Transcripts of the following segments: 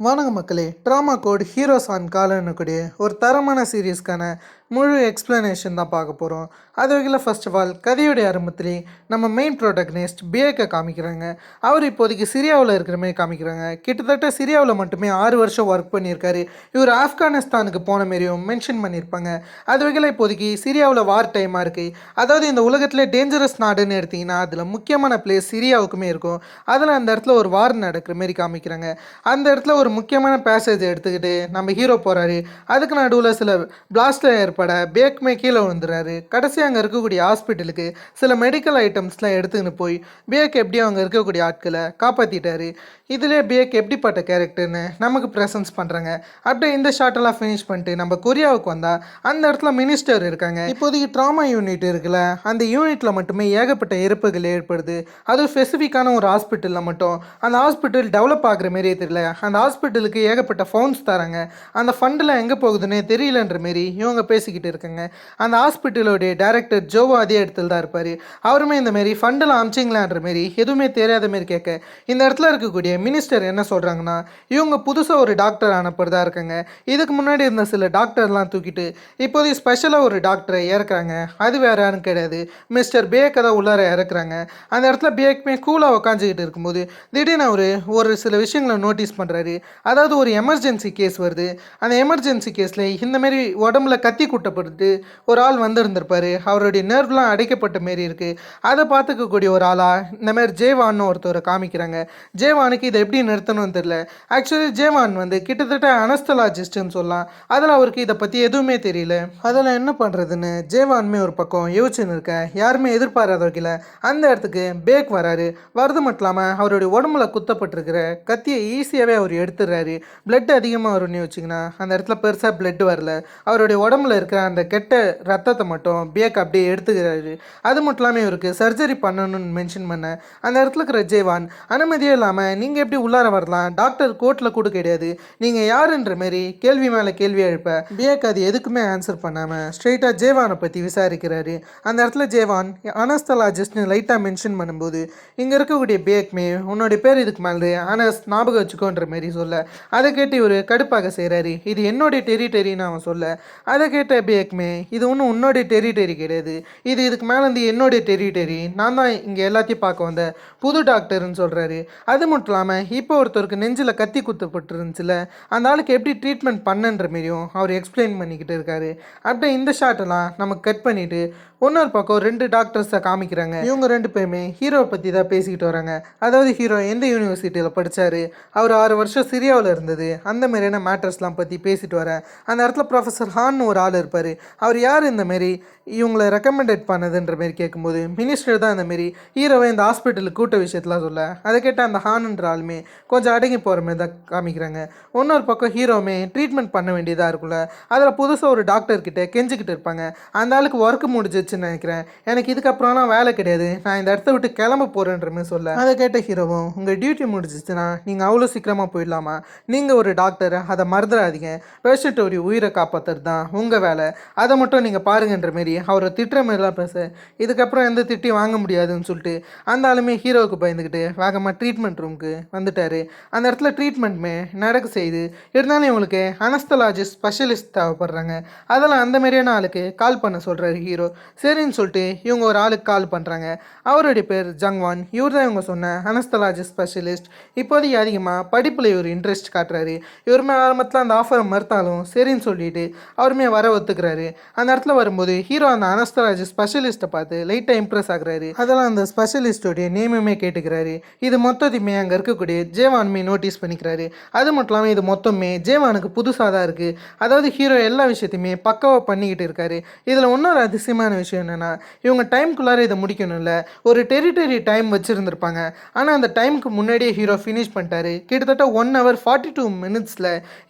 வணக்கம் மக்களே. Drama code heroes on காலன்னக்கூடிய ஒரு தரமான சீரீஸ்க்கான முழு எக்ஸ்பிளனேஷன் தான் பார்க்க போகிறோம். அது வகையில் ஃபர்ஸ்ட் ஆஃப் ஆல் கதையுடைய ஆரம்பத்திலே நம்ம மெயின் ப்ரோட்டகனிஸ்ட் பிஏக்கை காமிக்கிறாங்க. அவர் இப்போதைக்கு சிரியாவில் இருக்கிற மாதிரி காமிக்கிறாங்க. கிட்டத்தட்ட சிரியாவில் மட்டுமே 6 வருஷம் ஒர்க் பண்ணியிருக்காரு. இவர் ஆப்கானிஸ்தானுக்கு போன மாரியும் மென்ஷன் பண்ணியிருப்பாங்க. அது வகையில் இப்போதைக்கு சிரியாவில் வார் டைமாக இருக்குது. அதாவது இந்த உலகத்திலே டேஞ்சரஸ் நாடுன்னு எடுத்திங்கன்னா அதில் முக்கியமான பிளேஸ் சிரியாவுக்குமே இருக்கும். அதில் அந்த இடத்துல ஒரு வார் நடக்கிற மாரி காமிக்கிறாங்க. அந்த இடத்துல ஒரு முக்கியமான பேசேஜ் எடுத்துக்கிட்டு நம்ம ஹீரோ போகிறாரு. அதுக்கு நடுவில் சில பிளாஸ்டர் ஏற்பட பேக்மே கீழே வந்துடுறாரு. கடைசி அங்கே இருக்கக்கூடிய ஹாஸ்பிட்டலுக்கு சில மெடிக்கல் ஐட்டம்ஸ்லாம் எடுத்துக்கின்னு போய் பேக் எப்படி அங்கே இருக்கக்கூடிய ஆட்களை காப்பாற்றிட்டாரு. இதிலே பேக் எப்படிப்பட்ட கேரக்டர்னு நமக்கு ப்ரெசன்ஸ் பண்ணுறாங்க. அப்படியே இந்த ஷார்ட்டெல்லாம் ஃபினிஷ் பண்ணிட்டு நம்ம கொரியாவுக்கு வந்தால் அந்த இடத்துல மினிஸ்டர் இருக்காங்க. இப்போதைக்கு ட்ராமா யூனிட் இருக்குல்ல, அந்த யூனிட்டில் மட்டுமே ஏகப்பட்ட இறப்புகள் ஏற்படுது. அதுவும் ஸ்பெசிஃபிக்கான ஒரு ஹாஸ்பிட்டலில் மட்டும் அந்த ஹாஸ்பிட்டல் டெவலப் ஆகிற மாரியே தெரியல. அந்த ஹாஸ்பிட்டலுக்கு ஏகப்பட்ட ஃபண்ட்ஸ் தராங்க. அந்த ஃபண்டில் எங்கே போகுதுன்னே தெரியலன்ற மாரி இவங்க பேசிக்கிட்டு இருக்காங்க. அந்த ஹாஸ்பிட்டலோடைய டைரக்டர் ஜோவோ அதே இடத்துல தான் இருப்பார். அவருமே இந்த மாரி ஃபண்டில் அமிச்சிங்களான்ற மாரி எதுவுமே தெரியாத மாரி கேட்க இந்த இடத்துல இருக்கக்கூடிய மினிஸ்டர் என்ன சொல்கிறாங்கன்னா, இவங்க புதுசாக ஒரு டாக்டர் அனுப்புறதா இருக்காங்க. இதுக்கு முன்னாடி இருந்த சில டாக்டர்லாம் தூக்கிட்டு இப்போதைக்கு ஸ்பெஷலாக ஒரு டாக்டரை இறக்குறாங்க. அது வேறு யாரும் கிடையாது, மிஸ்டர் பேக்கை தான் உள்ளார இறக்குறாங்க. அந்த இடத்துல பேக்குமே கூலாக உக்காந்துக்கிட்டு இருக்கும்போது திடீர்னு ஒரு சில விஷயங்களை நோட்டீஸ் பண்ணுறாரு. அதாவது ஒரு எமர்ஜென்சி கேஸ் வருது. அந்த எமர்ஜென்சி கேஸில் இந்தமாரி உடம்புல கத்தி குட்டப்பட்டு ஒரு ஆள் வந்திருந்திருப்பார். அவருடைய நர்வ்லாம் அடைக்கப்பட்ட மாரி இருக்குது. அதை பார்த்துக்கக்கூடிய ஒரு ஆளாக இந்தமாரி ஜேவான்னு ஒருத்தரை காமிக்கிறாங்க. ஜேவானுக்கு இதை எப்படி நிறுத்தணும்னு தெரியல. ஆக்சுவலி ஜேவான் கிட்டத்தட்ட அனஸ்தலாஜிஸ்ட்னு சொல்லலாம். அதில் அவருக்கு இதை பற்றி எதுவுமே தெரியல. அதில் என்ன பண்ணுறதுன்னு ஜேவானுமே ஒரு பக்கம் யோசிச்சுன்னு இருக்க, யாருமே எதிர்பாராத வகையில் அந்த இடத்துக்கு பேக் வராரு. வரது மட்டும் இல்லாமல் அவருடைய உடம்புல குத்தப்பட்டிருக்கிற கத்தியை ஈஸியாகவே அவர் எடுத்துடுறாரு. பிளட் அதிகமாக வரும்னு வச்சிங்கன்னா அந்த இடத்துல பெருசாக பிளட் வரல. அவருடைய உடம்புல இருக்கிற அந்த கெட்ட ரத்தத்தை மட்டும் பேக் அப்படியே எடுத்துக்கிறாரு. அது மட்டும் இல்லாமல் இவருக்கு சர்ஜரி பண்ணணும்னு மென்ஷன் பண்ண அந்த இடத்துல இருக்கிற ஜேவான் அனுமதியே இல்லாமல் நீங்கள் எப்படி உள்ளார வரலாம், டாக்டர் கோர்ட்டில் கூட கிடையாது, நீங்கள் யாருன்ற மாரி கேள்வி மேலே கேள்வி எழுப்ப பேக் அது எதுக்குமே ஆன்சர் பண்ணாமல் ஸ்ட்ரெயிட்டாக ஜேவானை பற்றி விசாரிக்கிறாரு. அந்த இடத்துல ஜேவான் அனஸ்தலாஜிஸ்ட்னு லைட்டாக மென்ஷன் பண்ணும்போது இங்கே இருக்கக்கூடிய பேக்மே உன்னுடைய பேர் இதுக்கு மேலே அனஸ் ஞாபகம் வச்சுக்கோன்ற மாரி சொல்ல அதை கேட்டு இவர் கடுப்பாக செய்கிறாரு. இது என்னுடைய டெரிட்டரின்னு அவன் சொல்ல அதை கேட்ட பேக்மே இது ஒன்றும் உன்னோடைய டெரிட்டரி கிடையாது, இதுக்கு மேலே என்னுடைய டெரிட்டரி, நான் தான் இங்கே எல்லாத்தையும் பார்க்க வந்த புது டாக்டர்னு சொல்கிறாரு. அது மட்டும் இல்லாமல் இப்போ ஒருத்தருக்கு நெஞ்சில் கத்தி குத்தப்பட்டுருந்துச்சுல, அந்த ஆளுக்கு எப்படி ட்ரீட்மெண்ட் பண்ணன்ற மாரியும் அவர் எக்ஸ்பிளைன் பண்ணிக்கிட்டு இருக்காரு. அப்படியே இந்த ஷாட்டெல்லாம் நமக்கு கட் பண்ணிவிட்டு இன்னொரு பக்கம் 2 டாக்டர்ஸை காமிக்கிறாங்க. இவங்க 2 பேருமே ஹீரோவை பற்றி தான் பேசிக்கிட்டு வராங்க. அதாவது ஹீரோ எந்த யூனிவர்சிட்டியில் படித்தார், அவர் 6 வருஷம் சிரியாவில் இருந்தது, அந்த மாதிரியான மேட்டர்ஸ்லாம் பற்றி பேசிட்டு வரேன். அந்த இடத்துல ப்ரொஃபஸர் ஹான்னு ஒரு ஆள் இருப்பார். அவர் யார் இந்தமாரி இவங்களை ரெக்கமெண்டட் பண்ணதுன்ற மாரி கேட்கும்போது மினிஸ்டர் தான் இந்தமாரி ஹீரோவை இந்த ஹாஸ்பிட்டலுக்கு கூட்ட விஷயத்தெலாம் சொல்ல அதை கேட்ட அந்த ஹான்ன்ற ஆளுமே கொஞ்சம் அடங்கி போகிற மாதிரி தான் காமிக்கிறாங்க. இன்னொரு பக்கம் ஹீரோவுமே ட்ரீட்மெண்ட் பண்ண வேண்டியதாக இருக்குல்ல, அதில் புதுசாக ஒரு டாக்டர்கிட்ட கெஞ்சிக்கிட்டு இருப்பாங்க. அந்த ஆளுக்கு ஒர்க் முடிஞ்சிச்சுன்னு நினைக்கிறேன், எனக்கு இதுக்கப்புறம்லாம் வேலை கிடையாது, நான் இந்த இடத்த விட்டு கிளம்ப போகிறேன்ற மாதிரி சொல்ல அதை கேட்ட ஹீரோவும் உங்கள் டியூட்டி முடிஞ்சிச்சுன்னா நீங்கள் அவ்வளோ சீக்கிரமாக போயிடலாமா, நீங்கள் ஒரு டாக்டர், அதை மறந்துடாதீங்க, பேஷண்ட்டோடைய உயிரை காப்பாற்றுறது தான் உங்கள் வேலை, அதை மட்டும் நீங்கள் பாருங்கன்ற மாரி அவரை திட்டுற மாதிரிலாம் பேச இதுக்கப்புறம் எந்த திட்டி வாங்க முடியாதுன்னு சொல்லிட்டு அந்த ஆளுமே ஹீரோவுக்கு பயந்துக்கிட்டு வேகமாக ட்ரீட்மெண்ட் ரூமுக்கு வந்துட்டார். அந்த இடத்துல ட்ரீட்மெண்ட்டுமே நடக்க செய்து இருந்தாலும் இவங்களுக்கு அனஸ்தலாஜிஸ்ட் ஸ்பெஷலிஸ்ட் தேவைப்படுறாங்க. அதெல்லாம் அந்த மாதிரியான ஆளுக்கு கால் பண்ண சொல்கிறாரு ஹீரோ. சரின்னு சொல்லிட்டு இவங்க ஒரு ஆளுக்கு கால் பண்ணுறாங்க. அவருடைய பேர் ஜங்வான். இவர் தான் இவங்க சொன்ன அனஸ்தலாஜிஸ்ட் ஸ்பெஷலிஸ்ட். இப்போதைக்கு அதிகமாக படிப்பில் இவர் இன்ட்ரெஸ்ட் காட்டுறாரு. இவருமே ஆரம்பத்தில் அந்த ஆஃபரை மறுத்தாலும் சரின்னு சொல்லிட்டு அவருமே வர ஒத்துக்கிறாரு. அந்த இடத்துல வரும்போது ஹீரோ அந்த அனஸ்தலாஜிஸ்ட் ஸ்பெஷலிஸ்ட்டை பார்த்து லைட்டாக இம்ப்ரெஸ் ஆகுறாரு. அதெல்லாம் அந்த ஸ்பெஷலிஸ்டோடைய நேமுமே கேட்டுக்கிறாரு. இது மொத்தத்தையுமே அங்கே இருக்கக்கூடிய ஜேவானுமே நோட்டீஸ் பண்ணிக்கிறாரு. அது மட்டும் இல்லாமல் இது மொத்தமே ஜேவானுக்கு புதுசாக தான் இருக்குது. அதாவது ஹீரோ எல்லா விஷயத்தையுமே பக்காவாக பண்ணிக்கிட்டு இருக்காரு. இதில் இன்னொரு அதிசயமான விஷயம் என்னென்னா, இவங்க டைம்குள்ளார இதை முடிக்கணும்ல, ஒரு டெரிட்டரி டைம் வச்சுருந்துருப்பாங்க. ஆனால் அந்த டைமுக்கு முன்னாடியே ஹீரோ ஃபினிஷ் பண்ணிட்டாரு. கிட்டத்தட்ட 1 hour 42 minutes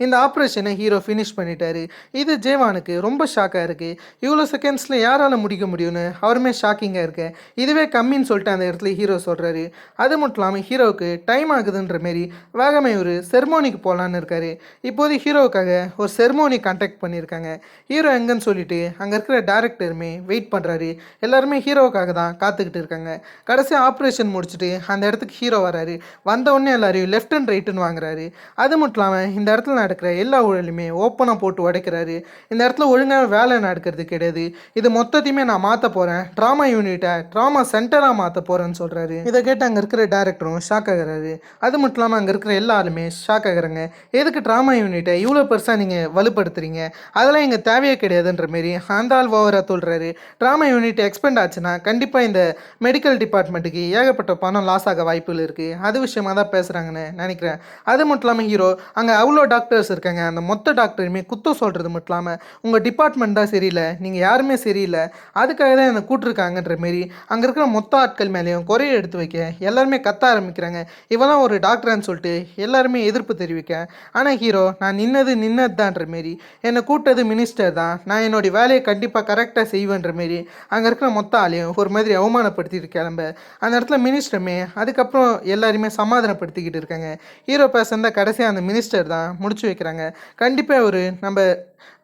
இந்த ஆப்ரேஷனை ஹீரோ ஃபினிஷ் பண்ணிட்டாரு. இது ஜேவானுக்கு ரொம்ப ஷாக்காக இருக்குது. இவ்வளோ செகண்ட்ஸில் யாரால் முடிக்க முடியும்னு அவருமே ஷாக்கிங்காக இருக்கு. இதுவே கம்மின்னு சொல்லிட்டு அந்த இடத்துல ஹீரோ சொல்கிறாரு. அது மட்டும் இல்லாமல் ஹீரோவுக்கு டைம் ஆகுதுன்ற மாரி வேகமாக ஒரு செர்மோனிக்கு போகலான்னு இருக்காரு. இப்போது ஹீரோவுக்காக ஒரு செர்மோனி கான்டாக்ட் பண்ணியிருக்காங்க. ஹீரோ எங்கன்னு சொல்லிட்டு அங்கே இருக்கிற டேரக்டருமே வெயிட் பண்ணுறாரு. எல்லாருமே ஹீரோவுக்காக தான் காத்துக்கிட்டு இருக்காங்க. கடைசி ஆப்ரேஷன் முடிச்சுட்டு அந்த இடத்துக்கு ஹீரோ வராரு. வந்த உடனே எல்லாரையும் லெஃப்ட் அண்ட் ரைட்டுன்னு வாங்குறாரு. அது மட்டும் இல்லாமல் இந்த இடத்துல நடக்கிற எல்லா ஊழலுமே ஓப்பனாக போட்டு உடைக்கிறாரு. இந்த இடத்துல ஒழுங்காக வேலை நடக்கிறது கிடையாது. இது மொத்தத்தையுமே நான் மாற்ற போகிறேன், ட்ராமா யூனிட்டை ட்ராமா சென்டராக மாற்ற போகிறேன்னு சொல்கிறாரு. இதை கேட்டு அங்கே இருக்கிற டேரக்டரும் ஷாக் ஆகிறாரு. அது மட்டும் இல்லாமல் அங்கே இருக்கிற எல்லாருமே ஷாக் ஆகிறாங்க. எதுக்கு ட்ராமா யூனிட்டை இவ்வளோ பெருசாக நீங்கள் வலுப்படுத்துறீங்க, அதெல்லாம் எங்கள் தேவையே கிடையாதுன்ற மாரி அந்த ஆள் ஓவராக சொல்கிறாரு. ட்ராமா யூனிட் எக்ஸ்பெண்ட் ஆச்சுன்னா கண்டிப்பாக இந்த மெடிக்கல் டிபார்ட்மெண்ட்டுக்கு ஏகப்பட்ட பணம் லாஸ் ஆக வாய்ப்புகள் இருக்குது. அது விஷயமாக தான் பேசுகிறாங்கன்னு நினைக்கிறேன். அது மட்டும் இல்லாமல் ஹீரோ அங்கே அவ்வளோ டாக்டர்ஸ் இருக்காங்க, அந்த மொத்த டாக்டருமே குத்தம் சொல்கிறது மட்டும் இல்லாமல் உங்கள் டிபார்ட்மெண்ட் தான் சரியில்லை, நீங்கள் யாருமே சரியில்லை, அதுக்காக தான் என்னை கூட்டிருக்காங்கன்ற மாரி அங்கே இருக்கிற மொத்த ஆட்கள் மேலேயும் குறையை எடுத்து வைக்க எல்லாருமே கத்த ஆரம்பிக்கிறாங்க. இவெல்லாம் ஒரு டாக்டரான்னு சொல்லிட்டு எல்லாருமே எதிர்ப்பு தெரிவிக்க, ஆனால் ஹீரோ நான் நின்னது தான்ற மாரி என்னை கூட்டது மினிஸ்டர் தான், நான் என்னுடைய வேலையை கண்டிப்பாக கரெக்டாக செய்வேன்ற மாரி அங்கே இருக்கிற மொத்த ஆளையும் ஒரு மாதிரி அவமானப்படுத்திட்டு கிளம்ப அந்த இடத்துல மினிஸ்டருமே அதுக்கப்புறம் எல்லாருமே சமாதானப்படுத்திக்கிட்டு இருக்காங்க. ஹீரோ பேசுகிறத கடைசியாக அந்த மினிஸ்டர் தான் முடிச்சு வைக்கிறாங்க. கண்டிப்பாக ஒரு நம்ம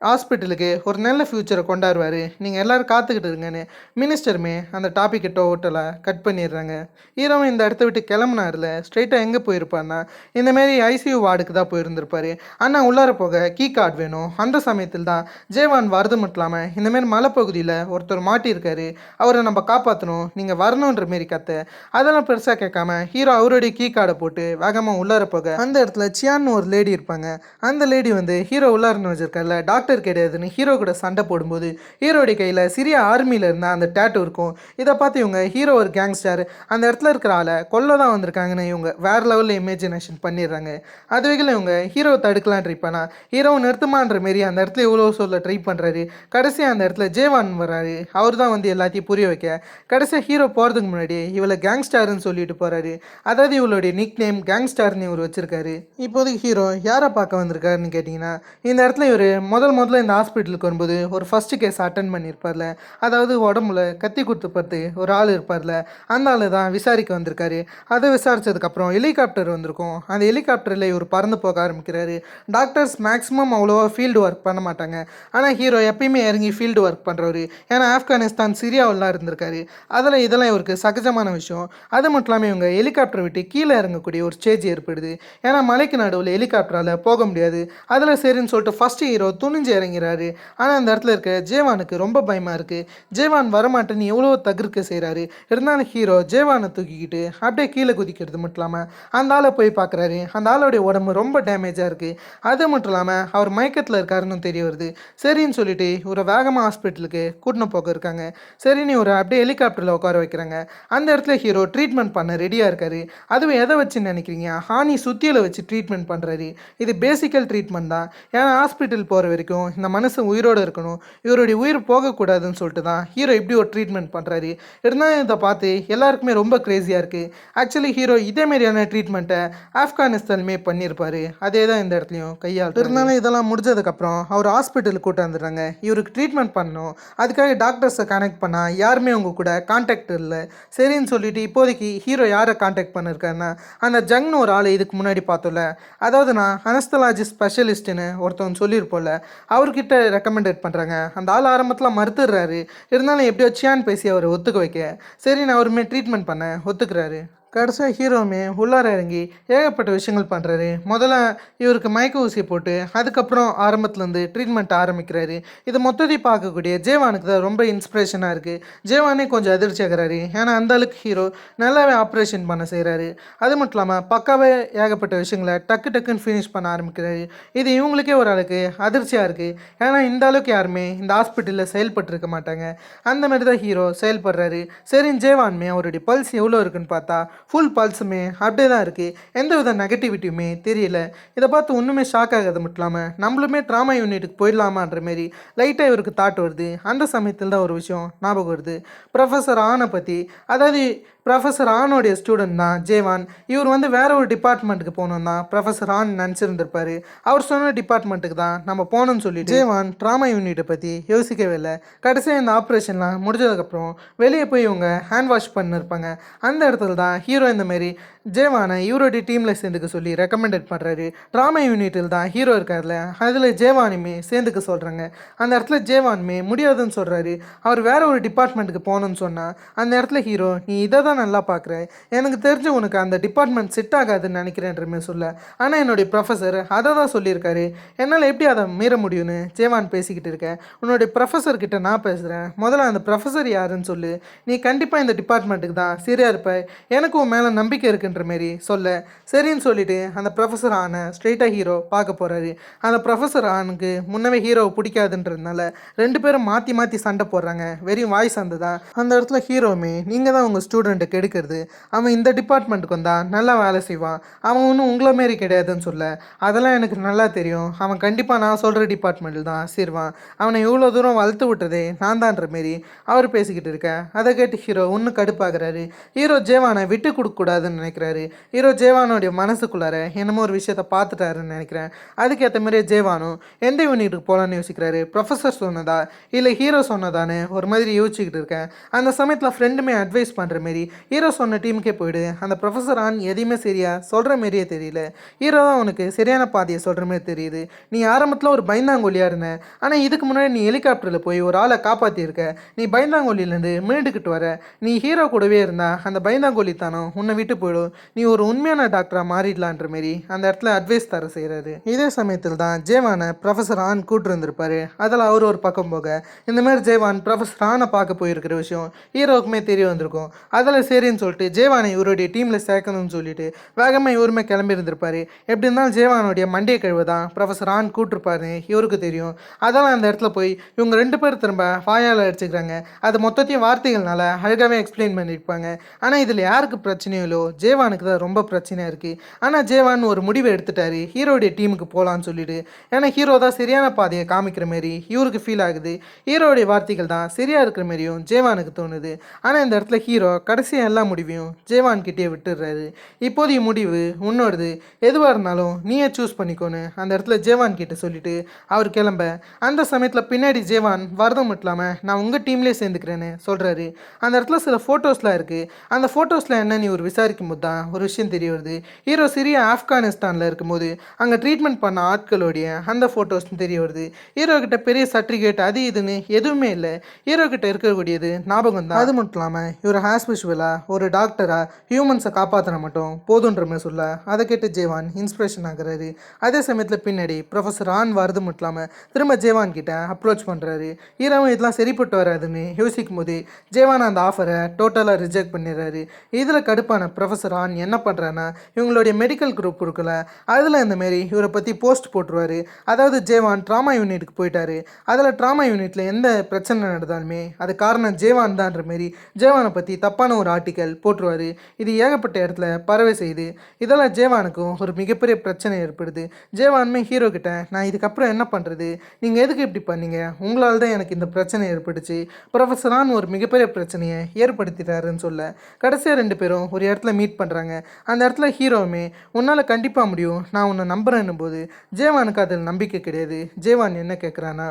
ஹாஸ்பிட்டலுக்கு ஒரு நல்ல ஃப்யூச்சரை கொண்டாடுவார், நீங்கள் எல்லோரும் காத்துக்கிட்டு இருங்கன்னு மினிஸ்டருமே அந்த டாப்பிக்கை டோட்டலாக கட் பண்ணிடுறாங்க. ஹீரோவும் இந்த இடத்த விட்டு கிளம்புனார்ல ஸ்ட்ரெயிட்டாக எங்கே போயிருப்பான்னா இந்தமாரி ஐசியூ வார்டுக்கு தான் போயிருந்திருப்பார். ஆனால் உள்ளார போக கீ கார்டு வேணும். அந்த சமயத்தில் தான் ஜேவான் வரது மட்டும் இல்லாமல் இந்தமாரி மலைப்பகுதியில் ஒருத்தர் மாட்டியிருக்காரு, அவரை நம்ம காப்பாற்றணும், நீங்கள் வரணுன்ற மாரி கத்த அதெல்லாம் பெருசாக கேட்காம ஹீரோ அவருடைய கீ கார்டை போட்டு வேகமாக உள்ளார போக அந்த இடத்துல சியான்னு ஒரு லேடி இருப்பாங்க. அந்த லேடி வந்து ஹீரோ உள்ளாரன்னு வச்சிருக்காருல டாக்டர் கிடையாதுன்னு ஹீரோ கூட சண்டை போடும்போது ஹீரோடைய கையில் சிறிய ஆர்மியில் இருந்த அந்த டேட்டு இருக்கும். இதை பார்த்து இவங்க ஹீரோ ஒரு கேங்ஸ்டர் அந்த இடத்துல இருக்கிற ஆளை கொல்ல தான் வந்திருக்காங்கன்னு இவங்க வேறு லெவலில் இமேஜினேஷன் பண்ணிடுறாங்க. அதுவகையில் இவங்க ஹீரோ தடுக்கலாம் ட்ரை பண்ணா ஹீரோ நிறுத்துமான்ற மாரி அந்த இடத்துல இவ்வளோ சொல்ல ட்ரை பண்ணுறாரு. கடைசியாக அந்த இடத்துல ஜேவான் வர்றாரு. அவர் தான் வந்து எல்லாத்தையும் புரிய வைக்க கடைசியாக ஹீரோ போகிறதுக்கு முன்னாடி இவளை கேங்ஸ்டார்னு சொல்லிட்டு போகிறாரு. அதாவது இவளுடைய நிக் நேம் கேங்ஸ்டார்னு இவர் வச்சிருக்காரு. இப்போதைக்கு ஹீரோ யாரை பார்க்க வந்திருக்காருன்னு கேட்டிங்கன்னா இந்த இடத்துல இவர் முதல்ல இந்த ஹாஸ்பிட்டலுக்கு வரும்போது ஒரு ஃபஸ்ட்டு கேஸ் அட்டன் பண்ணியிருப்பார்ல, அதாவது உடம்புல கத்தி கொடுத்து பார்த்து ஒரு ஆள் இருப்பார்ல, அந்த ஆள் தான் விசாரிக்க வந்திருக்காரு. அதை விசாரித்ததுக்கப்புறம் ஹெலிகாப்டர் வந்திருக்கும். அந்த ஹெலிகாப்டரில் இவர் பறந்து போக ஆரம்பிக்கிறாரு. டாக்டர்ஸ் மேக்ஸிமம் அவ்வளோவா ஃபீல்டு ஒர்க் பண்ண மாட்டாங்க, ஆனால் ஹீரோ எப்பயுமே இறங்கி ஃபீல்டு ஒர்க் பண்ணுறவர். ஏன்னா ஆப்கானிஸ்தான் சிரியாவெல்லாம் இருந்திருக்காரு, அதில் இதெல்லாம் இவருக்கு சகஜமான விஷயம். அது மட்டும் இல்லாமல் இவங்க ஹெலிகாப்டர் விட்டு கீழே இறங்கக்கூடிய ஒரு ஸ்டேஜ் ஏற்படுது. ஏன்னா மலைக்கு நடுவில் ஹெலிகாப்டரால் போக முடியாது. அதில் சரின்னு சொல்லிட்டு ஃபஸ்ட்டு ஹீரோ துணிஞ்சு இறங்கிறாரு. ஆனால் அந்த இடத்துல இருக்க ஜேவானுக்கு ரொம்ப பயமாக இருக்குது. ஜேவான் வரமாட்டேன்னு எவ்வளோ தகிர்க்க செய்கிறாரு. இருந்தாலும் ஹீரோ ஜேவானை தூக்கிக்கிட்டு அப்படியே கீழே குதிக்கிறது மட்டும் இல்லாமல் அந்த ஆளை போய் பார்க்குறாரு. அந்த ஆளுடைய உடம்பு ரொம்ப டேமேஜாக இருக்குது. அது மட்டும் இல்லாமல் அவர் மயக்கத்தில் இருக்காருன்னு தெரிய வருது. சரின்னு சொல்லிட்டு ஒரு வேகமாக ஹாஸ்பிட்டலுக்கு கூட்டின்னு போக இருக்காங்க. சரின்னு ஒரு அப்படியே ஹெலிகாப்டரில் உட்கார வைக்கிறாங்க. அந்த இடத்துல ஹீரோ ட்ரீட்மெண்ட் பண்ண ரெடியாக இருக்காரு. அதுவும் எதை வச்சு நினைக்கிறீங்க, ஹானி சுத்தியில் வச்சு ட்ரீட்மெண்ட் பண்ணுறாரு. இது பேசிக்கல் ட்ரீட்மெண்ட் தான். ஏன்னா ஹாஸ்பிட்டல் போகிற வரைக்கும் இந்த மனுஷன் உயிரோடு இருக்கணும், இவருடைய உயிர் போகக்கூடாதுன்னு சொல்லிட்டு தான் ஹீரோ இப்படி ஒரு ட்ரீட்மெண்ட் பண்ணுறாரு. இருந்தாலும் இதை பார்த்து எல்லாருக்குமே ரொம்ப க்ரேஸியாக இருக்குது. ஆக்சுவலி ஹீரோ இதேமாரியான ட்ரீட்மெண்ட்டை ஆப்கானிஸ்தானுமே பண்ணியிருப்பார். அதே தான் இந்த இடத்துலையும் கையாள். இருந்தாலும் இதெல்லாம் முடிஞ்சதுக்கப்புறம் அவர் ஹாஸ்பிட்டலுக்கு கூட்டு வந்துடுறாங்க. இவருக்கு ட்ரீட்மெண்ட் பண்ணணும், அதுக்காக டாக்டர்ஸை கனெக்ட் பண்ணால் யாருமே அவங்க கூட கான்டாக்ட் இல்லை. சரின்னு சொல்லிட்டு இப்போதைக்கு ஹீரோ யாரை கான்டாக்ட் பண்ணியிருக்காருன்னா அந்த ஜங்னு ஒரு ஆள் இதுக்கு முன்னாடி பார்த்தோம்ல, அதாவது நான் அனஸ்தலாஜி ஸ்பெஷலிஸ்ட்டுன்னு ஒருத்தவங்க சொல்லியிருப்போம்ல, அவர்கிட்ட ரெக்கமெண்டேட் பண்ணுறாங்க. அந்த ஆள் ஆரம்பத்தில் மறுத்துடுறாரு. இருந்தாலும் எப்படியோ சியான் பேசி அவரை ஒத்துக்க வைக்க சரி நான் அவருமே ட்ரீட்மெண்ட் பண்ண ஒத்துக்கிறாரு. கடைசியாக ஹீரோவுமே உள்ளார இறங்கி ஏகப்பட்ட விஷயங்கள் பண்ணுறாரு. முதல்ல இவருக்கு மயக்க ஊசி போட்டு அதுக்கப்புறம் ஆரம்பத்துலேருந்து ட்ரீட்மெண்ட் ஆரம்பிக்கிறாரு. இது மொத்தத்தையும் பார்க்கக்கூடிய ஜேவானுக்கு தான் ரொம்ப இன்ஸ்பிரேஷனாக இருக்குது. ஜேவானே கொஞ்சம் அதிர்ச்சி ஆகிறாரு. ஏன்னா அந்தளவுக்கு ஹீரோ நல்லாவே ஆப்ரேஷன் பண்ண செய்கிறாரு. அது மட்டும் இல்லாமல் பக்காவே ஏகப்பட்ட விஷயங்களை டக்குன்னு ஃபினிஷ் பண்ண ஆரம்பிக்கிறாரு. இது இவங்களுக்கே ஒரு அளவுக்கு அதிர்ச்சியாக இருக்குது. ஏன்னா இந்த அளவுக்கு யாருமே இந்த ஹாஸ்பிட்டலில் செயல்பட்டுருக்க மாட்டாங்க. அந்த மாதிரி தான் ஹீரோ செயல்படுறாரு. சரி ஜேவானுமே அவருடைய பல்ஸ் எவ்வளோ இருக்குன்னு பார்த்தா ஃபுல் பல்ஸுமே அப்படியே தான் இருக்குது, எந்த வித நெகட்டிவிட்டியுமே தெரியல. இதை பார்த்து ஒன்றுமே ஷாக் ஆகாது மட்டும் இல்லாமல் நம்மளுமே ட்ராமா யூனிட்டுக்கு போயிடலாமான்ற மாரி லைட்டாக இவருக்கு தாட் வருது. அந்த சமயத்தில் தான் ஒரு விஷயம் ஞாபகம் வருது. ப்ரொஃபஸர் ஆனை பற்றி, அதாவது ப்ரொஃபஸர் ஆனோடைய ஸ்டூடெண்ட் தான் ஜேவான். இவர் வந்து வேற ஒரு டிபார்ட்மெண்ட்டுக்கு போகணும் தான் ப்ரொஃபஸர் ஆன் நினச்சிருந்திருப்பாரு. அவர் சொன்ன டிபார்ட்மெண்ட்டுக்கு தான் நம்ம போகணும்னு சொல்லிட்டு ஜேவான் ட்ராமா யூனிட்டை பற்றி யோசிக்கவே இல்லை. கடைசியாக இந்த ஆப்ரேஷன்லாம் முடிஞ்சதுக்கப்புறம் வெளியே போய் இவங்க ஹேண்ட் வாஷ் பண்ணிருப்பாங்க. அந்த இடத்துல தான் ஹீரோ இந்தமாரி ஜேவானை இவருடைய டீமில் சேர்ந்துக்க சொல்லி ரெக்கமெண்டட் பண்ணுறாரு. ட்ராமா யூனிட்டில் தான் ஹீரோ இருக்கார்ல, அதில் ஜேவானுமே சேர்ந்துக்க சொல்கிறாங்க. அந்த இடத்துல ஜேவானுமே முடியாதுன்னு சொல்கிறாரு. அவர் வேற ஒரு டிபார்ட்மெண்ட்டுக்கு போகணும்னு சொன்னால் அந்த இடத்துல ஹீரோ நீ இதை தான் நல்லா பார்க்குற, எனக்கு தெரிஞ்சு உனக்கு அந்த டிபார்ட்மெண்ட் செட் ஆகாதுன்னு நினைக்கிறேன்ற மாதிரி சொல்ல, ஆனால் என்னுடைய ப்ரொஃபஸர் அதை தான் சொல்லியிருக்காரு, என்னால் எப்படி அதை மீற முடியும்னு ஜேவான் பேசிக்கிட்டு இருக்கேன். உன்னுடைய ப்ரொஃபஸர்கிட்ட நான் பேசுகிறேன், முதல்ல அந்த ப்ரொஃபஸர் யாருன்னு சொல்லு, நீ கண்டிப்பாக இந்த டிபார்ட்மெண்ட்டுக்கு தான் சரியாக இருப்ப, எனக்கு உன் மேலே நம்பிக்கை இருக்குன்ற மாரி சொல்ல சரின்னு சொல்லிட்டு அந்த ப்ரொஃபஸர் ஆனை ஸ்ட்ரெயிட்டாக ஹீரோ பார்க்க போகிறாரு. அந்த ப்ரொஃபஸர் ஆனுக்கு முன்னவே ஹீரோவை பிடிக்காதுன்றதுனால ரெண்டு பேரும் மாற்றி மாற்றி சண்டை போடுறாங்க. வெறும் வாய் சண்டை தான். அந்த இடத்துல ஹீரோவுமே நீங்கள் தான் உங்கள் ஸ்டூடெண்ட்டை கெடுக்கிறது, அவன் இந்த டிபார்ட்மெண்ட்டுக்கு வந்தால் நல்லா வேலை செய்வான், அவன் ஒன்றும் உங்களை மாரி கிடையாதுன்னு சொல்ல, அதெல்லாம் எனக்கு நல்லா தெரியும், அவன் கண்டிப்பாக நான் சொல்கிற டிபார்ட்மெண்ட்டில் தான் சேருவான், அவனை இவ்வளோ தூரம் வளர்த்து விட்டதே நான் தான்ற மாரி அவர் பேசிக்கிட்டு இருக்கேன். அதை கேட்டு ஹீரோ இன்னும் கடுப்பாகிறாரு. ஹீரோ ஜேவானை விட்டு கொடுக்கக்கூடாதுன்னு நினைக்கிறாரு. ஹீரோ ஜேவானுடைய மனசுக்குள்ளார என்னமோ ஒரு விஷயத்தை பார்த்துட்டாருன்னு நினைக்கிறேன். அதுக்கேற்ற மாதிரியே ஜேவானும் எந்த யூனிட்டுக்கு போகலான்னு யோசிக்கிறாரு. ப்ரொஃபஸர் சொன்னதா இல்லை ஹீரோ சொன்னதான்னு ஒரு மாதிரி யோசிச்சுக்கிட்டு இருக்கேன். அந்த சமயத்தில் ஃப்ரெண்டுமே அட்வைஸ் பண்ணுற மாரி ஹீரோ சொன்ன டீமுக்கே போயிடு, அந்த ப்ரொஃபஸர் ஆன் எதையுமே சரியா சொல்கிற மாரியே தெரியல, ஹீரோ தான் உனக்கு சரியான பாதையை சொல்கிற மாதிரி தெரியுது, நீ ஆரம்பத்தில் ஒரு பயந்தாங்கொல்லியாக இருந்த, ஆனால் இதுக்கு முன்னாடி நீ ஹெலிகாப்டரில் போய் ஒரு ஆளை காப்பாற்றியிருக்க, நீ பயந்தாங்கொல்லியிலேருந்து மீண்டுக்கிட்டு வர, நீ ஹீரோ கூடவே இருந்தா அந்த பயந்தாங்கொல்லித்தானம் உன்னை விட்டு போயிடும், நீ ஒரு உண்மையான டாக்டராக மாறிடலான்ற மாரி அந்த இடத்துல அட்வைஸ் தர செய்கிறாரு. இதே சமயத்தில் தான் ஜேவானை ப்ரொஃபஸர் ஆன் கூட்டிருந்திருப்பாரு. அதில் அவர் ஒரு பக்கம் போக இந்த மாதிரி ஜேவான் ப்ரொஃபஸர் ஆனை பார்க்க போயிருக்கிற விஷயம் ஹீரோவுக்குமே தெரிய வந்திருக்கும். அதில் சரின்னு சொல்லிட்டு ஜேவானை இவருடைய டீமில் சேர்க்கணும்னு சொல்லிட்டு வேகமாக இவருமே கிளம்பி இருந்திருப்பாரு. எப்படி இருந்தாலும் ஜேவானுடைய மண்டிய கழிவு தான் ப்ரொஃபஸர் ஆன் கூட்டிருப்பாரு இவருக்கு தெரியும். அதெல்லாம் அந்த இடத்துல போய் இவங்க ரெண்டு பேர் திரும்ப வாயால் அடிச்சுக்கிறாங்க. அது மொத்தத்தையும் வார்த்தைகள்னால அழகாகவே எக்ஸ்பிளைன் பண்ணியிருப்பாங்க. ஆனால் இதில் யாருக்கு பிரச்சனையோ இல்லோ ஜேவானுக்கு தான் ரொம்ப பிரச்சனையாக இருக்குது. ஆனால் ஜேவான் ஒரு முடிவை எடுத்துட்டாரு, ஹீரோடைய டீமுக்கு போகலான்னு சொல்லிட்டு. ஏன்னா ஹீரோ தான் சரியான பாதையை காமிக்கிற மாரி இவருக்கு ஃபீல் ஆகுது. ஹீரோடைய வார்த்தைகள் தான் சரியாக இருக்கிற மாரியும் ஜேவானுக்கு தோணுது. ஆனால் இந்த இடத்துல ஹீரோ கடைசியாக எல்லா முடிவையும் ஜேவான் கிட்டே விட்டுடுறாரு. இப்போதைய முடிவு உன்னோடது, எதுவாக இருந்தாலும் நீயே சூஸ் பண்ணிக்கோன்னு அந்த இடத்துல ஜேவான் கிட்ட சொல்லிட்டு அவர் கிளம்ப, அந்த சமயத்தில் பின்னாடி ஜேவான் வரதும் இல்லாமல் நான் உங்கள் டீம்லேயே சேர்ந்துக்கிறேன்னு சொல்கிறாரு. அந்த இடத்துல சில ஃபோட்டோஸ்லாம் இருக்குது. அந்த ஃபோட்டோஸில் என்னன்னு இவர் விசாரிக்கும் போது தான் ஒரு விஷயம் தெரிய வருது. ஹீரோ சிரியா ஆப்கானிஸ்தானில் இருக்கும்போது அங்கே ட்ரீட்மெண்ட் பண்ண ஆட்களுடைய அந்த ஃபோட்டோஸ் தெரிய வருது. ஹீரோ கிட்ட பெரிய சர்டிஃபிகேட் அது இதுன்னு எதுவுமே இல்லை, ஹீரோ கிட்ட இருக்கக்கூடியது ஞாபகம் தான். அது மட்டும் இல்லாமல் இவர் ஹாஸ்பிஷுவலாக ஒரு டாக்டராக ஹியூமன்ஸை காப்பாற்றின மட்டும் போதுன்ற மாதிரி சொல்ல அதை கேட்டு ஜேவான் இன்ஸ்பிரேஷன் ஆகுறாரு. அதே சமயத்தில் பின்னாடி ப்ரொஃபஸர் ஆன் வரது மட்டும் இல்லாமல் திரும்ப ஜேவான் கிட்ட அப்ரோச் பண்ணுறாரு. ஹீரோவும் இதெல்லாம் சரிப்பட்டு வராதுன்னு யோசிக்கும் போது ஜேவான் அந்த ஆஃபரை டோட்டலாக ரிஜெக்ட் பண்ணிடுறாரு. இதில் கடுப்பான ப்ரொஃபஸர் ஆன் என்ன பண்ணுறான்னா இவங்களுடைய மெடிக்கல் குரூப் இருக்குல்ல, அதில் இந்தமாரி இவரை பற்றி போஸ்ட் போட்டுருவார். அதாவது ஜேவான் ட்ராமா யூனிட்டுக்கு போயிட்டாரு, அதில் ட்ராமா யூனிட்டில் எந்த பிரச்சனை நடந்தாலுமே அது காரணம் ஜேவான் தான்ற மாரி ஜேவானை பற்றி தப்பான ஒரு ஆர்டிக்கல் போட்டுருவார். இது ஏகப்பட்ட இடத்துல பரவே செய்யுது. இதெல்லாம் ஜேவானுக்கும் ஒரு மிகப்பெரிய பிரச்சனை ஏற்படுது. ஜேவானுமே ஹீரோ கிட்ட நான் இதுக்கப்புறம் என்ன பண்ணுறது, நீங்கள் எதுக்கு இப்படி பண்ணீங்க, உங்களால் தான் எனக்கு இந்த பிரச்சனை ஏற்பட்டுச்சு, ப்ரொஃபஸர் ஆன் ஒரு மிகப்பெரிய பிரச்சனையை ஏற்படுத்திட்டாருன்னு சொல்ல கடைசியாக ரெண்டு பேரும் ஒரு இடத்துல மீட் பண்ணுறாங்க. அந்த இடத்துல ஹீரோவுமே உன்னால் கண்டிப்பாக முடியும், நான் உன்னை நம்புறேன்னும் போது ஜேவானுக்கு அதில் நம்பிக்கை கிடையாது. ஜேவான் என்ன கேட்குறான்னா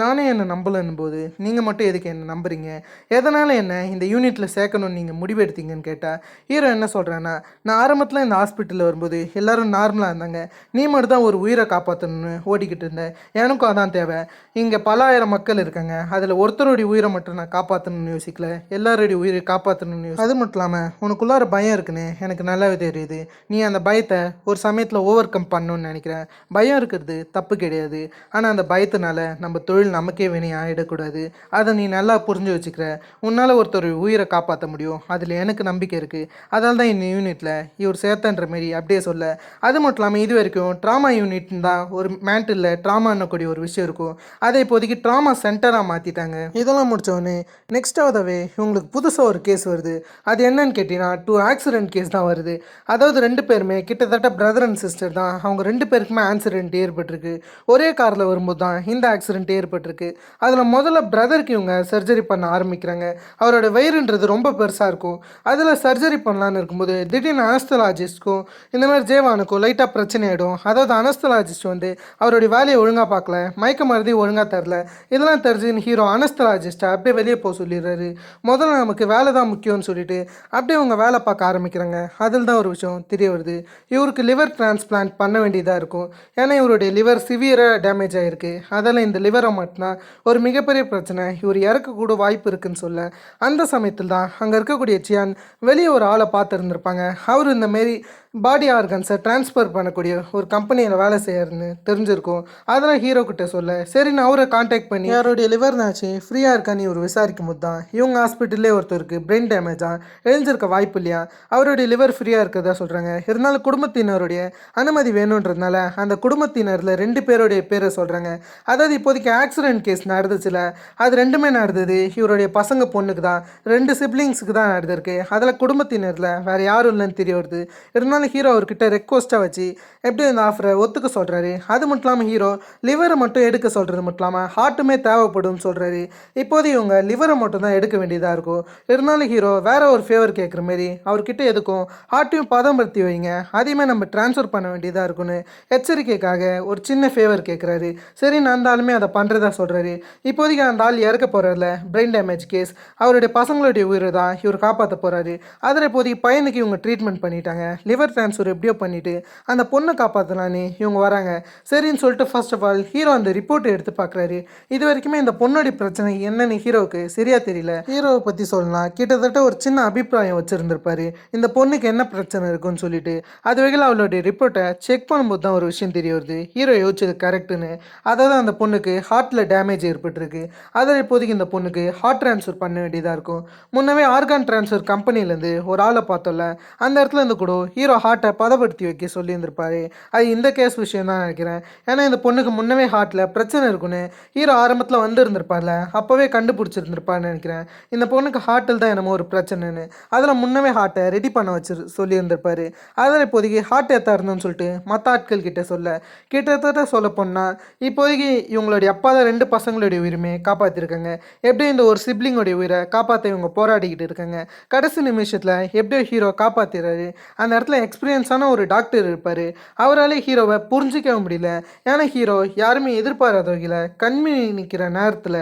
நானே என்னை நம்பலன்னும் போது நீங்கள் மட்டும் எதுக்கு என்னை நம்புறீங்க, எதனால் என்ன இந்த யூனிட்டில் சேர்க்கணும்னு நீங்கள் முடிவெடுத்தீங்கன்னு கேட்டால் ஹீரோ என்ன சொல்கிறேன்னா நான் ஆரம்பத்தில் இந்த ஹாஸ்பிட்டலில் வரும்போது எல்லோரும் நார்மலாக இருந்தாங்க, நீ மட்டும் தான் ஒரு உயிரை காப்பாற்றணும்னு ஓடிக்கிட்டு இருந்தேன், எனக்கும் அதான் தேவை, இங்கே பல ஆயிரம் மக்கள் இருக்காங்க, அதில் ஒருத்தருடைய உயிரை மட்டும் நான் காப்பாற்றணும்னு யோசிக்கல, எல்லாருடைய உயிரை காப்பாற்றணும்னு யோசி. அது மட்டும் இல்லாமல் உனக்குள்ளார பயம் இருக்குன்னு எனக்கு நல்லாவே தெரியுது, நீ அந்த பயத்தை ஒரு சமயத்தில் ஓவர் கம் பண்ணணும்னு நினைக்கிறேன், பயம் இருக்கிறது தப்பு கிடையாது, ஆனால் அந்த பயத்தினால நம்ம தொழில் நமக்கே வினை ஆகிடக்கூடாது, அதை நீ நல்லா புரிஞ்சு வச்சுக்கிற, உன்னால் ஒருத்தர் உயிரை காப்பாற்ற முடியும், அதில் எனக்கு நம்பிக்கை இருக்குது, அதனால தான் இந்த யூனிட்டில் இவர் சேர்த்தன்ற மாரி அப்படியே சொல்ல. அது மட்டும் இல்லாமல் இது வரைக்கும் ட்ராமா யூனிட் தான் ஒரு மேண்டில் ட்ராமான்னக்கூடிய ஒரு விஷயம் இருக்கும், அதை இப்போதைக்கு ட்ராமா சென்டராக மாற்றிட்டாங்க. இதெல்லாம் முடித்தவொடனே நெக்ஸ்ட் ஆகவே இவங்களுக்கு புதுசாக ஒரு கேஸ் வருது. அது என்னன்னு கேட்டிங்கன்னா 2 ஆக்சிடென்ட் கேஸ் தான் வருது. அதாவது ரெண்டு பேருமே கிட்டத்தட்ட பிரதர் அண்ட் சிஸ்டர் தான், அவங்க ரெண்டு பேருக்குமே ஆக்சிடென்ட் ஏற்பட்டிருக்கு. ஒரே காரில் வரும்போது தான் இந்த ஆக்சிடென்ட் ஏற்பட்டு ஏற்பட்டிருக்கு. அதில் முதல்ல பிரதருக்கு இவங்க சர்ஜரி பண்ண ஆரம்பிக்கிறாங்க. அவரோட வயிறுன்றது ரொம்ப பெருசாக இருக்கும். அதில் சர்ஜரி பண்ணலான்னு இருக்கும்போது திடீர்னு அனஸ்தலாஜிஸ்ட்க்கும் இந்த மாதிரி ஜேவானுக்கும் லைட்டாக பிரச்சனை ஆகிடும். அதாவது அனஸ்தலாஜிஸ்ட் வந்து அவருடைய வேலையை ஒழுங்காக பார்க்கல, மயக்க மருந்தையும் ஒழுங்காக தரல. இதெல்லாம் தெரிஞ்சுன்னு ஹீரோ அனஸ்தலாஜிஸ்ட்டை அப்படியே வெளியே போக சொல்லிடுறாரு. முதல்ல நமக்கு வேலை தான் முக்கியம்னு சொல்லிட்டு அப்படியே அவங்க வேலை பார்க்க ஆரம்பிக்கிறாங்க. அதில் தான் ஒரு விஷயம் தெரிய வருது. இவருக்கு லிவர் டிரான்ஸ்பிளான்ட் பண்ண வேண்டியதாக இருக்கும். ஏன்னா இவருடைய லிவர் சிவியராக டேமேஜ் ஆகிருக்கு. அதில் இந்த லிவரை மாட்டினா ஒரு மிகப்பெரிய பிரச்சனை, இவர் இறக்கக்கூட வாய்ப்பு இருக்குன்னு சொல்ல அந்த சமயத்தில் தான் அங்கே இருக்கக்கூடிய சியான் வெளியே ஒரு ஆளை பார்த்துருந்துருப்பாங்க. அவர் இந்தமாரி பாடி ஆர்கன்ஸை ட்ரான்ஸ்ஃபர் பண்ணக்கூடிய ஒரு கம்பெனியில் வேலை செய்யறதுன்னு தெரிஞ்சிருக்கும். அதெல்லாம் ஹீரோ கிட்ட சொல்ல சரின்னு அவரை காண்டாக்ட் பண்ணி யாருடைய லிவர்னாச்சு ஃப்ரீயாக இருக்கான்னு இவர் விசாரிக்கும் போது தான் இவங்க ஹாஸ்பிட்டல்லே ஒருத்தருக்கு பிரெயின் டேமேஜாக எழுந்திருக்க வாய்ப்பு இல்லையா, அவருடைய லிவர் ஃப்ரீயாக இருக்கிறதா சொல்கிறாங்க. இருந்தாலும் குடும்பத்தினருடைய அனுமதி வேணுன்றதுனால அந்த குடும்பத்தினரில் 2 பேருடைய பேரை சொல்கிறாங்க. அதாவது இப்போதைக்கு ஆக்சிடென்ட் கேஸ் நடந்துச்சுல, அது 2மே நடந்தது இவருடைய பசங்க பொண்ணுக்கு தான், 2 சிப்ளிங்ஸுக்கு தான் நடந்திருக்கு. அதில் குடும்பத்தினரில் வேறு யாரும் இல்லைன்னு தெரிய வருது. இருந்தாலும் ஹீரோ அவர்கிட்ட ரெக்வஸ்ட்டாக வச்சு எப்படி இந்த ஆஃபரை ஒத்துக்க சொல்கிறாரு. அது மட்டும் இல்லாமல் ஹீரோ லிவரை மட்டும் எடுக்க சொல்கிறது மட்டும் இல்லாமல் ஹார்ட்டுமே தேவைப்படும் சொல்கிறாரு. இப்போது இவங்க லிவரை மட்டும் தான் எடுக்க வேண்டியதாக இருக்கும். இருந்தாலும் ஹீரோ வேற ஒரு ஃபேவர் கேட்குற மாரி அவர்கிட்ட எதுக்கும் ஹார்ட்டையும் பதம்படுத்தி வைங்க, அதையுமே நம்ம ட்ரான்ஸ்ஃபர் பண்ண வேண்டியதாக இருக்குன்னு எச்சரிக்கைக்காக ஒரு சின்ன ஃபேவர் கேட்குறாரு. சரி அந்த ஆளுமே அதை பண்ணுறதா சொல்கிறாரு. இப்போதைக்கு அந்த ஆள் இறக்க போகிறதில்ல, பிரெயின் டேமேஜ் கேஸ், அவருடைய பசங்களுடைய உயிரை தான் இவர் காப்பாற்ற போகிறாரு. அதில் இப்போதைக்கு பையனுக்கு இவங்க ட்ரீட்மெண்ட் பண்ணிட்டாங்க. லிவர் ட்ரான்ஸ்ஃபர் எப்படியோ பண்ணிவிட்டு அந்த பொண்ணை காப்பாற்றலான்னு இவங்க வராங்க. சரின்னு சொல்லிட்டு ஃபர்ஸ்ட் ஆஃப் ஆல் ஹீரோ அந்த ரிப்போர்ட்டை எடுத்து பார்க்குறாரு. இது வரைக்குமே இந்த பொண்ணோடைய பிரச்சனை என்னன்னு ஹீரோவுக்கு சரியாக தெரியல. ஹீரோவை பற்றி சொல்லலாம் கிட்டத்தட்ட ஒரு சின்ன அபிப்பிராயம் வச்சுருந்துருப்பாரு, இந்த பொண்ணுக்கு என்ன பிரச்சனை இருக்குன்னு சொல்லிட்டு. அது வகையில் அவளுடைய ரிப்போர்ட்டை செக் பண்ணும்போது தான் ஒரு விஷயம் தெரிய வருது. ஹீரோ யோசிச்சது கரெக்டுன்னு. அதாவது அந்த பொண்ணுக்கு ஹார்ட்டில் டேமேஜ் ஏற்பட்டிருக்கு. அதில் இப்போதைக்கு இந்த பொண்ணுக்கு ஹார்ட் ட்ரான்ஸ்ஃபர் பண்ண வேண்டியதாக இருக்கும். முன்னவே ஆர்கான் ட்ரான்ஸ்ஃபர் கம்பெனிலேருந்து ஒரு ஆளை பார்த்தோம்ல, அந்த இடத்துல இருந்து கூட ஹீரோ ஹார்ட்டை பதப்படுத்தி வைக்க சொல்லியிருந்திருப்பாரு. அது இந்த கேஸ் விஷயம் தான் நினைக்கிறேன். ஏன்னா இந்த பொண்ணுக்கு முன்னவே ஹார்ட்டில் பிரச்சனை இருக்குன்னு ஹீரோ ஆரம்பத்தில் வந்துருந்துருப்பார்ல, அப்போவே கண்டுபிடிச்சிருந்துருப்பான்னு நினைக்கிறேன். இந்த பொண்ணுக்கு ஹார்ட்டில் தான் என்னமோ ஒரு பிரச்சனைன்னு அதில் முன்னவே ஹார்ட்டை ரெடி பண்ண வச்சு சொல்லியிருந்திருப்பாரு. அதில் இப்போதைக்கு ஹார்ட் ஏற்றா இருந்தோன்னு சொல்லிட்டு மற்ற ஆட்கள் கிட்ட சொல்ல கிட்டத்தட்ட சொல்ல போனால் இப்போதைக்கு இவங்களுடைய அப்பா தான் 2 பசங்களுடைய உயிரிமே காப்பாற்றிருக்காங்க. எப்படியும் இந்த ஒரு சிப்ளிங்கோடைய உயிரை காப்பாற்ற இவங்க போராடிக்கிட்டு இருக்காங்க. கடைசி நிமிஷத்தில் எப்படியோ ஹீரோ காப்பாற்றிடுறாரு. அந்த இடத்துல எக்ஸ்பீரியன்ஸான ஒரு டாக்டர் இருப்பார். அவரால் ஹீரோவை புரிஞ்சிக்க முடியல. ஏன்னா ஹீரோ யாருமே எதிர்பாராத வகையில் கண்மி நிற்கிற நேரத்தில்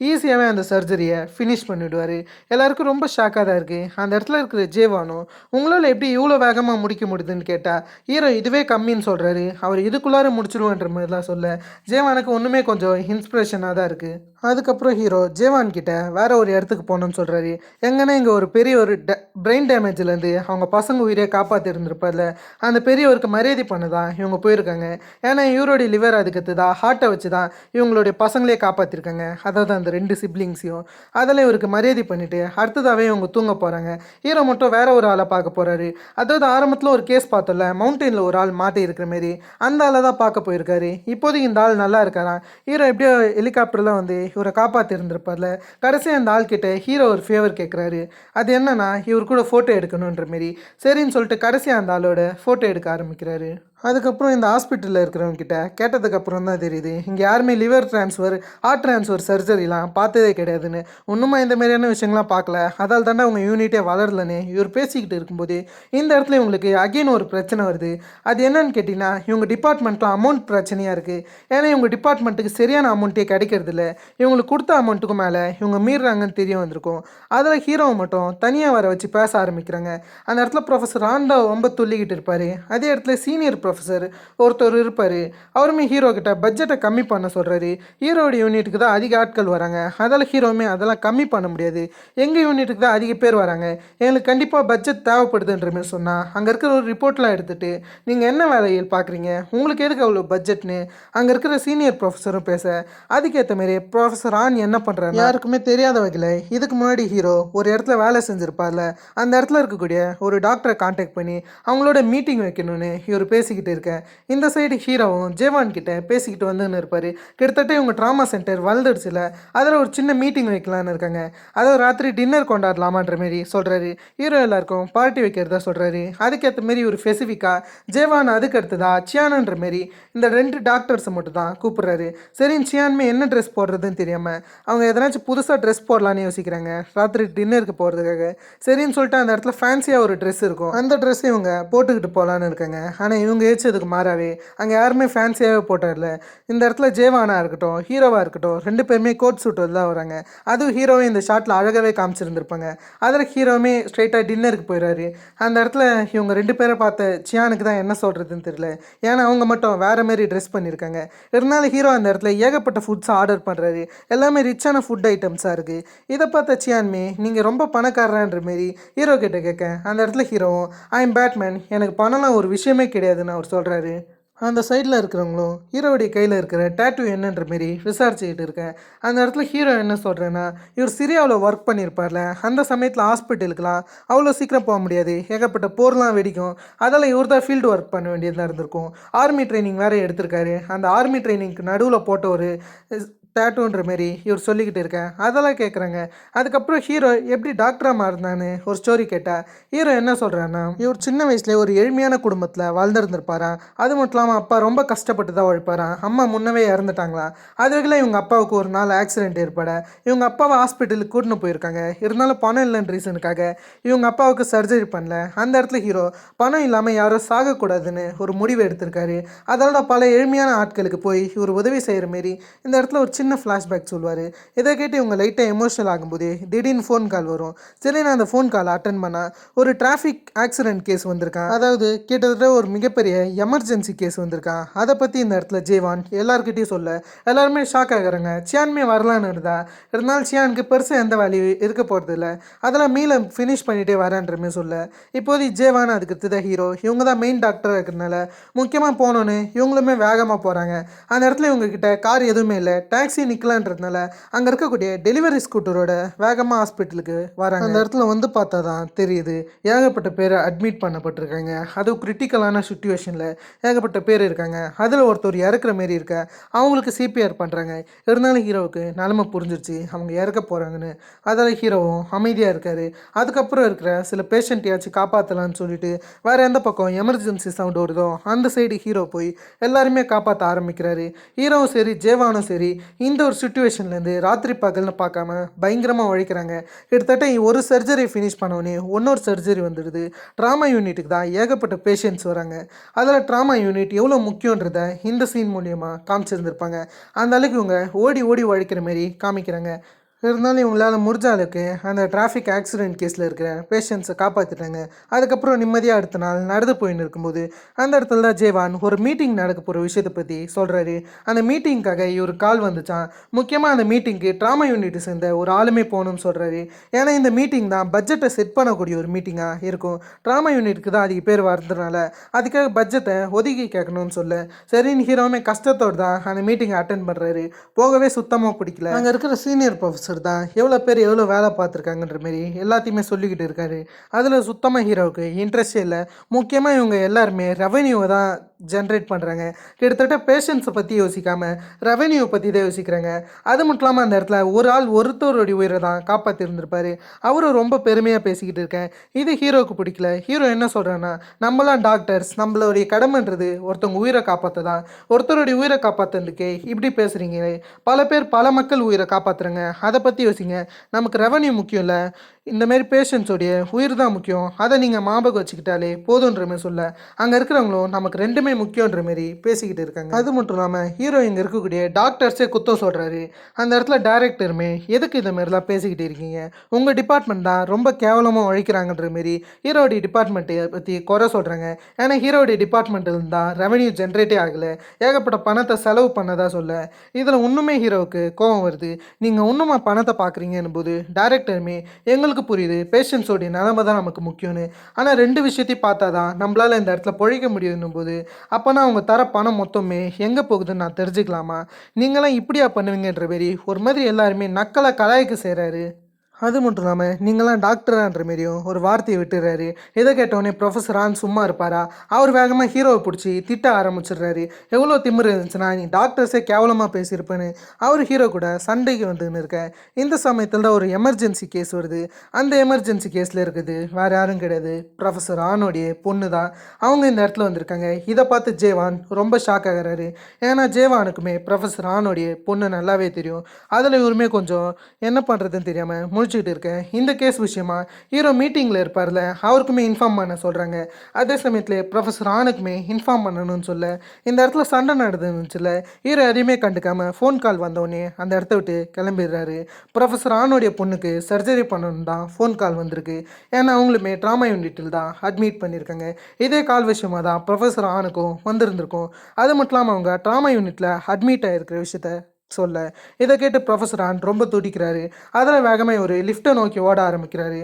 ஈஸியாகவே அந்த சர்ஜரியை ஃபினிஷ் பண்ணிவிடுவார். எல்லாருக்கும் ரொம்ப ஷாக்காக தான் இருக்குது. அந்த இடத்துல இருக்கிற ஜேவானோ உங்களால் எப்படி இவ்வளோ வேகமாக முடிக்க முடியுதுன்னு கேட்டால் ஹீரோ இதுவே கம்மின்னு சொல்கிறாரு. அவர் இதுக்குள்ளார முடிச்சிடுவோன்ற மாதிரிலாம் சொல்ல ஜேவானுக்கு ஒன்றுமே கொஞ்சம் இன்ஸ்பிரேஷனாக தான் இருக்குது. அதுக்கப்புறம் ஹீரோ ஜேவான் கிட்ட வேற ஒரு இடத்துக்கு போகணும்னு சொல்கிறாரு. எங்கன்னா இங்கே ஒரு பெரிய ஒரு பிரெயின் டேமேஜ்லேருந்து அவங்க பசங்க உயிரை காப்பாற்றி இருந்திருப்பார்ல, அந்த பெரியவருக்கு மரியாதை பண்ண தான் இவங்க போயிருக்காங்க. ஏன்னா இவருடைய லிவர் அதுக்கு தான் ஹார்ட்டை வச்சு தான் இவங்களுடைய பசங்களே காப்பாற்றிருக்காங்க. அதாவது அந்த 2 சிப்ளிங்ஸையும் அதில் இவருக்கு மரியாதை பண்ணிவிட்டு அடுத்ததாகவே இவங்க தூங்க போகிறாங்க. ஹீரோ மட்டும் வேற ஒரு ஆளை பார்க்க போகிறாரு. அதாவது ஆரம்பத்தில் ஒரு கேஸ் பார்த்தோம்ல, மவுண்டெயினில் ஒரு ஆள் மாட்டி இருக்கிற மாரி, அந்த ஆளை தான் பார்க்க போயிருக்காரு. இப்போதைக்கு இந்த ஆள் நல்லா இருக்காராம். ஹீரோ எப்படியோ ஹெலிகாப்டரில் வந்து இவரை காப்பாற்றி இருந்திருப்பார்ல. கடைசி அந்த ஆள்கிட்ட ஹீரோ ஒரு ஃபேவர் கேட்குறாரு. அது என்னன்னா இவர் கூட ஃபோட்டோ எடுக்கணுன்ற மாரி. சரின்னு சொல்லிட்டு கடைசியாக அந்த ஆளோட ஃபோட்டோ எடுக்க ஆரம்பிக்கிறாரு. அதுக்கப்புறம் இந்த ஹாஸ்பிட்டலில் இருக்கிறவங்க கிட்ட கேட்டதுக்கப்புறம் தான் தெரியுது இங்கே யாருமே லிவர் ட்ரான்ஸ்ஃபர் ஹார்ட் ட்ரான்ஸ்ஃபர் சர்ஜரிலாம் பார்த்ததே கிடையாதுன்னு. ஒன்றுமா இந்த மாதிரியான விஷயங்கள்லாம் பார்க்கல, அதால் தாண்டா அவங்க யூனிட்டே வளரலன்னு இவர் பேசிக்கிட்டு இருக்கும்போது இந்த இடத்துல இவங்களுக்கு அகெயின் ஒரு பிரச்சனை வருது. அது என்னன்னு கேட்டிங்கன்னா இவங்க டிபார்ட்மெண்ட்டில் அமௌண்ட் பிரச்சனையாக இருக்குது. ஏன்னா இவங்க டிபார்ட்மெண்ட்டுக்கு சரியான அமௌண்ட்டே கிடைக்கிறதில்ல. இவங்களுக்கு கொடுத்த அமௌண்ட்டுக்கும் மேலே இவங்க மீறுறாங்கன்னு தெரிய வந்திருக்கும். அதில் ஹீரோவை மட்டும் தனியாக வர வச்சு பேச ஆரம்பிக்கிறாங்க. அந்த இடத்துல ப்ரொஃபஸர் ஆண்டா ரொம்ப துள்ளிக்கிட்டு இருப்பார். அதே இடத்துல சீனியர் ப்ரொஃபஸர் ஒருத்தர் இருப்பார். அவருமே ஹீரோ கிட்ட பட்ஜெட்டை கம்மி பண்ண சொல்கிறாரு. ஹீரோட யூனிட்டுக்கு தான் அதிக ஆட்கள் வராங்க, அதால் ஹீரோவுமே அதெல்லாம் கம்மி பண்ண முடியாது. எங்கள் யூனிட்டுக்கு தான் அதிக பேர் வராங்க, எங்களுக்கு கண்டிப்பாக பட்ஜெட் தேவைப்படுதுன்ற மாதிரி சொன்னால் அங்கே இருக்கிற ஒரு ரிப்போர்ட்லாம் எடுத்துகிட்டு நீங்கள் என்ன வேலையில் பார்க்குறீங்க, உங்களுக்கு எதுக்கு அவ்வளோ பட்ஜெட்னு அங்கே இருக்கிற சீனியர் ப்ரொஃபஸரும் பேச அதுக்கேற்ற மாரி ப்ரொஃபஸர் ஆன் என்ன பண்ணுறாரு யாருக்குமே தெரியாத வகையில் இதுக்கு முன்னாடி ஹீரோ ஒரு இடத்துல வேலை செஞ்சுருப்பார்ல, அந்த இடத்துல இருக்கக்கூடிய ஒரு டாக்டரை கான்டாக்ட் பண்ணி அவங்களோட மீட்டிங் வைக்கணும்னு இவர் பேசிக்கிட்டு பேசிக்கிட்டு இருக்கேன். இந்த சைடு ஹீரோவும் ஜேவான் கிட்ட பேசிக்கிட்டு வந்துன்னு இருப்பாரு. கிட்டத்தட்ட இவங்க ட்ராமா சென்டர் வளர்ந்துடுச்சுல, அதில் ஒரு சின்ன மீட்டிங் வைக்கலான்னு இருக்காங்க. அதாவது ராத்திரி டின்னர் கொண்டாடலாமான்ற மாரி சொல்கிறாரு. ஹீரோ எல்லாருக்கும் பார்ட்டி வைக்கிறதா சொல்கிறாரு. அதுக்கேற்ற மாரி ஒரு ஸ்பெசிஃபிக்காக ஜேவான் அதுக்கு அடுத்ததா சியானுன்ற மாரி இந்த 2 டாக்டர்ஸை மட்டும் தான் கூப்பிட்றாரு. சரின்னு சியானுமே என்ன ட்ரெஸ் போடுறதுன்னு தெரியாமல் அவங்க எதனாச்சும் புதுசாக ட்ரெஸ் போடலான்னு யோசிக்கிறாங்க ராத்திரி டின்னருக்கு போகிறதுக்காக. சரின்னு சொல்லிட்டு அந்த இடத்துல ஃபேன்சியாக ஒரு ட்ரெஸ் இருக்கும். அந்த ட்ரெஸ் இவங்க போட்டுக்கிட்டு போகலான்னு இருக்காங்க. ஆனால் இவங்க ஏச்சதுக்கு மாறாவே அங்கே யாருமே ஃபேன்சியாகவே போட்டதில்ல. இந்த இடத்துல ஜேவானா இருக்கட்டும் ஹீரோவாக இருக்கட்டும் 2 பேருமே கோட் சூட் தான் வராங்க. அதுவும் ஹீரோவே இந்த ஷாட்டில் அழகாகவே காமிச்சிருந்துருப்பாங்க. அதில் ஹீரோவுமே ஸ்ட்ரைட்டாக டின்னருக்கு போயிடுறாரு. அந்த இடத்துல இவங்க 2 பேரை பார்த்த சியானுக்கு தான் என்ன சொல்கிறதுன்னு தெரியல. ஏன்னா அவங்க மட்டும் வேறு மாரி ட்ரெஸ் பண்ணியிருக்காங்க. இருந்தாலும் ஹீரோ அந்த இடத்துல ஏகப்பட்ட ஃபுட்ஸை ஆர்டர் பண்ணுறாரு. எல்லாமே ரிச்சான ஃபுட் ஐட்டம்ஸாக இருக்குது. இதை பார்த்த சியான்மே நீங்கள் ரொம்ப பணக்காரன்ற மாரி ஹீரோ கிட்ட கேட்க அந்த இடத்துல ஹீரோவும் ஐ எம் பேட்மேன், எனக்கு பணம்லாம் ஒரு விஷயமே கிடையாதுன்னு அவர் சொல்கிறாரு. அந்த சைடில் இருக்கிறவங்களும் ஹீரோவுடைய கையில் இருக்கிற டேட்டூ என்னன்ற மாரி விசாரிச்சுக்கிட்டு இருக்கேன். அந்த இடத்துல ஹீரோ என்ன சொல்கிறேன்னா, இவர் சிரியாவில் ஒர்க் பண்ணியிருப்பார்ல, அந்த சமயத்தில் ஹாஸ்பிட்டலுக்கெலாம் அவ்வளோ சீக்கிரம் போக முடியாது, ஏகப்பட்ட போர்லாம் வெடிக்கும். அதெல்லாம் இவர் தான் ஃபீல்டு ஒர்க் பண்ண வேண்டியதாக இருந்திருக்கும். ஆர்மி ட்ரைனிங் வேறு எடுத்திருக்காரு. அந்த ஆர்மி ட்ரைனிங்க்கு நடுவில் போட்ட ஒரு டேட்டூன்ற மாரி இவர் சொல்லிக்கிட்டு இருக்கேன். அதெல்லாம் கேட்குறாங்க. அதுக்கப்புறம் ஹீரோ எப்படி டாக்டராக மாறினான்னு ஒரு ஸ்டோரி கேட்டால் ஹீரோ என்ன சொல்கிறான்னா, இவர் சின்ன வயசுலேயே ஒரு எளிமையான குடும்பத்தில் வாழ்ந்துருந்துருப்பாராம். அது மட்டும் இல்லாமல் அப்பா ரொம்ப கஷ்டப்பட்டு தான் உழைப்பாராம். அம்மா முன்னவே இறந்துட்டாங்களாம். அதுவரைக்கும் இவங்க அப்பாவுக்கு ஒரு நாள் ஆக்சிடென்ட் ஏற்பட இவங்க அப்பாவை ஹாஸ்பிட்டலுக்கு கூட்டின்னு போயிருக்காங்க. இருந்தாலும் பணம் இல்லைன்ற ரீசனுக்காக இவங்க அப்பாவுக்கு சர்ஜரி பண்ணல. அந்த இடத்துல ஹீரோ பணம் இல்லாமல் யாரும் சாகக்கூடாதுன்னு ஒரு முடிவு எடுத்திருக்காரு. அதோட பல எளிமையான ஆட்களுக்கு போய் இவர் உதவி செய்கிற மாரி இந்த இடத்துல ஒரு சின்ன ஃப்ளாஷ்பேக் சொல்லுவார். இதை கேட்டு இவங்க லைட்டாக எமோஷனல் ஆகும்போது திடீர்னு ஃபோன் கால் வரும். சரி நான் அந்த ஃபோன் கால் அட்டன் பண்ணால் ஒரு டிராஃபிக் ஆக்சிடென்ட் கேஸ் வந்திருக்கான். அதாவது கிட்டத்தட்ட ஒரு மிகப்பெரிய எமர்ஜென்சி கேஸ் வந்திருக்கான். அதை பற்றி இந்த இடத்துல ஜேவான் எல்லாருக்கிட்டையும் சொல்ல எல்லாருமே ஷாக் ஆகிறாங்க. சியான்மே வரலான்னு இருந்தாலும் சியானுக்கு பெருசாக எந்த வேலையும் இருக்க போகிறது இல்லை. அதெல்லாம் மீள ஃபினிஷ் பண்ணிகிட்டே வரேன்றமே சொல்ல இப்போது ஜேவான் அதுக்கு அடுத்ததான் ஹீரோ இவங்க தான் மெயின் டாக்டராக இருக்கிறதுனால முக்கியமாக போனோன்னு இவங்களுமே வேகமாக போகிறாங்க. அந்த இடத்துல இவங்ககிட்ட கார் எதுவுமே இல்லை. டாக்ஸி நிற்கலான்றதுனால அங்கே இருக்கக்கூடிய டெலிவரி ஸ்கூட்டரோட வேகமாக ஹாஸ்பிட்டலுக்கு வராங்க. அந்த இடத்துல வந்து பார்த்தா தான் தெரியுது ஏகப்பட்ட பேர் அட்மிட் பண்ணப்பட்டிருக்காங்க. அதுவும் கிரிட்டிக்கலான சுச்சுவேஷனில் ஏகப்பட்ட பேர் இருக்காங்க. அதில் ஒருத்தர் இறக்குற மாரி இருக்க அவங்களுக்கு சிபிஆர் பண்ணுறாங்க. இருந்தாலும் ஹீரோவுக்கு நிலமை புரிஞ்சிருச்சு அவங்க இறக்க போகிறாங்கன்னு. அதில் ஹீரோவும் அமைதியாக இருக்கார். அதுக்கப்புறம் இருக்கிற சில பேஷண்ட்டையாச்சும் காப்பாற்றலான்னு சொல்லிட்டு வேறு எந்த பக்கம் எமர்ஜென்சி சவுண்ட் வருதோ அந்த சைடு ஹீரோ போய் எல்லாருமே காப்பாற்ற ஆரம்பிக்கிறாரு. ஹீரோவும் சரி ஜேவானும் சரி இந்த ஒரு சுச்சுவேஷன்லேருந்து ராத்திரி பகல்னு பார்க்காம பயங்கரமாக உழைக்கிறாங்க. கிட்டத்தட்ட ஒரு சர்ஜரி ஃபினிஷ் பண்ணோன்னே இன்னொரு சர்ஜரி வந்துடுது. ட்ராமா யூனிட்டுக்கு தான் ஏகப்பட்ட பேஷண்ட்ஸ் வராங்க. அதில் ட்ராமா யூனிட் எவ்வளோ முக்கியன்றதை இந்த சீன் மூலியமாக காமிச்சிருந்துருப்பாங்க. அந்த அளவுக்கு இவங்க ஓடி ஓடி உழைக்கிற மாரி காமிக்கிறாங்க. இருந்தாலும் இவங்களால் முடிஞ்ச அளவுக்கு அந்த டிராஃபிக் ஆக்சிடென்ட் கேஸில் இருக்கிற பேஷண்ட்ஸை காப்பாற்றிட்டாங்க. அதுக்கப்புறம் நிம்மதியாக அடுத்த நாள் நடந்து போயின்னு இருக்கும்போது அந்த இடத்துல தான் ஜேவான் ஒரு மீட்டிங் நடக்க போகிற விஷயத்தை பற்றி சொல்கிறாரு. அந்த மீட்டிங்காக இவர் கால் வந்துச்சான். முக்கியமாக அந்த மீட்டிங்க்கு ட்ராமா யூனிட்டை சேர்ந்த ஒரு ஆளுமே போகணும்னு சொல்கிறாரு. ஏன்னா இந்த மீட்டிங் தான் பட்ஜெட்டை செட் பண்ணக்கூடிய ஒரு மீட்டிங்காக இருக்கும். ட்ராமா யூனிட்டுக்கு தான் அதிக பேர் வர்றதுனால அதுக்காக பட்ஜெட்டை ஒதுக்கி கேட்கணும்னு சொல்ல சரின்னு ஹீரோவுமே கஷ்டத்தோடு தான் அந்த மீட்டிங்கை அட்டென்ட் பண்ணுறாரு. போகவே சுத்தமாக பிடிக்கல. அங்கே இருக்கிற சீனியர் ப்ரொஃபஸர் தான் எவ்வளோ பேர் எவ்வளோ வேலை பார்த்துருக்காங்கன்ற மாரி எல்லாத்தையுமே சொல்லிக்கிட்டு இருக்காரு. அதில் சுத்தமாக ஹீரோவுக்கு இன்ட்ரெஸ்டே இல்லை. முக்கியமாக இவங்க எல்லாருமே ரெவென்யூவை தான் ஜென்ரேட் பண்ணுறாங்க. கிட்டத்தட்ட பேஷண்ட்ஸை பற்றி யோசிக்காமல் ரெவென்யூவை பற்றி தான் யோசிக்கிறாங்க. அது மட்டும் இல்லாமல் அந்த இடத்துல ஒரு ஆள் ஒருத்தருடைய உயிரை தான் காப்பாற்றிருந்திருப்பார். அவரும் ரொம்ப பெருமையாக பேசிக்கிட்டு இருக்கேன். இது ஹீரோவுக்கு பிடிக்கல. ஹீரோ என்ன சொல்கிறேன்னா, நம்மளாம் டாக்டர்ஸ், நம்மளுடைய கடமைன்றது ஒருத்தவங்க உயிரை காப்பாற்ற தான். ஒருத்தருடைய உயிரை காப்பாற்றுறதுக்கே இப்படி பேசுகிறீங்களே. பல பேர் பல மக்கள் உயிரை காப்பாற்றுறாங்க. அதை பற்றி யோசிங்க. நமக்கு ரெவன்யூ முக்கியம் இல்லை, இந்தமாரி பேஷண்ட்ஸோடைய உயிர் தான் முக்கியம். அதை நீங்கள் ஞாபகம் வச்சுக்கிட்டாலே போதுன்ற மாரி சொல்ல அங்கே இருக்கிறவங்களும் நமக்கு ரெண்டுமே முக்கியன்ற மாரி பேசிக்கிட்டு இருக்காங்க. அது மட்டும் இல்லாமல் ஹீரோ இங்கே இருக்கக்கூடிய டாக்டர்ஸே குத்தம் சொல்கிறாரு. அந்த இடத்துல டைரக்டருமே எதுக்கு இந்த மாரிலாம் பேசிக்கிட்டு இருக்கீங்க, உங்கள் டிபார்ட்மெண்ட் தான் ரொம்ப கேவலமாக உழைக்கிறாங்கன்ற மாரி ஹீரோடைய டிபார்ட்மெண்ட்டை பற்றி குறை சொல்கிறாங்க. ஏன்னா ஹீரோடைய டிபார்ட்மெண்ட்டில் தான் ரெவன்யூ ஜென்ரேட்டே ஆகலை, ஏகப்பட்ட பணத்தை செலவு பண்ணதா சொல்ல இதில் இன்னுமே ஹீரோவுக்கு கோபம் வருது. நீங்கள் இன்னுமா பணத்தை பார்க்குறீங்கன்னு போது டைரக்டருமே எங்களுக்கு புரியுது பேஷண்ட்ஸோடைய நிலைமை தான் நமக்கு முக்கியம்னு. ஆனால் 2 விஷயத்தையும் பார்த்தா தான் நம்மளால் இந்த இடத்துல பொழைக்க முடியும் போது அப்போனா அவங்க தர பணம் மொத்தமே எங்கே போகுதுன்னு நான் தெரிஞ்சுக்கலாமா, நீங்களாம் இப்படியா பண்ணுவீங்கன்ற மாரி ஒரு மாதிரி எல்லாருமே நக்கலை கலாய்க்கு செய்கிறாரு. அது மட்டும் இல்லாமல் நீங்களாம் டாக்டரான்ற மாரியும் ஒரு வார்த்தையை விட்டுறாரு. இதை கேட்டோடனே ப்ரொஃபஸர் ஆன் சும்மா இருப்பாரா? அவர் வேகமாக ஹீரோவை பிடிச்சி திட்ட ஆரம்பிச்சிடுறாரு. எவ்வளோ திமிரு இருந்துச்சுன்னா நீ டாக்டர்ஸே கேவலமாக பேசியிருப்பேன்னு அவர் ஹீரோ கூட சண்டைக்கு வந்துன்னு இருக்க. இந்த சமயத்தில் தான் ஒரு எமர்ஜென்சி கேஸ் வருது. அந்த எமர்ஜென்சி கேஸில் இருக்குது வேறு யாரும் கிடையாது, ப்ரொஃபஸர் ஆனோடைய பொண்ணு தான். அவங்க இந்த இடத்துல வந்திருக்காங்க. இதை பார்த்து ஜேவான் ரொம்ப ஷாக் ஆகிறாரு. ஏன்னா ஜேவானுக்குமே ப்ரொஃபஸர் ஆனோடைய பொண்ணு நல்லாவே தெரியும். அதில் இவருமே கொஞ்சம் என்ன பண்ணுறதுன்னு தெரியாமல் முழிச்சுக்கிட்டு இருக்கேன். இந்த கேஸ் விஷயமா ஹீரோ மீட்டிங்கில் இருப்பார்ல, அவருக்குமே இன்ஃபார்ம் பண்ண சொல்கிறாங்க. அதே சமயத்தில் ப்ரொஃபஸர் ஆனுக்குமே இன்ஃபார்ம் பண்ணணும்னு சொல்ல இந்த இடத்துல சண்டை நடந்துச்சுல, ஹீரோ எதையுமே கண்டுக்காமல் ஃபோன் கால் வந்தோடனே அந்த இடத்த விட்டு கிளம்பிடுறாரு. ப்ரொஃபஸர் ஆனுடைய பொண்ணுக்கு சர்ஜரி பண்ணணும் தான் ஃபோன் கால் வந்திருக்கு. ஏன்னா அவங்களுமே ட்ராமா யூனிட்டில் தான் அட்மிட் பண்ணியிருக்காங்க. இதே கால் விஷயமாக தான் ப்ரொஃபஸர் ஆனுக்கும் வந்திருந்திருக்கும். அது மட்டும் இல்லாமல் அவங்க ட்ராமா யூனிட்டில் அட்மிட் ஆகிருக்கிற விஷயத்த சொல்ல இதை கேட்டு ப்ரொஃபஸர் ஆன் ரொம்ப துடிக்கிறாரு. அதில் வேகமாக ஒரு லிஃப்ட்டை நோக்கி ஓட ஆரம்பிக்கிறாரு.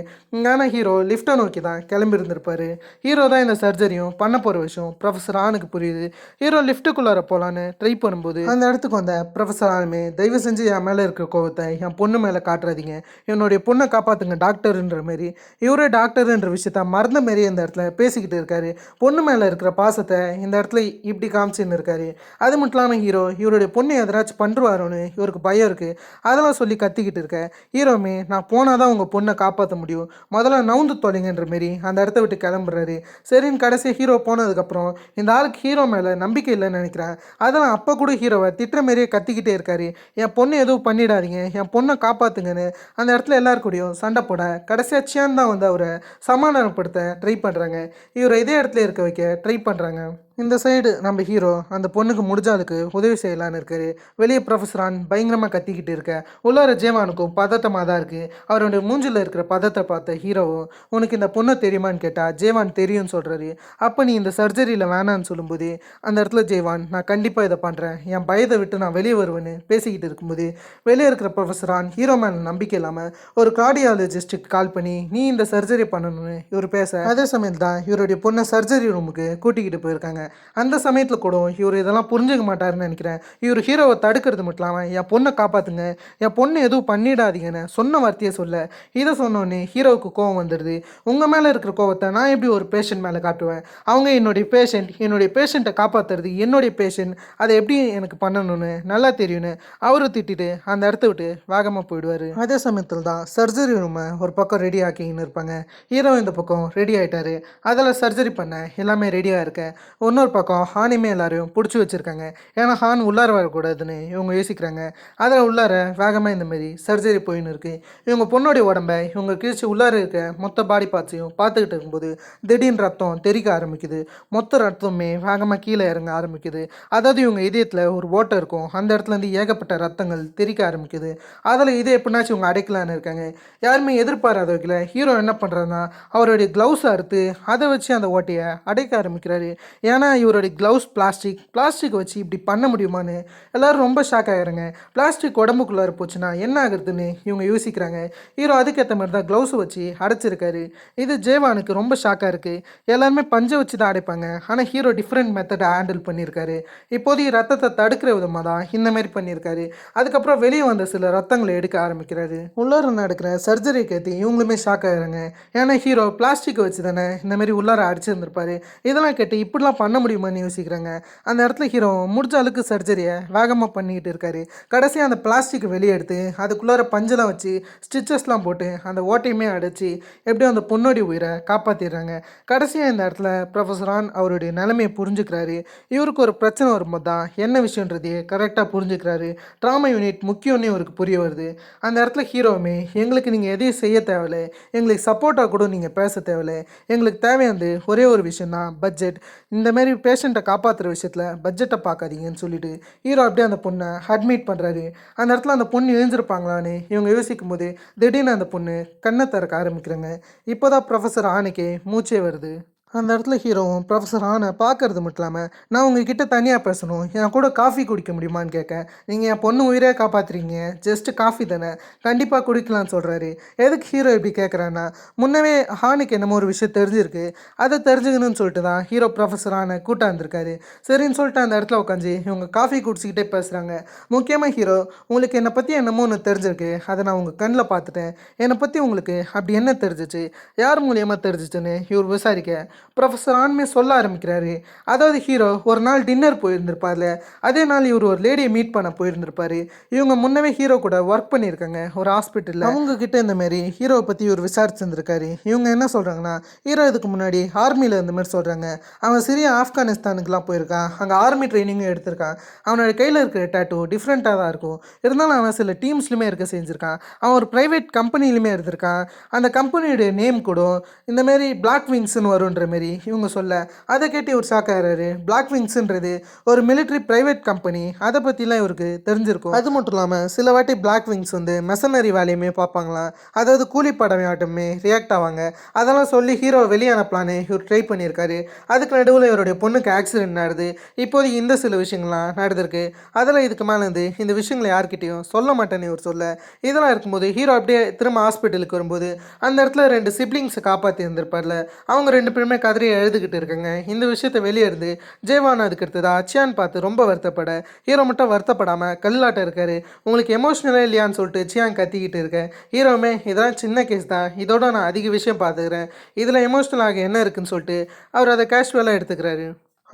ஆனால் ஹீரோ லிஃப்ட்டை நோக்கி தான் கிளம்பி இருந்திருப்பாரு. ஹீரோ தான் இந்த சர்ஜரியும் பண்ண போகிற விஷயம் ப்ரொஃபஸர் ஆனுக்கு புரியுது. ஹீரோ லிஃப்ட்டுக்குள்ளார போகலான்னு ட்ரை பண்ணும்போது அந்த இடத்துக்கு வந்த ப்ரொஃபஸர் ஆனுமே, தயவு செஞ்சு என் மேலே இருக்கிற கோவத்தை என் பொண்ணு மேலே காட்டுறாதீங்க, என்னுடைய பொண்ணை காப்பாற்றுங்க டாக்டருன்ற மாரி இவரே டாக்டருன்ற விஷயத்த மறந்த மாரி இந்த இடத்துல பேசிக்கிட்டு இருக்காரு. பொண்ணு மேலே இருக்கிற பாசத்தை இந்த இடத்துல இப்படி காமிச்சுன்னு இருக்காரு. அது மட்டும் இல்லாமல் ஹீரோ இவருடைய பொண்ணை எதனாச்சும் பண்ணுவார் இவருக்கு பயம் இருக்குது. அதெல்லாம் சொல்லி கத்திக்கிட்டு இருக்க ஹீரோமே, நான் போனால் தான் உங்கள் பொண்ணை காப்பாற்ற முடியும், முதல்ல நவுந்து தொலைங்கன்ற மாரி அந்த இடத்த விட்டு கிளம்புறாரு. சரின்னு கடைசி ஹீரோ போனதுக்கப்புறம் இந்த ஆளுக்கு ஹீரோ மேலே நம்பிக்கை இல்லைன்னு நினைக்கிறேன். அதெல்லாம் அப்போ கூட ஹீரோவை திட்டுற மாரியே கத்திக்கிட்டே இருக்காரு. என் பொண்ணை எதுவும் பண்ணிடாதீங்க, என் பொண்ணை காப்பாற்றுங்கன்னு அந்த இடத்துல எல்லாருக்கூடையும் சண்டை போட கடைசியாக சியான் தான் வந்து அவரை சமாதானப்படுத்த ட்ரை பண்ணுறாங்க. இவரை இதே இடத்துல இருக்க வைக்க ட்ரை பண்ணுறாங்க. இந்த சைடு நம்ம ஹீரோ அந்த பொண்ணுக்கு முடிஞ்சாலுக்கு உதவி செய்யலான்னு இருக்காரு. வெளியே ப்ரொஃபஸர் ஆன் பயங்கரமாக கத்திக்கிட்டு இருக்க உள்ளார ஜேவானுக்கும் பதட்டமாக தான் இருக்குது. அவருடைய மூஞ்சில் இருக்கிற பதத்தை பார்த்த ஹீரோவும், உனக்கு இந்த பொண்ணை தெரியுமான்னு கேட்டால் ஜேவான் தெரியும்னு சொல்கிறாரு. அப்போ நீ இந்த சர்ஜரியில் வேணான்னு சொல்லும்போது அந்த இடத்துல ஜேவான், நான் கண்டிப்பாக இதை பண்ணுறேன், என் பயத்தை விட்டு நான் வெளியே வருவேன்னு பேசிக்கிட்டு இருக்கும்போது வெளியே இருக்கிற ப்ரொஃபஸர் ஆன் ஹீரோ மேலே நம்பிக்கை இல்லாமல் ஒரு கார்டியாலஜிஸ்ட்டுக்கு கால் பண்ணி நீ இந்த சர்ஜரி பண்ணணும்னு இவர் பேச, அதே சமயத்தில் தான் இவருடைய பொண்ணை சர்ஜரி ரூமுக்கு கூட்டிக்கிட்டு போயிருக்காங்க. அந்த சமயத்தில் கூட இவர் இதெல்லாம் புரிஞ்சுக்க மாட்டாருன்னு நினைக்கிறேன். இவர் ஹீரோவை தடுக்கிறது மட்டும் இல்லாமல் என் பொண்ணை காப்பாற்றுங்க, என் பொண்ணை எதுவும் பண்ணிடாதீங்கன்னு சொன்ன வார்த்தையை சொல்ல, இதை சொன்னோன்னே ஹீரோவுக்கு கோவம் வந்துடுது. உங்கள் மேலே இருக்கிற கோவத்தை நான் எப்படி ஒரு பேஷண்ட் மேலே காட்டுவேன்? அவங்க என்னுடைய பேஷண்ட்டை காப்பாற்றுறது என்னுடைய பேஷண்ட், அதை எப்படி எனக்கு பண்ணணும்னு நல்லா தெரியும்னு அவரு திட்டிட்டு அந்த இடத்த விட்டு வேகமாக போயிடுவார். அதே சமயத்தில் தான் சர்ஜரி ரூமை ஒரு பக்கம் ரெடி ஆக்கின்னு இருப்பாங்க. ஹீரோ இந்த பக்கம் ரெடி ஆகிட்டாரு. அதில் சர்ஜரி பண்ண எல்லாமே ரெடியாக இருக்க இன்னொரு பக்கம் ஹானிமே எல்லாரையும் பிடிச்சி வச்சுருக்காங்க. ஏன்னா ஹான் உள்ளார வரக்கூடாதுன்னு இவங்க யோசிக்கிறாங்க. அதில் உள்ளார வேகமாக இந்தமாரி சர்ஜரி போயின்னு இருக்குது. இவங்க பொண்ணோடைய உடம்பை இவங்க கிழிச்சு உள்ளார இருக்க மொத்த பாடி பார்ட்ஸையும் பார்த்துக்கிட்டு இருக்கும்போது திடீர்னு ரத்தம் தெறிக்க ஆரம்பிக்குது. மொத்த ரத்தமே வேகமாக கீழே இறங்க ஆரம்பிக்குது. அதாவது இவங்க இதயத்தில் ஒரு ஓட்டை இருக்கும், அந்த இடத்துலேருந்து ஏகப்பட்ட ரத்தங்கள் தெறிக்க ஆரம்பிக்குது. அதில் இதை எப்படினாச்சும் இவங்க அடைக்கலான்னு இருக்காங்க. யாருமே எதிர்பாராத வகையில் ஹீரோ என்ன பண்ணுறாருன்னா அவருடைய க்ளவுஸை அறுத்து அதை வச்சு அந்த ஓட்டையை அடைக்க ஆரம்பிக்கிறாரு. ஏன்னா இவருடைய க்ளவுஸ் பிளாஸ்டிக் வச்சு இப்படி பண்ண முடியுமான்னு எல்லோரும் ரொம்ப ஷாக் ஆகிறாங்க. பிளாஸ்டிக் உடம்புக்குள்ளார போச்சுன்னா என்ன ஆகுறதுன்னு இவங்க யோசிக்கிறாங்க. ஹீரோ அதுக்கேற்ற மாதிரி தான் க்ளவுஸை வச்சு அடைச்சிருக்காரு. இது ஜேவானுக்கு ரொம்ப ஷாக்காக இருக்குது. எல்லாருமே பஞ்சை வச்சு தான் அடைப்பாங்க, ஆனால் ஹீரோ டிஃப்ரெண்ட் மெத்தடை ஹேண்டில் பண்ணியிருக்காரு. இப்போதைய ரத்தத்தை தடுக்கிற விதமாக தான் இந்தமாரி பண்ணியிருக்காரு. அதுக்கப்புறம் வெளியே வந்த சில ரத்தங்களை எடுக்க ஆரம்பிக்கிறாரு. உள்ளார நடக்கிற சர்ஜரி கேத்தி இவங்களுமே ஷாக் ஆகிறாங்க. ஏன்னா ஹீரோ பிளாஸ்டிக்கை வச்சு தானே இந்தமாரி உள்ளார அடிச்சிருந்திருப்பாரு. இதெல்லாம் கேட்டு இப்படிலாம் பண்ண முடியுமான்னு யோசிக்கிறாங்க. அந்த இடத்துல ஹீரோ முடிஞ்ச அளவுக்கு சர்ஜரியை வேகமாக பண்ணிக்கிட்டு இருக்காரு. கடைசியாக அந்த பிளாஸ்டிக்கை வெளியே எடுத்து அதுக்குள்ளார பஞ்செல்லாம் வச்சு ஸ்டிச்சஸ்லாம் போட்டு அந்த ஓட்டையுமே அடைச்சி எப்படியும் அந்த பொண்ணோடைய உயிரை காப்பாற்றிடுறாங்க. கடைசியாக இந்த இடத்துல ப்ரொஃபஸர் ஆன் அவருடைய நிலைமையை புரிஞ்சுக்கிறாரு. இவருக்கு ஒரு பிரச்சனை வரும்போது தான் என்ன விஷயன்றதையே கரெக்டாக புரிஞ்சுக்கிறாரு. ட்ராமா யூனிட் முக்கியம்னு இவருக்கு புரிய வருது. அந்த இடத்துல ஹீரோவுமே, எங்களுக்கு நீங்கள் எதையும் செய்ய தேவையில்லை, எங்களுக்கு சப்போர்ட்டாக கூட நீங்கள் பேச தேவையில்லை, எங்களுக்கு தேவையானது ஒரே ஒரு விஷயம் தான் பட்ஜெட், இந்தமாரி பேஷண்ட்டை காப்பாற்றுற விஷயத்தில் பட்ஜெட்டை பார்க்காதீங்கன்னு சொல்லிட்டு ஹீரோ அப்படியே அந்த பொண்ணை அட்மிட் பண்ணுறாரு. அந்த இடத்துல அந்த பொண்ணு எழுந்திருப்பாங்களான்னு இவங்க யோசிக்கும் போது திடீர்னு அந்த பொண்ணு கண்ணை திறக்க ஆரம்பிக்கிறாங்க. இப்போ தான் ப்ரொஃபஸர் ஆனுக்கே மூச்சே வருது. அந்த இடத்துல ஹீரோவும் ப்ரொஃபஸர் ஆனை பார்க்கறது மட்டும் இல்லாமல் நான் உங்ககிட்ட தனியாக பேசணும், என் கூட காஃபி குடிக்க முடியுமான்னு கேட்க, நீங்கள் என் பொண்ணு உயிரே காப்பாற்றுறீங்க, ஜஸ்ட்டு காஃபி தானே, கண்டிப்பாக குடிக்கலாம்னு சொல்கிறாரு. எதுக்கு ஹீரோ இப்படி கேட்குறான்னா, முன்னவே ஹானுக்கு என்னமோ ஒரு விஷயம் தெரிஞ்சிருக்கு, அதை தெரிஞ்சுக்கணும்னு சொல்லிட்டு தான் ஹீரோ ப்ரொஃபஸர் ஆனை கூட்டாந்துருக்காரு. சரின்னு சொல்லிட்டு அந்த இடத்துல உட்காந்து இவங்க காஃபி குடிச்சிக்கிட்டே பேசுகிறாங்க. முக்கியமாக ஹீரோ, உங்களுக்கு என்னை பற்றி என்னமோ ஒன்று தெரிஞ்சிருக்கு, அதை நான் உங்கள் கண்ணில் பார்த்துட்டேன், என்னை பற்றி உங்களுக்கு அப்படி என்ன தெரிஞ்சிச்சு, யார் மூலியமாக தெரிஞ்சிச்சுன்னு இவர் விசாரிக்க ப்ரொஃபஸர் ஆன்மே சொல்ல ஆரம்பிக்கிறாரு. அதாவது ஹீரோ ஒரு நாள் டின்னர் போயிருந்திருப்பார்ல, அதே நாள் இவர் ஒரு லேடியை மீட் பண்ண போயிருந்திருப்பாரு. இவங்க முன்னவே ஹீரோ கூட ஒர்க் பண்ணியிருக்காங்க ஒரு ஹாஸ்பிட்டலில். அவங்க கிட்ட இந்த மாதிரி ஹீரோவை பற்றி இவர் விசாரிச்சிருந்திருக்காரு. இவங்க என்ன சொல்கிறாங்கன்னா, ஹீரோ இதுக்கு முன்னாடி ஆர்மியில் இருந்த மாதிரி சொல்கிறாங்க. அவன் சிறிய ஆப்கானிஸ்தானுக்குலாம் போயிருக்கான், அங்கே ஆர்மி ட்ரைனிங்கும் எடுத்திருக்கான். அவனோட கையில் இருக்கிற டேட்டூ டிஃப்ரெண்ட்டாக தான் இருக்கும், இருந்தாலும் அவன் சில டீம்ஸ்லையுமே இருக்க செஞ்சுருக்கான். அவன் ஒரு ப்ரைவேட் கம்பெனிலையுமே எடுத்திருக்கான். அந்த கம்பெனியுடைய நேம் கூட இந்தமாரி பிளாக் விங்ஸ்னு வருன்ற மாரி இவங்க சொல்ல, அதை கேட்டு இவர் ஷாக் ஆகிறாரு. பிளாக் விங்ஸ்ன்றது ஒரு மிலிட்ரி ப்ரைவேட் கம்பெனி, அதை பற்றிலாம் இவருக்கு தெரிஞ்சிருக்கும். அது மட்டும் இல்லாமல் சில வாட்டி பிளாக் விங்ஸ் வந்து மெசனரி வேலையுமே பார்ப்பாங்களாம், அதாவது கூலிப்படமே ஆட்டமே ரியாக்ட் ஆவாங்க. அதெல்லாம் சொல்லி ஹீரோ வெளியே அனுப்பலான்னு இவர் ட்ரை பண்ணியிருக்காரு. அதுக்கு நடுவில் இவருடைய பொண்ணுக்கு ஆக்சிடென்ட் நடக்குது. இப்போதைக்கு இந்த சில விஷயங்கள்லாம் நடந்திருக்கு. அதில் இதுக்கு மேலே இருந்து இந்த விஷயங்களை யார்கிட்டையும் சொல்ல மாட்டேன்னு இவர் சொல்ல, இதெல்லாம் இருக்கும்போது ஹீரோ அப்படியே திரும்ப ஹாஸ்பிட்டலுக்கு வரும்போது அந்த இடத்துல 2 சிப்ளிங்ஸை காப்பாற்றி இருந்திருப்பார்ல, அவங்க 2 பேருமே கதறி எழுதுகிட்டு இருக்காங்க. இந்த விஷயத்தை வெளியே இருந்து ஜெய்வான் அதுக்கு அடுத்ததா சியான் பார்த்து ரொம்ப வருத்தப்பட, ஹீரோ மட்டும் வருத்தப்படாமல் கல்லாட்டம் இருக்காரு. உங்களுக்கு எமோஷ்னலாக இல்லையான்னு சொல்லிட்டு சியான் கத்திக்கிட்டு இருக்கேன். ஹீரோவுமே இதெல்லாம் சின்ன கேஸ் தான், இதோட நான் அதிக விஷயம் பார்த்துக்கிறேன், இதில் எமோஷ்னலாக என்ன இருக்குன்னு சொல்லிட்டு அவர் அதை கேஷுவலாக எடுத்துக்கிறாரு.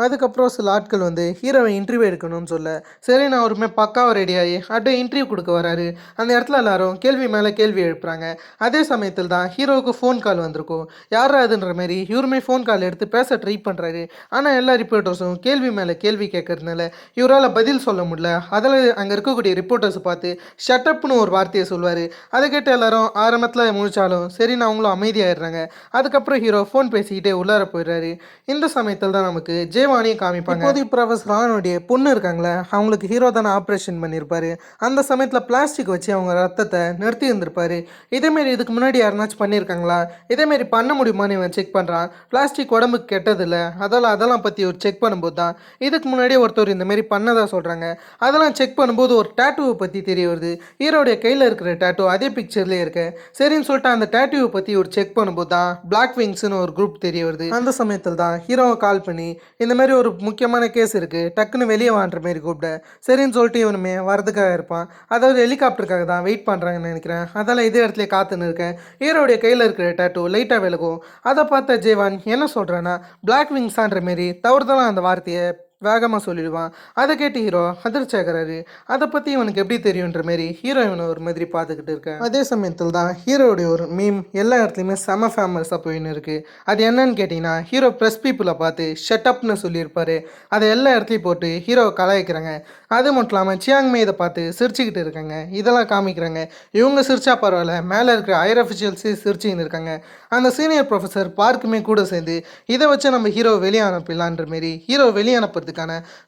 அதுக்கப்புறம் சில ஆட்கள் வந்து ஹீரோவை இன்டர்வியூ எடுக்கணும்னு சொல்ல, சரி நான் அவருமே பக்காவாக ரெடியாகி அப்படியே இன்டர்வியூ கொடுக்க வராரு. அந்த இடத்துல எல்லாரும் கேள்வி மேலே கேள்வி எழுப்புறாங்க. அதே சமயத்தில் தான் ஹீரோவுக்கு ஃபோன் கால் வந்திருக்கும். யாரா அதுன்ற மாதிரி இவருமே ஃபோன் கால் எடுத்து பேச ட்ரை பண்ணுறாரு. ஆனால் எல்லா ரிப்போர்ட்டர்ஸும் கேள்வி மேலே கேள்வி கேட்கறதுனால இவரால் பதில் சொல்ல முடியல. அதில் அங்கே இருக்கக்கூடிய ரிப்போர்ட்டர்ஸை பார்த்து ஷட்டப்னு ஒரு வார்த்தையை சொல்வார். அதை கேட்டு எல்லாரும் ஆரம்பத்தில் முழிச்சாலும் சரி நான் அவங்களும் அமைதியாகிடுறாங்க. அதுக்கப்புறம் ஹீரோ ஃபோன் பேசிக்கிட்டே உள்ளார போயிடுறாரு. இந்த சமயத்தில் தான் நமக்கு ஜெய்வானியை காமிப்பாங்க. இப்போதைக்கு ப்ரொஃபஸர் ஆனுடைய பொண்ணு இருக்காங்களே, அவங்களுக்கு ஹீரோ தானே ஆப்ரேஷன் பண்ணியிருப்பாரு. அந்த சமயத்தில் பிளாஸ்டிக் வச்சு அவங்க ரத்தத்தை நிறுத்தி இருந்திருப்பாரு. இதேமாரி இதுக்கு முன்னாடி யாருனாச்சும் பண்ணியிருக்காங்களா, இதேமாரி பண்ண முடியுமான்னு இவன் செக் பண்ணுறான். பிளாஸ்டிக் உடம்புக்கு கெட்டதில்லை, அதெல்லாம் பற்றி ஒரு செக் பண்ணும்போது தான் இதுக்கு முன்னாடியே ஒருத்தர் இந்தமாரி பண்ணதாக சொல்கிறாங்க. அதெல்லாம் செக் பண்ணும்போது ஒரு டேட்டூவை பற்றி தெரிய வருது. ஹீரோடைய கையில் இருக்கிற டேட்டூ அதே பிக்சர்லேயே இருக்கு. சரின்னு சொல்லிட்டு அந்த டேட்டூவை பற்றி ஒரு செக் பண்ணும்போது தான் பிளாக் விங்ஸ்னு ஒரு குரூப் தெரிய வருது. அந்த சமயத்தில் தான் ஹீரோவை கால் பண்ணி இந்த மாதிரி ஒரு முக்கியமான கேஸ் இருக்குது, டக்குன்னு வெளியே வாங்குற மாதிரி கூப்பிட, சரின்னு சொல்லிட்டு இவனுமே வரதுக்காக இருப்பான். அதாவது ஹெலிகாப்டருக்காக தான் வெயிட் பண்ணுறாங்கன்னு நினைக்கிறேன். அதெல்லாம் இதே இடத்துல காத்துன்னு இருக்கேன். ஹீரோடைய கையில் இருக்கிற டேட்டூ லைட்டாக விலகும். அதை பார்த்த ஜெய்வான் என்ன சொல்கிறேன்னா, பிளாக் விங்ஸான்ற மாரி தவறுதலாக அந்த வார்த்தையை வேகமாக சொல்லிடுவான். அதை கேட்டு ஹீரோ அதிர்ச்சி ஆகிறாரு. அதை பற்றி இவனுக்கு எப்படி தெரியுன்ற மாரி ஹீரோ இவனை ஒரு மாதிரி பார்த்துக்கிட்டு இருக்கேன். அதே சமயத்தில் தான் ஹீரோடைய ஒரு மீம் எல்லா இடத்துலையுமே செம ஃபேமஸாக போயின்னு இருக்குது. அது என்னன்னு கேட்டிங்கன்னா, ஹீரோ ப்ரெஸ் பீப்புளை பார்த்து ஷட்டப்னு சொல்லியிருப்பாரு. அதை எல்லா இடத்துலையும் போட்டு ஹீரோவை கலாய்க்கிறாங்க. அது மட்டும் இல்லாமல் சியாங்மே இதை பார்த்து சிரிச்சுக்கிட்டு இருக்காங்க. இதெல்லாம் காமிக்கிறாங்க. இவங்க சிரிச்சா பரவாயில்ல, மேலே இருக்கிற ஹையர் அஃபிஷியல்ஸே சிரிச்சுக்கிட்டு இருக்காங்க. அந்த சீனியர் ப்ரொஃபஸர் பார்க்குமே கூட சேர்ந்து இதை வச்சு நம்ம ஹீரோ வெளியே அனுப்பலான்ற மாரி ஹீரோ வெளியே அனுப்புறதுக்கான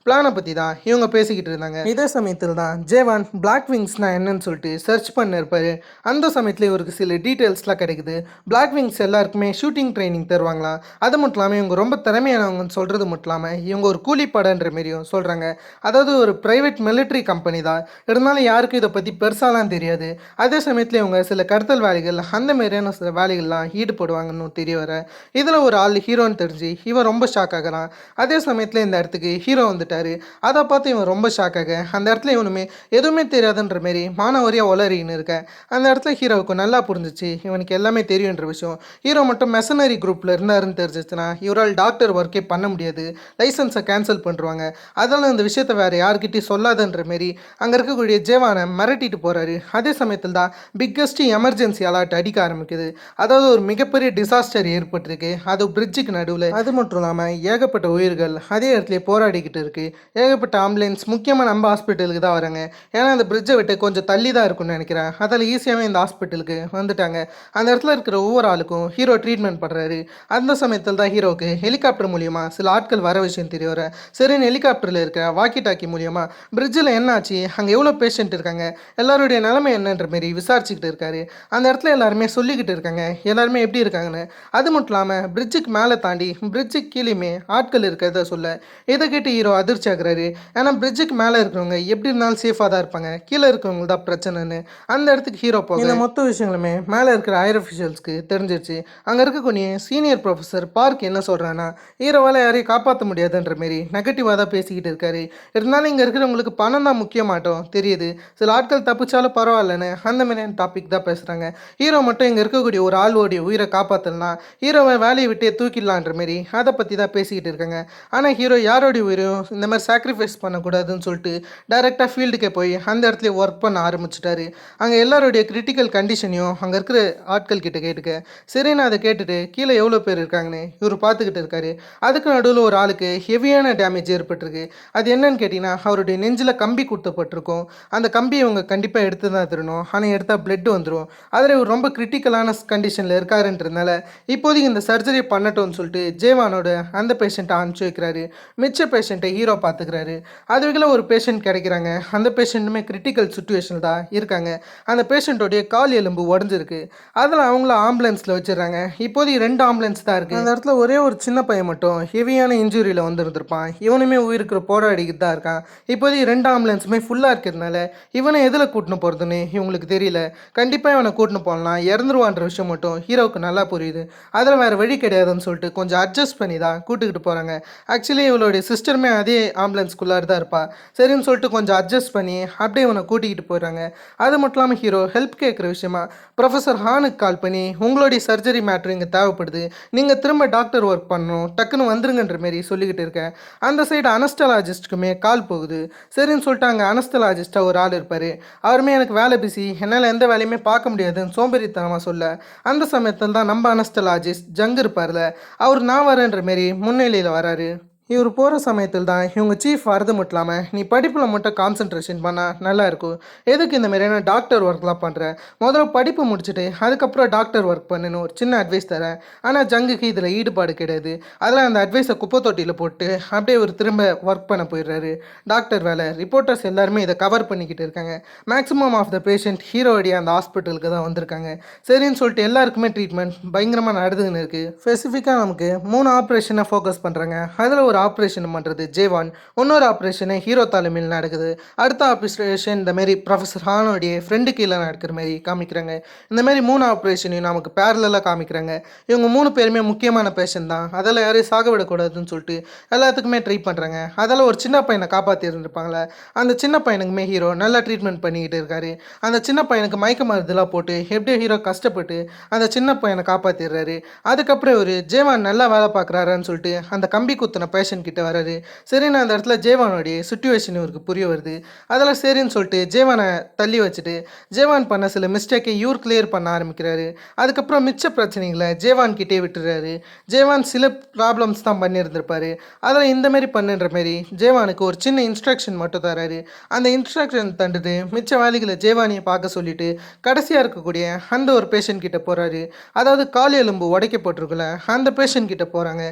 பிளானை பற்றி தான் இவங்க பேசிக்கிட்டு இருந்தாங்க. இதே சமயத்தில் தான் ஜெய்வான் பிளாக் விங்ஸ்னா என்னன்னு சொல்லிட்டு சர்ச் பண்ணிருப்பாரு. அந்த சமயத்தில் இவருக்கு சில டீட்டெயில்ஸ்லாம் கிடைக்குது. பிளாக் விங்ஸ் எல்லாருக்குமே ஷூட்டிங் ட்ரைனிங் தருவாங்களாம். அது மட்டும் இல்லாமல் இவங்க ரொம்ப திறமையானவங்கன்னு சொல்கிறது மட்டும் இல்லாமல் இவங்க ஒரு கூலிப்படன்ற மாரியும் சொல்கிறாங்க. அதாவது ஒரு ப்ரைவேட் மிலிட்ரி கம்பெனி தான், இருந்தாலும் யாருக்கும் இதை பற்றி பெருசாலாம் தெரியாது. அதே சமயத்தில் இவங்க சில கடத்தல் வேலைகள் அந்த மாதிரியான சில வேலைகள்லாம் ஈடுபடுவாங்கன்னு தெரிய வர, இதில் ஒரு ஆள் ஹீரோன்னு தெரிஞ்சு இவன் ரொம்ப ஷாக் ஆகிறான். அதே சமயத்தில் இந்த இடத்துக்கு ஹீரோ வந்துட்டார். அதை பார்த்து இவன் ரொம்ப ஷாக் ஆக, அந்த இடத்துல இவனுமே எதுவுமே தெரியாதுன்ற மாரி மானவரியாக ஒளறின்னு இருக்க. அந்த இடத்துல ஹீரோவுக்கு நல்லா புரிஞ்சிச்சு இவனுக்கு எல்லாமே தெரியுன்ற விஷயம். ஹீரோ மட்டும் மெசனரி குரூப்பில் இருந்தாருன்னு தெரிஞ்சிச்சுன்னா இவரால் டாக்டர் ஒர்க்கே பண்ண முடியாது, லைசன்ஸை கேன்சல் பண்ணுறாங்க. அதெல்லாம் இந்த விஷயத்தை வேறு யார்கிட்டையும் சொல்லாதன்ற மாரி அங்கே இருக்கக்கூடிய ஜெய்வானை மிரட்டிட்டு போகிறாரு. அதே சமயத்தில் தான் பிக்கஸ்ட் எமர்ஜென்சி அலர்ட் அடிக்க ஆரம்பிக்குது. அதாவது ஒரு மிகப்பெரிய டிசாஸ்டர் ஏற்பட்டிருக்கு, அது பிரிட்ஜுக்கு நடுவில். அது மட்டும் இல்லாமல் ஏகப்பட்ட உயிர்கள் அதே இடத்துல போகிற போராடிக்கிட்டு இருக்குது. ஏகப்பட்ட ஆம்புலன்ஸ் முக்கியமாக நம்ம ஹாஸ்பிட்டலுக்கு தான் வராங்க. ஏன்னா அந்த பிரிட்ஜை விட்டு கொஞ்சம் தள்ளி தான் இருக்கும்னு நினைக்கிறேன். அதில் ஈஸியாகவே இந்த ஹாஸ்பிட்டலுக்கு வந்துட்டாங்க. அந்த இடத்துல இருக்கிற ஒவ்வொரு ஆளுக்கும் ஹீரோ ட்ரீட்மெண்ட் பண்ணுறாரு. அந்த சமயத்தில் தான் ஹீரோவுக்கு ஹெலிகாப்டர் மூலியமாக சில ஆட்கள் வர விஷயம் தெரிய வர, சரின்னு ஹெலிகாப்டரில் இருக்கிற வாக்கி டாக்கி மூலியமாக பிரிட்ஜில் என்ன ஆச்சு, அங்கே எவ்வளோ பேஷண்ட் இருக்காங்க, எல்லாருடைய நிலைமை என்னன்ற மாரி விசாரிச்சுக்கிட்டு இருக்காரு. அந்த இடத்துல எல்லாருமே சொல்லிக்கிட்டு இருக்காங்க எல்லாருமே எப்படி இருக்காங்கன்னு. அது மட்டும் இல்லாமல் பிரிட்ஜுக்கு மேலே தாண்டி பிரிட்ஜுக்கு கீழேயுமே ஆட்கள் இருக்கிறத சொல்ல, இதை கேட்டு ஹீரோ அதிர்ச்சி ஆகுறாரு. ஏன்னா பிரிட்ஜுக்கு மேலே இருக்கிறவங்க எப்படி இருந்தாலும் சேஃபாக தான் இருப்பாங்க, கீழே இருக்கிறவங்க தான் பிரச்சனைன்னு. அந்த இடத்துக்கு ஹீரோ போக இந்த மொத்த விஷயங்களுமே மேலே இருக்கிற ஹையர் அஃபிஷியல்ஸ்க்கு தெரிஞ்சிருச்சு. அங்கே இருக்கக்கூடிய சீனியர் ப்ரொஃபஸர் பார்க் என்ன சொல்கிறான்னா, ஹீரோவால் யாரையும் காப்பாற்ற முடியாதுன்ற மாரி நெகட்டிவாக தான் பேசிக்கிட்டு இருக்காரு. இருந்தாலும் இங்கே இருக்கிறவங்களுக்கு பணம் தான் முக்கியமாட்டோம் தெரியுது, சில ஆட்கள் தப்பிச்சாலும் பரவாயில்லன்னு அந்த மாதிரியான டாபிக் தான் பேசுகிறாங்க. ஹீரோ மட்டும் இங்கே இருக்கக்கூடிய ஒரு ஆள்வோடைய உயிரை காப்பாற்றலாம், ஹீரோவை வேலையை விட்டே தூக்கிடலான்ற மாரி அதை பற்றி தான் பேசிக்கிட்டு இருக்காங்க. ஆனால் ஹீரோ யாரோடைய உயிரும் இந்த மாதிரி சாக்ரிஃபைஸ் பண்ணக்கூடாதுன்னு சொல்லிட்டு டைரெக்டாக ஃபீல்டுக்கே போய் அந்த இடத்துல ஒர்க் பண்ண ஆரம்பிச்சிட்டாரு. அங்கே எல்லாருடைய கிரிட்டிக்கல் கண்டிஷனையும் அங்கே இருக்கிற ஆட்கள் கிட்ட கேட்டுக்க, சரின்னு அதை கேட்டுட்டு கீழே எவ்வளோ பேர் இருக்காங்கன்னு இவர் பார்த்துக்கிட்டு இருக்காரு. அதுக்கு நடுவில் ஒரு ஆளுக்கு ஹெவியான டேமேஜ் ஏற்பட்டிருக்கு. அது என்னன்னு கேட்டிங்கன்னா, அவருடைய நெஞ்சில் கம்பி குத்தப்பட்டிருக்கும். அந்த கம்பியை இவங்க கண்டிப்பாக எடுத்து தான் தரணும், ஆனால் எடுத்தால் பிளட் வந்துடும். அதில் இவர் ரொம்ப கிரிட்டிக்கலான கண்டிஷனில் இருக்காருன்றதுனால இப்போதைக்கு இந்த சர்ஜரி பண்ணட்டும்னு சொல்லிட்டு ஜேவானோட அந்த பேஷண்ட்டை அனுப்பிச்சி வைக்கிறாரு. மிச்ச பேஷண்ட்டை ஹீரோ பார்த்துக்கிறாரு. அதுவரைக்கும் ஒரு பேஷண்ட் கிடைக்கிறாங்க. அந்த பேஷண்ட்டுமே கிரிட்டிக்கல் சுச்சுவேஷனில் தான் இருக்காங்க. அந்த பேஷண்ட்டோடைய கால் எலும்பு உடஞ்சிருக்கு. அதில் அவங்கள ஆம்புலன்ஸில் வச்சிடறாங்க. இப்போதைக்கு 2 ஆம்புலன்ஸ் தான் இருக்குது. அந்த இடத்துல ஒரே ஒரு சின்ன பையன் மட்டும் ஹெவியான இன்ஜுரியில் வந்துருந்துருப்பான். இவனுமே உயிருக்கு போராடிக்கிட்டு தான் இருக்கான். இப்போதைக்கு 2 ஆம்புலன்ஸுமே ஃபுல்லாக இருக்கிறதுனால இவனை எதில் கூட்டின்னு போகிறதுன்னு இவங்களுக்கு தெரியல. கண்டிப்பாக இவனை கூட்டின்னு போகலாம், இறந்துருவான்ற விஷயம் மட்டும் ஹீரோவுக்கு நல்லா புரியுது. அதில் வேறு வழி கிடையாதுன்னு சொல்லிட்டு கொஞ்சம் அட்ஜஸ்ட் பண்ணி தான் கூட்டுக்கிட்டு போகிறாங்க. ஆக்சுவலி இவளுடைய சிஸ்டருமே அதே ஆம்புலன்ஸ்குள்ளார தான் இருப்பா. சரின்னு சொல்லிட்டு கொஞ்சம் அட்ஜஸ்ட் பண்ணி அப்படியே இவனை கூட்டிக்கிட்டு போயிடுறாங்க. அது மட்டும் இல்லாமல் ஹீரோ ஹெல்ப் கேட்குற விஷயமா ப்ரொஃபஸர் ஹானுக்கு கால் பண்ணி, உங்களுடைய சர்ஜரி மேட்ரு இங்கே தேவைப்படுது, நீங்கள் திரும்ப டாக்டர் ஒர்க் பண்ணணும், டக்குன்னு வந்துருங்கன்ற மாரி சொல்லிக்கிட்டு இருக்கேன். அந்த சைடு அனஸ்தலாஜிஸ்ட்டுக்குமே கால் போகுது. சரின்னு சொல்லிட்டு அங்கே அனஸ்தலாஜிஸ்ட்டாக ஒரு ஆள் இருப்பார். அவருமே எனக்கு வேலை பிஸி, என்னால் எந்த வேலையுமே பார்க்க முடியாதுன்னு சோம்பேறித்தனமாக சொல்ல, அந்த சமயத்தில் தான் நம்ம அனஸ்தலாஜிஸ்ட் ஜங்கு இருப்பார்ல, அவர் நான் வரேன்ற மாரி முன்னிலையில் வராரு. இவர் போகிற சமயத்தில் தான் இவங்க சீஃப் வரது மட்டும் இல்லாமல், நீ படிப்பில் மட்டும் கான்சன்ட்ரேஷன் பண்ணால் நல்லாயிருக்கும், எதுக்கு இந்த மாதிரியான டாக்டர் ஒர்க்லாம் பண்ணுற, முதல்ல படிப்பு முடிச்சுட்டு அதுக்கப்புறம் டாக்டர் ஒர்க் பண்ணுன்னு ஒரு சின்ன அட்வைஸ் தரேன். ஆனால் ஜங்குக்கு இதில் ஈடுபாடு கிடையாது. அதில் அந்த அட்வைஸை குப்பை தொட்டியில் போட்டு அப்படியே ஒரு திரும்ப ஒர்க் பண்ண போயிடுறாரு. டாக்டர் வேலை. ரிப்போர்ட்டர்ஸ் எல்லாருமே இதை கவர் பண்ணிக்கிட்டு இருக்காங்க. மேக்ஸிமம் ஆஃப் த பேஷண்ட் ஹீரோடைய அந்த ஹாஸ்பிட்டலுக்கு தான் வந்திருக்காங்க. சரின்னு சொல்லிட்டு எல்லாருக்குமே ட்ரீட்மெண்ட் பயங்கரமாக நடந்துன்னு இருக்குது. ஸ்பெசிஃபிக்காக நமக்கு 3 ஆப்ரேஷனை ஃபோக்கஸ் பண்ணுறாங்க. அதில் ஒரு ஆப்ரேஷன் பண்ணுறது ஜேவான், இன்னொரு ஆப்ரேஷனை ஹீரோ தலைமையில் நடக்குது. அடுத்த ஆப்ரேஷன் இந்த மாதிரி ப்ரொஃபஸர் ஹானோடைய ஃப்ரெண்டு கீழே நடக்கிற மாதிரி காமிக்கிறாங்க. இந்த மாதிரி 3 ஆப்ரேஷனையும் நமக்கு பேரலாக காமிக்கிறாங்க. இவங்க 3 பேருமே முக்கியமான பேஷண்ட் தான், அதெல்லாம் யாரையும் சாக விடக்கூடாதுன்னு சொல்லிட்டு எல்லாத்துக்குமே ட்ரை பண்ணுறாங்க. அதில் ஒரு சின்ன பையனை காப்பாற்றி இருந்திருப்பாங்களே, அந்த சின்ன பையனுக்குமே ஹீரோ நல்லா ட்ரீட்மெண்ட் பண்ணிக்கிட்டு இருக்காரு. அந்த சின்ன பையனுக்கு மயக்க மருந்துலாம் போட்டு எப்படியோ ஹீரோ கஷ்டப்பட்டு அந்த சின்ன பையனை காப்பாற்றிடுறாரு. அதுக்கப்புறம் ஒரு ஜேவான் நல்லா வேலை பார்க்குறாருன்னு சொல்லிட்டு அந்த கம்பி குத்தின பேஷண்ட் கிட்ட வராரு. சரின்னு அந்த இடத்துல ஜேவானுடைய சுச்சுவேஷன் இவருக்கு புரிய வருது. அதெல்லாம் சரின்னு சொல்லிட்டு ஜேவானை தள்ளி வச்சுட்டு ஜேவான் பண்ண சில மிஸ்டேக்கை இவர் கிளியர் பண்ண ஆரம்பிக்கிறாரு. அதுக்கப்புறம் மிச்ச பிரச்சனைகளை ஜேவான் கிட்டே விட்டுறாரு. ஜேவான் சில ப்ராப்ளம்ஸ் தான் பண்ணியிருந்திருப்பாரு. அதில் இந்த மாதிரி பண்ணுன்ற மாரி ஜேவானுக்கு ஒரு சின்ன இன்ஸ்ட்ரக்ஷன் மட்டும் தராரு. அந்த இன்ஸ்ட்ரக்ஷன் தந்துட்டு மிச்ச வேலைகளை ஜேவானியை பார்க்க சொல்லிட்டு கடைசியாக இருக்கக்கூடிய அந்த ஒரு பேஷண்ட் கிட்ட போகிறாரு. அதாவது கால் எலும்பு உடைக்கப்பட்டிருக்குல்ல, அந்த பேஷண்ட் கிட்ட போகிறாங்க.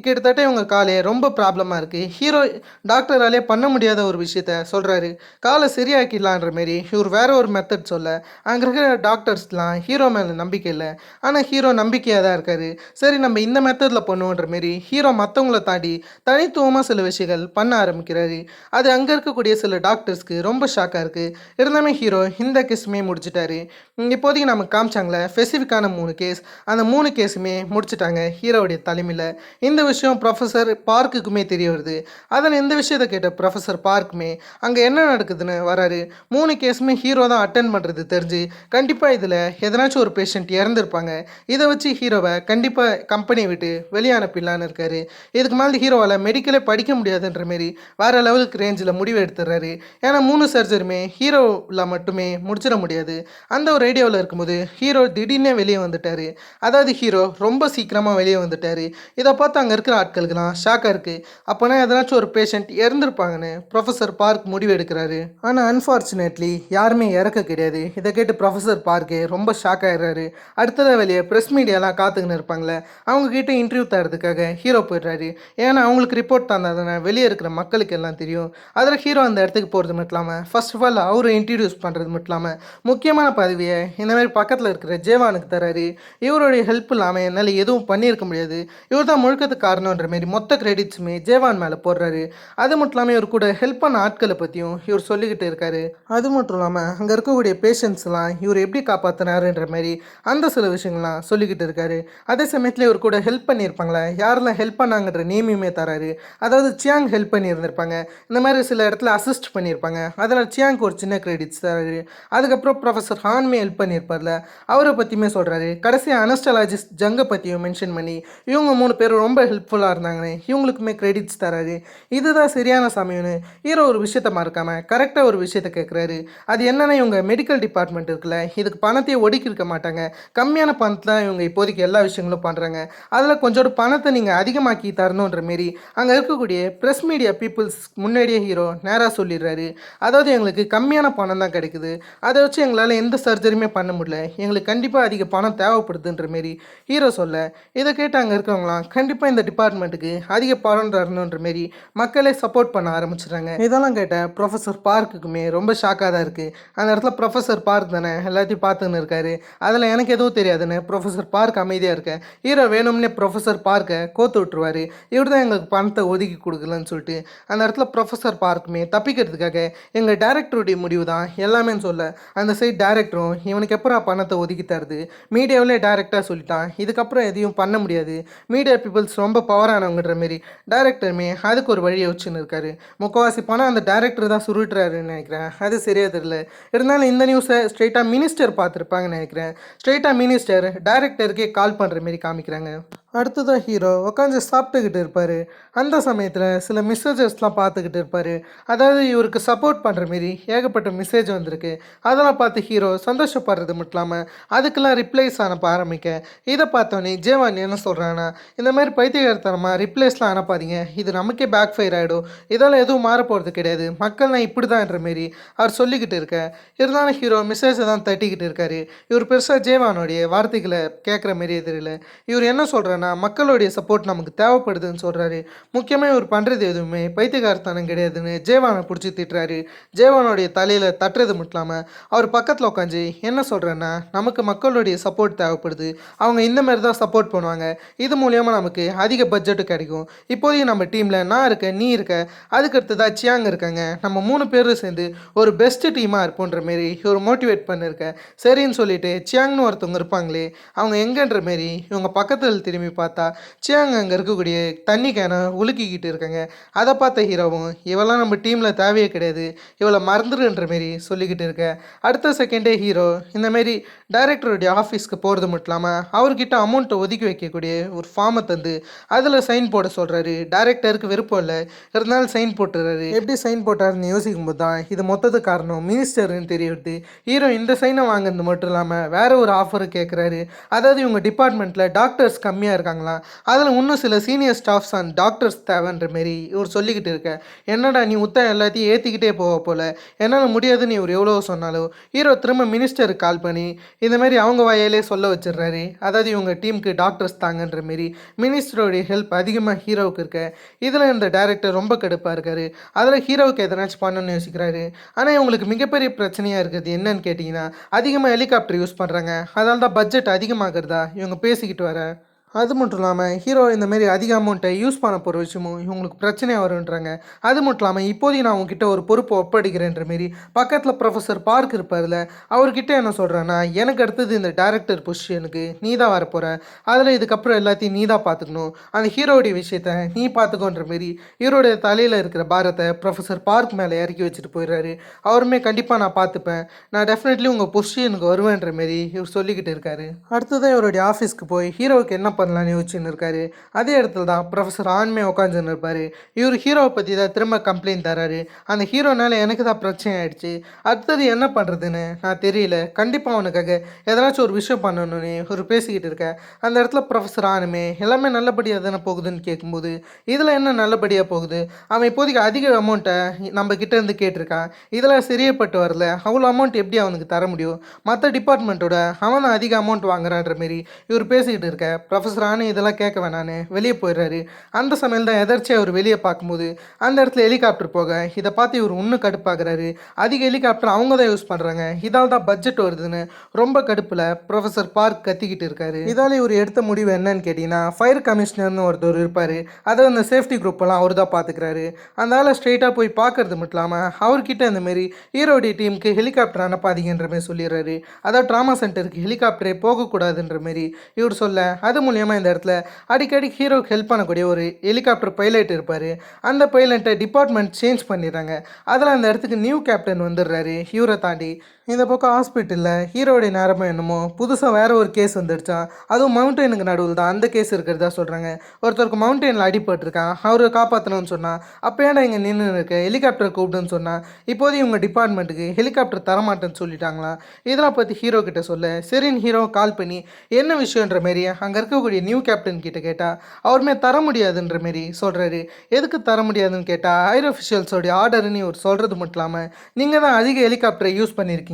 கிட்டத்தட்ட இவங்க காலே ரொம்ப ப்ராப்ளமாக இருக்குது. ஹீரோ டாக்டராலே பண்ண முடியாத ஒரு விஷயத்த சொல்கிறாரு. காலை சரியாக்கிடலான்ற மாரி இவர் வேற ஒரு மெத்தட் சொல்ல, அங்கே இருக்கிற டாக்டர்ஸ்லாம் ஹீரோ மேலே நம்பிக்கை இல்லை. ஆனால் ஹீரோ நம்பிக்கையாக தான் இருக்காரு. சரி நம்ம இந்த மெத்தடில் பண்ணுவோன்ற மாரி ஹீரோ மற்றவங்கள தாண்டி தனித்துவமாக சில விஷயங்கள் பண்ண ஆரம்பிக்கிறாரு. அது அங்கே இருக்கக்கூடிய சில டாக்டர்ஸ்க்கு ரொம்ப ஷாக்காக இருக்குது. இருந்தாலுமே ஹீரோ இந்த கேஸுமே முடிச்சிட்டாரு. இப்போதைக்கு நமக்கு காமிச்சாங்களே ஸ்பெசிஃபிக்கான 3 கேஸ், அந்த 3 கேஸுமே முடிச்சிட்டாங்க ஹீரோவுடைய தலைமையில். இந்த விஷயம் ப்ரொஃபஸர் பார்க்குக்குமே தெரிய வருது. அதில் இந்த விஷயத்தை கேட்ட ப்ரொஃபஸர் பார்க்குமே அங்கே என்ன நடக்குதுன்னு வராரு. 3 கேஸுமே ஹீரோ தான் அட்டென்ட் பண்ணுறது தெரிஞ்சு கண்டிப்பாக இதில் எதனாச்சும் ஒரு பேஷண்ட் இறந்துருப்பாங்க, இதை வச்சு ஹீரோவை கண்டிப்பாக கம்பெனியை விட்டு வெளியே அனுப்பிடலான்னு இருக்காரு. இதுக்கு மேலே ஹீரோவால் மெடிக்கலே படிக்க முடியாதுன்ற மாரி வேறு லெவலுக்கு ரேஞ்சில் முடிவு எடுத்துடுறாரு. ஏன்னா 3 சர்ஜரியுமே ஹீரோவில் மட்டுமே முடிச்சிட முடியாது. அந்த ஒரு ஐடியாவில் இருக்கும்போது ஹீரோ திடீர்னே வெளியே வந்துட்டார். அதாவது ஹீரோ ரொம்ப சீக்கிரமாக வெளியே வந்துட்டார். இதை பார்த்து அங்கே இருக்கிற ஆட்களுக்கெல்லாம் ஷாக்காக இருக்குது. இருக்குது, அப்போனா எதனாச்சும் ஒரு பேஷண்ட் இறந்துருப்பாங்கன்னு ப்ரொஃபஸர் பார்க் முடிவு எடுக்கிறாரு. ஆனால் அன்ஃபார்ச்சுனேட்லி யாருமே இறக்க கிடையாது. இதை கேட்டு ப்ரொஃபஸர் பார்க்கு ரொம்ப ஷாக் ஆகிடுறாரு. அடுத்ததாக வெளியே ப்ரெஸ் மீடியாலாம் காத்துக்கின்னு இருப்பாங்களே, அவங்கக்கிட்ட இன்டர்வியூ தரதுக்காக ஹீரோ போயிடுறாரு. ஏன்னா அவங்களுக்கு ரிப்போர்ட் தந்தால் தானே வெளியே இருக்கிற மக்களுக்கு எல்லாம் தெரியும். அதில் ஹீரோ அந்த இடத்துக்கு போகிறது மட்டும் இல்லாமல் ஃபர்ஸ்ட் ஆஃப் ஆல் அவரை இன்ட்ரடியூஸ் பண்ணுறது மட்டும் இல்லாமல் முக்கியமான பதவியை இந்தமாதிரி பக்கத்தில் இருக்கிற ஜேவானுக்கு தராரு. இவருடைய ஹெல்ப் இல்லாமல் என்னால் எதுவும் பண்ணியிருக்க முடியாது, இவர் தான் முழுக்கத்துக்கு காரணன்ற மாரி மொத்த கிரெடிட்ஸுமே ஜேவான் மேலே போடுறாரு. அது மட்டும் இல்லாமல் இவர் கூட ஹெல்ப் பண்ண ஆட்களை பற்றியும் இவர் சொல்லிக்கிட்டு இருக்காரு. அது மட்டும் இல்லாமல் அங்கே இருக்கக்கூடிய பேஷண்ட்ஸ்லாம் இவர் எப்படி காப்பாற்றினாருன்ற மாதிரி அந்த சில விஷயங்கள்லாம் சொல்லிக்கிட்டு இருக்காரு. அதே சமயத்தில் இவர் கூட ஹெல்ப் பண்ணியிருப்பாங்களே, யாரெல்லாம் ஹெல்ப் பண்ணாங்கன்ற நேமையுமே தராரு. அதாவது சியாங் ஹெல்ப் பண்ணியிருந்திருப்பாங்க, இந்த மாதிரி சில இடத்துல அசிஸ்ட் பண்ணியிருப்பாங்க, அதில் சியாங்க்கு ஒரு சின்ன கிரெடிட்ஸ் தராரு. அதுக்கப்புறம் ப்ரொஃபஸர் ஹான்மே ஹெல்ப் பண்ணியிருப்பார்ல, அவரை பற்றியுமே சொல்கிறாரு. கடைசியாக அனஸ்டாலஜிஸ்ட் ஜங்கை பற்றியும் மென்ஷன் பண்ணி இவங்க 3 பேரும் ரொம்ப ஹெல்ப்ஃபுல்லாக இருந்தாங்கன்னு இவங்களுக்குமே கிரெடிட்ஸ் தராரு. இதுதான் சரியான சமயம்னு ஹீரோ ஒரு விஷயத்த மறக்காமல் கரெக்டாக ஒரு விஷயத்த கேட்குறாரு. அது என்னென்னா, இவங்க மெடிக்கல் டிபார்ட்மெண்ட் இருக்குல்ல, இதுக்கு பணத்தையே ஒதுக்கி இருக்க மாட்டாங்க, கம்மியான பணத்தில் தான் இவங்க இப்போதைக்கு எல்லா விஷயங்களும் பண்ணுறாங்க, அதில் கொஞ்சோட பணத்தை நீங்கள் அதிகமாக்கி தரணுன்ற மாரி அங்கே இருக்கக்கூடிய ப்ரெஸ் மீடியா பீப்புள்ஸ் முன்னாடியே ஹீரோ நேராக சொல்லிடுறாரு. அதாவது எங்களுக்கு கம்மியான பணம் தான் கிடைக்குது, அதை வச்சு எங்களால் எந்த சர்ஜரியுமே பண்ண முடியல, எங்களுக்கு கண்டிப்பாக அதிக பணம் தேவைப்படுதுன்ற மாரி ஹீரோ சொல்ல, இதை கேட்டு அங்கே இருக்கவங்களாம் கண்டிப்பாக இந்த டிபார்ட்மெண்ட்டுக்கு அதிக பணம் தரணுன்ற மாரி மக்களே சப்போர்ட் பண்ண ஆரம்பிச்சிடுறாங்க. இதெல்லாம் கேட்ட ப்ரொஃபஸர் பார்க்குக்குமே ரொம்ப ஷாக்காக தான் இருக்குது. அந்த இடத்துல ப்ரொஃபஸர் பார்க் தானே எல்லாத்தையும் பார்த்துன்னு இருக்காரு, அதில் எனக்கு எதுவும் தெரியாதுன்னு ப்ரொஃபஸர் பார்க் அமைதியாக இருக்க, ஹீரோ வேணும்னே ப்ரொஃபஸர் பார்க்கை கோத்து விட்டுருவார். இவர் தான் எங்களுக்கு பணத்தை ஒதுக்கி கொடுக்கலன்னு சொல்லிட்டு அந்த இடத்துல ப்ரொஃபஸர் பார்க்குமே தப்பிக்கிறதுக்காக எங்கள் டேரக்டருடைய முடிவு தான் எல்லாமே சொல்ல, அந்த சைட் டேரக்டரும் இவனுக்கு எப்பறம் பணத்தை ஒதுக்கி தருது, மீடியாவிலே டேரெக்டாக சொல்லிட்டான், இதுக்கப்புறம் எதையும் பண்ண முடியாது, மீடியா பீப்புள்ஸ் ரொம்ப பவரானவங்கன்ற மாரி டேரக்டருமே அதுக்கு ஒரு வழியை வச்சுன்னு இருக்காரு. முக்கவாசி பணம் அந்த டேரக்டர் தான் சுருட்டுறாருன்னு நினைக்கிறேன், அது சரியாக தெரியல. இருந்தாலும் இந்த நியூஸை ஸ்ட்ரெயிட்டாக மினிஸ்டர் பார்த்துருப்பாங்கன்னு நினைக்கிறேன். ஸ்ட்ரெயிட்டாக மினிஸ்டர் டேரக்டருக்கே கால் பண்ணுற மாரி காமிக்கிறாங்க. அடுத்ததாக ஹீரோ உட்காந்து சாப்பிட்டுக்கிட்டு இருப்பார். அந்த சமயத்தில் சில மெசேஜஸ்லாம் பார்த்துக்கிட்டு இருப்பார். அதாவது இவருக்கு சப்போர்ட் பண்ணுற மாரி ஏகப்பட்ட மெசேஜ் வந்திருக்கு. அதெல்லாம் பார்த்து ஹீரோ சந்தோஷப்படுறது மட்டும் இல்லாமல் அதுக்கெல்லாம் ரிப்ளைஸ் அனுப்ப ஆரம்பிக்க, இதை பார்த்தோன்னே ஜேவான் என்ன சொல்கிறான்னா, இந்த மாதிரி பைத்தியகாரத்தனமாக ரிப்ளைஸ்லாம் அனுப்பாதீங்க, இது நமக்கே பேக் ஃபயர் ஆகிடும், இதெல்லாம் எதுவும் மாறப்போகிறது கிடையாது, மக்கள்லாம் இப்படி தான்ன்ற மாரி அவர் சொல்லிக்கிட்டு இருக்க, இருந்தாலும் ஹீரோ மெசேஜை தான் தட்டிக்கிட்டு இருக்காரு. இவர் பெருசாக ஜேவானுடைய வார்த்தைகளை கேட்குற மாரியே தெரியல. இவர் என்ன சொல்கிறார், மக்களுடைய சப்போர்ட் நமக்கு தேவைப்படுதுன்னு சொல்கிறாரு. முக்கியமாக இவர் பண்ணுறது எதுவுமே பைத்தியகாரத்தனம் கிடையாதுன்னு ஜேவானை பிடிச்சி திட்டுறாரு. ஜேவானுடைய தலையில் தட்டுறது மட்டும் இல்லாமல் அவர் பக்கத்தில் உட்காந்து என்ன சொல்கிறேன்னா, நமக்கு மக்களுடைய சப்போர்ட் தேவைப்படுது, அவங்க இந்த மாதிரி தான் சப்போர்ட் பண்ணுவாங்க, இது மூலியமாக நமக்கு அதிக பட்ஜெட்டு கிடைக்கும், இப்போதைக்கு நம்ம டீமில் நான் இருக்கேன், நீ இருக்க, அதுக்கடுத்து தான் சியாங் இருக்காங்க, நம்ம 3 பேரும் சேர்ந்து ஒரு பெஸ்ட் டீமாக இருப்போன்ற மாரி இவர் மோட்டிவேட் பண்ணியிருக்கேன். சரின்னு சொல்லிட்டு சியாங்னு ஒருத்தவங்க இருப்பாங்களே, அவங்க எங்கன்ற மாரி இவங்க பக்கத்தில் திரும்பி பார்த்தா சியாங் அங்கே இருக்கக்கூடிய தண்ணி கேனை உலுக்கிக்கிட்டு இருக்காங்க. அதை பார்த்த ஹீரோவும் இவெல்லாம் நம்ம டீமில் தேவையே கிடையாது, இவளை மறந்துடுன்ற மாரி சொல்லிக்கிட்டு இருக்க, அடுத்த செகண்டே ஹீரோ இந்தமாரி டைரக்டருடைய ஆஃபீஸ்க்கு போகிறது மட்டும் இல்லாமல் அவர்கிட்ட அமௌண்ட்டை ஒதுக்கி வைக்கக்கூடிய ஒரு ஃபார்மை தந்து அதில் சைன் போட சொல்கிறாரு. டைரக்டருக்கு விருப்பம் இல்லை, இருந்தாலும் சைன் போட்டுறாரு. எப்படி சைன் போட்டாருன்னு யோசிக்கும் போது தான் இது மொத்தத்துக்கு காரணம் மினிஸ்டர்னு தெரியுது. ஹீரோ இந்த சைனை வாங்குறது மட்டும் இல்லாமல் வேற ஒரு ஆஃபர் கேட்குறாரு. அதாவது இவங்க டிபார்ட்மெண்ட்டில் டாக்டர்ஸ் கம்மியாக இருக்காங்களா, அதில் இன்னும் சில சீனியர் ஸ்டாஃப்ஸ் அண்ட் டாக்டர்ஸ் தேவைன்ற மாரி இவர் சொல்லிக்கிட்டு இருக்க, என்னடா நீ எல்லாத்தையும் ஏற்றிக்கிட்டே போக போல, என்னால் முடியாதுன்னு இவர் எவ்வளோ சொன்னாலும் ஹீரோ திரும்ப மினிஸ்டருக்கு கால் பண்ணி இந்த மாதிரி அவங்க வாயாலே சொல்ல வச்சிடுறாரு. அதாவது இவங்க டீமுக்கு டாக்டர்ஸ் தாங்கன்ற மாரி மினிஸ்டருடைய ஹெல்ப் அதிகமாக ஹீரோவுக்கு இருக்க, இதில் இந்த டைரக்டர் ரொம்ப கடுப்பாக இருக்காரு. அதில் ஹீரோவுக்கு எதனாச்சும் பண்ணணும்னு யோசிக்கிறாரு. ஆனால் இவங்களுக்கு மிகப்பெரிய பிரச்சனையாக இருக்குது என்னன்னு கேட்டிங்கன்னா, அதிகமாக ஹெலிகாப்டர் யூஸ் பண்ணுறாங்க, அதனால தான் பட்ஜெட் அதிகமாகிறதா இவங்க பேசிக்கிட்டு வர. அது மட்டும் இல்லாமல் ஹீரோ இந்தமாரி அதிக அமௌண்ட்டை யூஸ் பண்ண போகிற விஷயமும் இவங்களுக்கு பிரச்சனையாக வருன்றாங்க. அது மட்டும் இல்லாமல் இப்போதைக்கு நான் உங்ககிட்ட ஒரு பொறுப்பை ஒப்படைக்கிறேன்ற மாரி பக்கத்தில் ப்ரொஃபஸர் பார்க் இருப்பார்ல, அவர்கிட்ட என்ன சொல்கிறேன்னா, எனக்கு அடுத்தது இந்த டேரக்டர் பொசிஷனுக்கு நீ தான் வரப்போகிற, அதில் இதுக்கப்புறம் எல்லாத்தையும் நீ தான் பார்த்துக்கணும், அந்த ஹீரோடைய விஷயத்த நீ பார்த்துக்கோன்ற மாரி ஹீரோடைய தலையில் இருக்கிற பாரத்தை ப்ரொஃபஸர் பார்க் மேலே இறக்கி வச்சுட்டு போயிடுறாரு. அவருமே கண்டிப்பாக நான் பார்த்துப்பேன், நான் டெஃபினெட்லி உங்கள் பொசிஷனுக்கு வருவேன்ற மாரி இவர் சொல்லிக்கிட்டு இருக்காரு. அடுத்ததான் இவருடைய ஆஃபீஸ்க்கு போய் ஹீரோவுக்கு என்ன பண்ணலான்னு யோசிச்சுன்னு இருக்காரு. அதே இடத்துல தான் ப்ரொஃபஸர் ஆன்மே உட்காந்துன்னு இருப்பார். இவர் ஹீரோவை பற்றி தான் திரும்ப கம்ப்ளைண்ட் தராரு. அந்த ஹீரோனால எனக்கு தான் பிரச்சனை ஆயிடுச்சு. அடுத்தது என்ன பண்ணுறதுன்னு நான் தெரியல. கண்டிப்பாக அவனுக்காக ஏதாச்சும் ஒரு விஷயம் பண்ணணும்னு ஒரு பேசிக்கிட்டு இருக்கேன். அந்த இடத்துல ப்ரொஃபஸர் ஆனுமே எல்லாமே நல்லபடியாக தானே போகுதுன்னு கேட்கும்போது, இதில் என்ன நல்லபடியாக போகுது? அவன் இப்போதைக்கு அதிக அமௌண்ட்டை நம்ம கிட்ட இருந்து கேட்டிருக்கான். இதெல்லாம் சரியப்பட்டு வரல. அவ்வளோ அமௌண்ட் எப்படி அவனுக்கு தர முடியும்? மற்ற டிபார்ட்மெண்ட்டோட அவன் அதிக அமௌண்ட் வாங்குறான்ற மாரி இவர் பேசிக்கிட்டு இருக்க ப்ரொஃபஸர் ஆனு இதெல்லாம் கேட்க வேணான்னு வெளியே போயிடுறாரு. அந்த சமயம் தான் எதர்ச்சியாக அவர் வெளியே பார்க்கும்போது அந்த இடத்துல ஹெலிகாப்டர் போக இதை பார்த்து இவர் இன்னும் கடுப்பாகிறாரு. அதிக ஹெலிகாப்டர் அவங்க தான் யூஸ் பண்ணுறாங்க, இதால் தான் பட்ஜெட் வருதுன்னு ரொம்ப கடுப்பில் ப்ரொஃபஸர் பார்க் கத்திக்கிட்டு இருக்காரு. இதால் இவர் எடுத்த முடிவு என்னன்னு கேட்டிங்கன்னா, ஃபயர் கமிஷனர்னு ஒருத்தர் இருப்பார். அதை அந்த சேஃப்டி குரூப்பெல்லாம் அவர் தான் பார்த்துக்கிறாரு. அந்த ஆளை ஸ்ட்ரெயிட்டாக போய் பார்க்கறது மட்டும் இல்லாமல் அவர்கிட்ட இந்த மாரி ஹீரோடைய டீமுக்கு ஹெலிகாப்டர் அனுப்பாதீங்கன்ற மாதிரி சொல்லிடுறாரு. அதாவது ட்ராமா சென்டருக்கு ஹெலிகாப்டரே போகக்கூடாதுன்ற மாரி இவர் சொல்ல, அது மூலியமாக இந்த இடத்துல அடிக்கடி ஹீரோக்கு ஹெல்ப் பண்ணக்கூடிய ஒரு ஹெலிகாப்டர் பைலட் இருப்பார். அந்த பைலட்டை டிபார்ட்மெண்ட் சேஞ்ச் பண்ணிடுறாங்க. அதில் அந்த இடத்துக்கு நியூ கேப்டன் வந்துடுறாரு இவரை தாண்டி. இந்த பக்கம் ஹாஸ்பிட்டலில் ஹீரோடைய நேரமும் என்னமோ புதுசாக வேறு ஒரு கேஸ் வந்துடுச்சான். அதுவும் மவுண்டெயினுக்கு நடுவில் தான் அந்த கேஸ் இருக்கிறதா சொல்கிறாங்க. ஒருத்தருக்கு மவுண்டெயினில் அடிபட்டிருக்கான், அவரை காப்பாற்றணும்னு சொன்னால் அப்போ ஏன்டா இங்கே நின்று இருக்க, ஹெலிகாப்டர் கூப்பிடுன்னு சொன்னால் இப்போதையும் உங்கள் டிபார்ட்மெண்ட்டுக்கு ஹெலிகாப்டர் தரமாட்டேன்னு சொல்லிட்டாங்களா. இதெல்லாம் பற்றி ஹீரோ கிட்ட சொல்ல, சரின்னு ஹீரோ கால் பண்ணி என்ன விஷயன்ற மாரி அங்கே இருக்கக்கூடிய நியூ கேப்டன் கிட்ட கேட்டால் அவருமே தர முடியாதுன்ற மாரி சொல்கிறாரு. எதுக்கு தர முடியாதுன்னு கேட்டால் ஹையர் அஃபிஷியல்ஸோடைய ஆர்டர்னு ஒரு சொல்கிறது மட்டும் இல்லாமல் நீங்கள் தான் அதிக ஹெலிகாப்டரை யூஸ் பண்ணியிருக்கீங்க,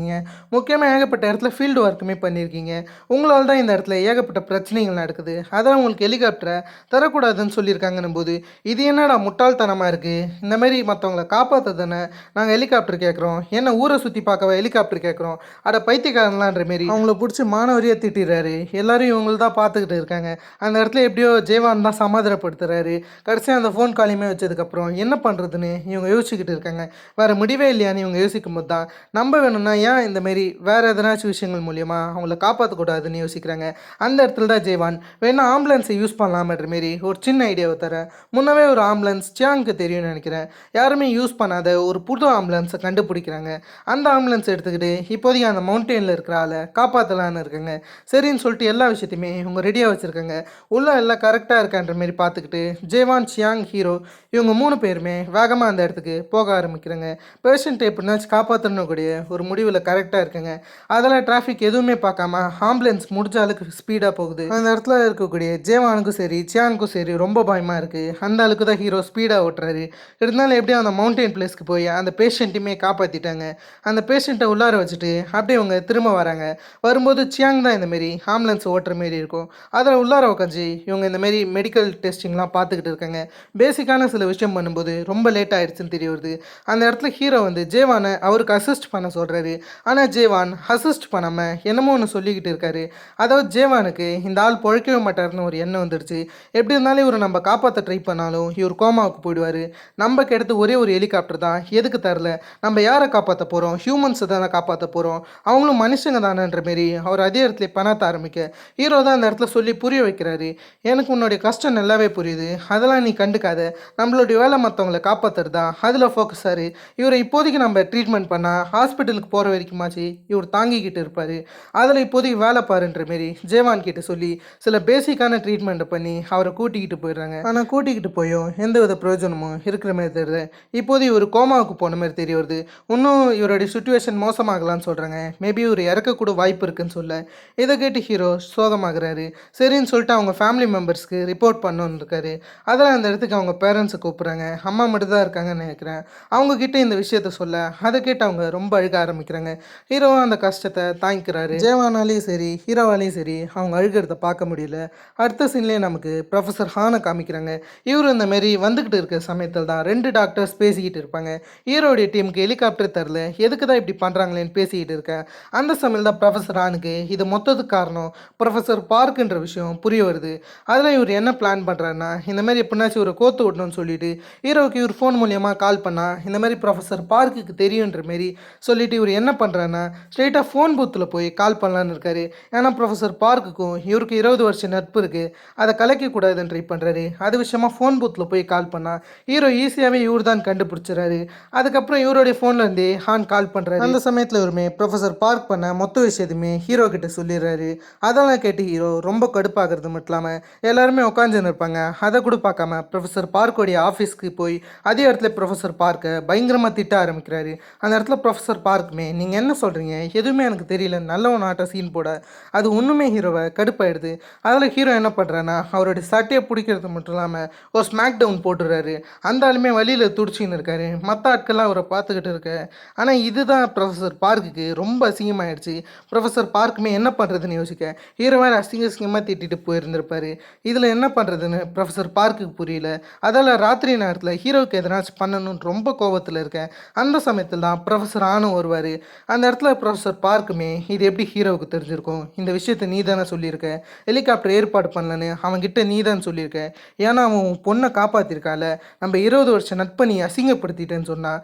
முக்கியமாக ஏகப்பட்ட இடத்துல ஃபீல்டு ஒர்க்குமே பண்ணியிருக்கீங்க, உங்களால் தான் இந்த இடத்துல ஏகப்பட்ட பிரச்சனைகள் நடக்குது, அதெல்லாம் உங்களுக்கு ஹெலிகாப்டரை தரக்கூடாதுன்னு சொல்லியிருக்காங்கன்னும் போது இது என்னடா முட்டாள்தனமாக இருக்குது, இந்த மாதிரி மற்றவங்கள காப்பாற்ற தானே நாங்கள் ஹெலிகாப்டர் கேட்குறோம், என்ன ஊரை சுற்றி பார்க்கவா ஹெலிகாப்டர் கேட்குறோம், அட பைத்தியக்காரங்களான்ற மாரி அவங்கள பிடிச்சி மாணவரியாக திட்டிடுறாரு. எல்லாரும் இவங்கள தான் பார்த்துக்கிட்டு இருக்காங்க. அந்த இடத்துல எப்படியோ ஜெயவான் தான் சமாதானப்படுத்துறாரு. கடைசியாக அந்த ஃபோன் காலையுமே வச்சதுக்கப்புறம் என்ன பண்ணுறதுன்னு இவங்க யோசிச்சுக்கிட்டு இருக்காங்க. வேறு முடிவே இல்லையான்னு இவங்க யோசிக்கும் போது தான் நம்ப வேணும்னா ஏன் இந்தமாரி வேறு எதனாச்சும் விஷயங்கள் மூலியமாக அவங்கள காப்பாற்றக்கூடாதுன்னு யோசிக்கிறாங்க. அந்த இடத்துல தான் ஜெயவான் வேணா ஆம்புலன்ஸை யூஸ் பண்ணலாமன்ற மாரி ஒரு சின்ன ஐடியாவை தரேன். முன்னவே ஒரு ஆம்புலன்ஸ் சியாங்க்கு தெரியும்னு நினைக்கிறேன், யாருமே யூஸ் பண்ணாத ஒரு புது ஆம்புலன்ஸை கண்டுபிடிக்கிறாங்க. அந்த ஆம்புலன்ஸ் எடுத்துக்கிட்டு இப்போதைக்கு அந்த மவுண்டெயினில் இருக்கிற ஆளை காப்பாற்றலான்னு இருக்காங்க. சரின்னு சொல்லிட்டு எல்லா விஷயத்தையுமே இவங்க ரெடியாக வச்சுருக்காங்க. உள்ளே எல்லாம் கரெக்டாக இருக்கான்ற மாரி பார்த்துக்கிட்டு ஜெயவான், சியாங், ஹீரோ இவங்க 3 பேருமே வேகமாக அந்த இடத்துக்கு போக ஆரம்பிக்கிறாங்க. பேஷண்ட்டை எப்படினாச்சும் காப்பாற்றணும் கூடிய ஒரு முடிவில் கரெக்டாக இருக்குங்க. அதெல்லாம் டிராஃபிக் எதுவுமே பார்க்காம ஆம்புலன்ஸ் முடிஞ்ச அளவுக்கு ஸ்பீடாக போகுது. அந்த இடத்துல இருக்கக்கூடிய ஜேவானுக்கும் சரி சியானுக்கும் சரி ரொம்ப பயமாக இருக்குது. அந்த அளவுக்கு தான் ஹீரோ ஸ்பீடாக ஓட்டுறாரு. இருந்தாலும் எப்படியும் அந்த மவுண்டெயின் பிளேஸ்க்கு போய் அந்த பேஷண்ட்டையுமே காப்பாற்றிட்டாங்க. அந்த பேஷண்ட்டை உள்ளார வச்சுட்டு அப்படியே அவங்க திரும்ப வராங்க. வரும்போது சியாங் தான் இந்தமாரி ஆம்புலன்ஸ் ஓட்டுற மாரி இருக்கும். அதில் உள்ளார உட்காந்து இவங்க இந்தமாரி மெடிக்கல் டெஸ்டிங்லாம் பார்த்துக்கிட்டு இருக்காங்க. பேசிக்கான சில விஷயம் பண்ணும்போது ரொம்ப லேட் ஆகிடுச்சுன்னு தெரிய வருது. அந்த இடத்துல ஹீரோ வந்து ஜேவானை அவருக்கு அசிஸ்ட் பண்ண சொல்கிறாரு. ஆனால் ஜேவான் அசிஸ்ட் பண்ணாமல் என்னமோ ஒன்று சொல்லிக்கிட்டு இருக்காரு. அதாவது ஜேவானுக்கு இந்த ஆள் பொழைக்கவே மாட்டார்னு ஒரு எண்ணம் வந்துடுச்சு. எப்படி இருந்தாலும் இவர் நம்ம காப்பாற்ற ட்ரை பண்ணாலும் இவர் கோமாவுக்கு போயிடுவார். நம்ம கிடைத்து ஒரே ஒரு ஹெலிகாப்டர் தான், எதுக்கு தரல, நம்ம யாரை காப்பாற்ற போகிறோம், ஹியூமன்ஸை தானே காப்பாற்ற போகிறோம், அவங்களும் மனுஷங்க தானேன்ற மாரி அவர் அதே இடத்துல பணத்தை ஆரம்பிக்க ஹீரோ தான் அந்த இடத்துல சொல்லி புரிய வைக்கிறாரு. எனக்கு உன்னுடைய கஷ்டம் நல்லாவே புரியுது, அதெல்லாம் நீ கண்டுக்காத, நம்மளுடைய வேலை மற்றவங்களை காப்பாற்றுறது தான், அதில் ஃபோக்கஸ் ஆறு. இவரை இப்போதைக்கு நம்ம ட்ரீட்மெண்ட் பண்ணால் ஹாஸ்பிட்டலுக்கு போகிற வரைக்குமாச்சு இவர் தாங்கிக்கிட்டு இருப்பார், அதில் இப்போதைக்கு வேலை பாருன்ற மாரி ஜேவான் கிட்ட சொல்லி சில பேசிக்கான ட்ரீட்மெண்ட்டை பண்ணி அவரை கூட்டிக்கிட்டு போயிடுறாங்க. ஆனால் கூட்டிக்கிட்டு போயும் எந்த வித பிரயோஜனமும் இருக்கிற மாதிரி தெரியல. இப்போது இவர் கோமாவுக்கு போன மாதிரி தெரிய வருது. இன்னும் இவருடைய சுச்சுவேஷன் மோசமாகலான்னு சொல்கிறாங்க. மேபி இவர் இறக்கக்கூட வாய்ப்பு இருக்குன்னு சொல்ல இதை கேட்டு ஹீரோ சோகமாகறாரு. சரின்னு சொல்லிட்டு அவங்க ஃபேமிலி மெம்பர்ஸ்க்கு ரிப்போர்ட் பண்ணணுன்னு இருக்காரு. அதெல்லாம் அந்த இடத்துக்கு அவங்க பேரண்ட்ஸை கூப்பிட்றாங்க. அம்மா மட்டும் தான் இருக்காங்கன்னு நினைக்கிறேன். அவங்கக்கிட்ட இந்த விஷயத்த சொல்ல அதை கேட்டு அவங்க ரொம்ப அழுக ஆரம்பிக்கிறாங்க. ஹீரோவும் அந்த கஷ்டத்தை தாங்கிக்கிறாரு. ஜேவானாலேயும் சரி ஹீரோவாலேயும் சரி அவங்க அழுகிறத பார்க்க முடியல. அடுத்த சீன்லேயே நமக்கு ப்ரொஃபஸர் ஹானை காமிக்கிறாங்க. இவர் இந்த மாரி வந்துக்கிட்டு இருக்கிற சமயத்தில் தான் 2 டாக்டர்ஸ் பேசிக்கிட்டு இருப்பாங்க. ஹீரோடைய டீமுக்கு ஹெலிகாப்டர் தரல, எதுக்கு தான் இப்படி பண்ணுறாங்களேன்னு பேசிக்கிட்டு இருக்கேன். அந்த சமயம் தான் ப்ரொஃபஸர் ஹானுக்கு இது மொத்தத்துக்கு காரணம் ப்ரொஃபஸர் பார்க்குன்ற விஷயம் புரிய வருது. அதில் இவர் என்ன பிளான் பண்ணுறாருன்னா, இந்த மாதிரி எப்படினாச்சும் இவரை கோத்து விடணும்னு சொல்லிட்டு ஹீரோவுக்கு இவர் ஃபோன் மூலியமாக கால் பண்ணால் இந்த மாதிரி ப்ரொஃபஸர் பார்க்குக்கு தெரியுன்ற மாரி சொல்லிவிட்டு இவர் என்ன பண்ணுறாருன்னா ஸ்ட்ரெயிட்டாக ஃபோன் பூத்தில் போய் கால் பண்ணலான்னு இருக்காரு. ஏன்னா ப்ரொஃபஸர் பார்க்குக்கும் இவருக்கு 20 வருஷம் நட்பு இருக்குது, அதை கலைக்கக்கூடாதுன்னு ட்ரை பண்ணுறாரு. அது விஷயமா ஃபோன் பூத்தில் போய் கால் பண்ணால் ஹீரோ ஈஸியாகவே இவர் தான் கண்டுபிடிச்சிடறாரு. அதுக்கப்புறம் இவருடைய ஃபோன்லேருந்தே ஹான் கால் பண்ணுறாரு. அந்த சமயத்தில் இவருமே ப்ரொஃபஸர் பார்க் பண்ண மொத்த விஷயத்தையுமே ஹீரோ கிட்ட சொல்லிடுறாரு. அதெல்லாம் கேட்டு ஹீரோ ரொம்ப கடுப்பாகிறது மட்டும் இல்லாமல் எல்லாருமே உட்காந்துன்னு இருப்பாங்க. அதை கூட பார்க்காம ப்ரொஃபஸர் பார்க்கோடைய ஆஃபீஸ்க்கு போய் அதே இடத்துல ப்ரொஃபஸர் பார்க்கை பயங்கரமாக திட்ட ஆரம்பிக்கிறாரு. அந்த இடத்துல ப்ரொஃபஸர் பார்க்குமே நீங்கள் என்ன சொல்கிறீங்க, எதுவுமே எனக்கு தெரியல, நல்லவன் ஆட்ட சீன் போட அது ஒன்றுமே ஹீரோவை கடுப்பாயிடுது. அதில் ஹீரோ என்ன பண்ணுறான்னா அவருடைய சட்டையை பிடிக்கிறது மட்டும் இல்லாமல் ஒரு ஸ்மாக் டவுன் போட்டுடுறாரு. அந்த ஆளுமே வழியில் துடிச்சின்னு இருக்காரு. மற்ற ஆட்கள்லாம் அவரை பார்த்துக்கிட்டு இருக்க. ஆனால் இதுதான் ப்ரொஃபஸர் பார்க்குக்கு ரொம்ப அசிங்கமாயிடுச்சு. ப்ரொஃபஸர் பார்க்குமே என்ன பண்ணுறதுன்னு யோசிக்க ஹீரோ வேறு அசிங்கமாக திட்டிட்டு போயிருந்திருப்பார். இதில் என்ன பண்ணுறதுன்னு ப்ரொஃபஸர் பார்க்குக்கு புரியல. அதால் ராத்திரி நேரத்தில் ஹீரோவுக்கு எதனாச்சும் பண்ணணும்னு ரொம்ப கோபத்தில் இருக்கேன். அந்த சமயத்தில் தான் ப்ரொஃபஸர் ஆனும் வருவார். அந்த இடத்துல ப்ரொஃபஸர் பார்க்குமே இது எப்படி ஹீரோவுக்கு தெரிஞ்சிருக்கும், இந்த விஷயத்தை நீ தானே சொல்லியிருக்க, ஹெலிகாப்டர் ஏற்பாடு பண்ணலன்னு அவன்கிட்ட நீ தான் சொல்லியிருக்க, ஏன்னா அவன் பொண்ணை காப்பாற்றிருக்கால, நம்ம 20 வருஷம் நட்பை நீ அசிங்கப்படுத்திட்டேன்னு சொன்னால்